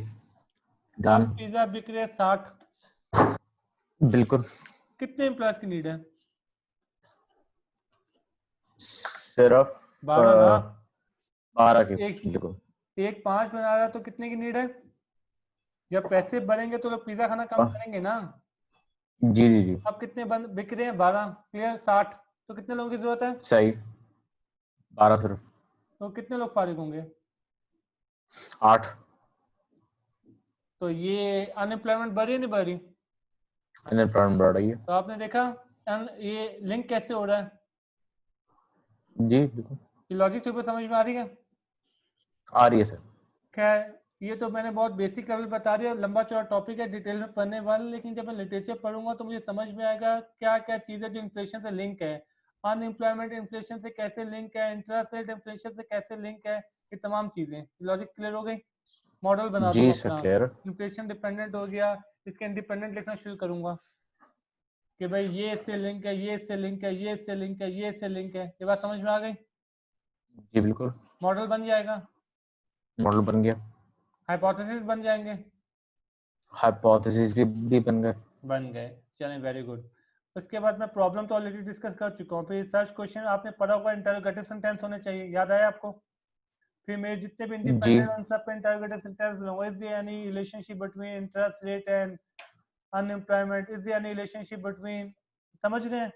Speaker 5: डन।
Speaker 1: अब पिज्जा बिक रहे 60।
Speaker 5: बिल्कुल।
Speaker 1: कितने एम्प्लॉयज की नीड है?
Speaker 5: सिर्फ
Speaker 1: 12 ना।
Speaker 5: 12 की।
Speaker 1: एक
Speaker 5: बिल्कुल।
Speaker 1: एक 5 बना रहा है तो कितने की नीड है? जब पैसे बढ़ेंगे तो लोग पिज्जा खाना कम करेंगे ना।
Speaker 5: जी जी जी।
Speaker 1: अब कितने बिक रहे हैं? 12 क्लियर। 60 तो कितने लोगों की जरूरत है?
Speaker 5: सही। 12 सिर्फ।
Speaker 1: तो कितने लोग फारिग होंगे?
Speaker 5: 8।
Speaker 1: तो ये अनएम्प्लॉयमेंट बढ़ रही है नहीं बढ़ रही?
Speaker 5: अनएम्प्लॉयमेंट बढ़ रही है।
Speaker 1: तो आपने देखा ये लिंक कैसे हो रहा है?
Speaker 5: जी बिल्कुल।
Speaker 1: ये लॉजिक तो समझ में आ रही है?
Speaker 5: आ रही है सर।
Speaker 1: खैर ये तो मैंने बहुत बेसिक लेवल बता दिया, लंबा चौड़ा टॉपिक है, डिटेल में पढ़ने वाला, लेकिन जब मैं लिटरेचर पढ़ूंगा तो मुझे समझ में आएगा क्या क्या चीज़ें जो इन्फ्लेशन से लिंक है, अनएम्प्लॉयमेंट इन्फ्लेशन से कैसे लिंक है, इंटरेस्ट रेट इन्फ्लेशन से कैसे लिंक है, ये तमाम चीज़ें। लॉजिक क्लियर हो गई? मॉडल बना दूँ
Speaker 5: जी सर
Speaker 1: अपना,
Speaker 5: क्लियर।
Speaker 1: इन्फ्लेशन डिपेंडेंट हो गया, इसके इंडिपेंडेंट लिखना शुरू करूंगा कि भाई ये इससे लिंक है, ये इससे लिंक है, ये इससे लिंक है, ये इससे लिंक है। ये बात समझ में आ गई?
Speaker 5: जी बिल्कुल।
Speaker 1: मॉडल बन जाएगा,
Speaker 5: मॉडल बन गया।
Speaker 1: हाइपोथेसिस बन जाएंगे,
Speaker 5: हाइपोथेसिस भी
Speaker 1: बन गए। चलें वेरी गुड। उसके बाद मैं प्रॉब्लम तो ऑलरेडी डिस्कस कर चुका हूँ। फिर सर्च क्वेश्चन आपने पढ़ा होगा, इंटरोगेटिव सेंटेंस होने चाहिए, याद आया आपको? फिर मेरे जितने भी
Speaker 5: जी।
Speaker 1: इंडिपेंडेंट उन सब पे इंटरोगेटिव सेंटेंस लूंगा। Is there any relationship between interest rate and unemployment? Is there any relationship between, समझ रहे हैं?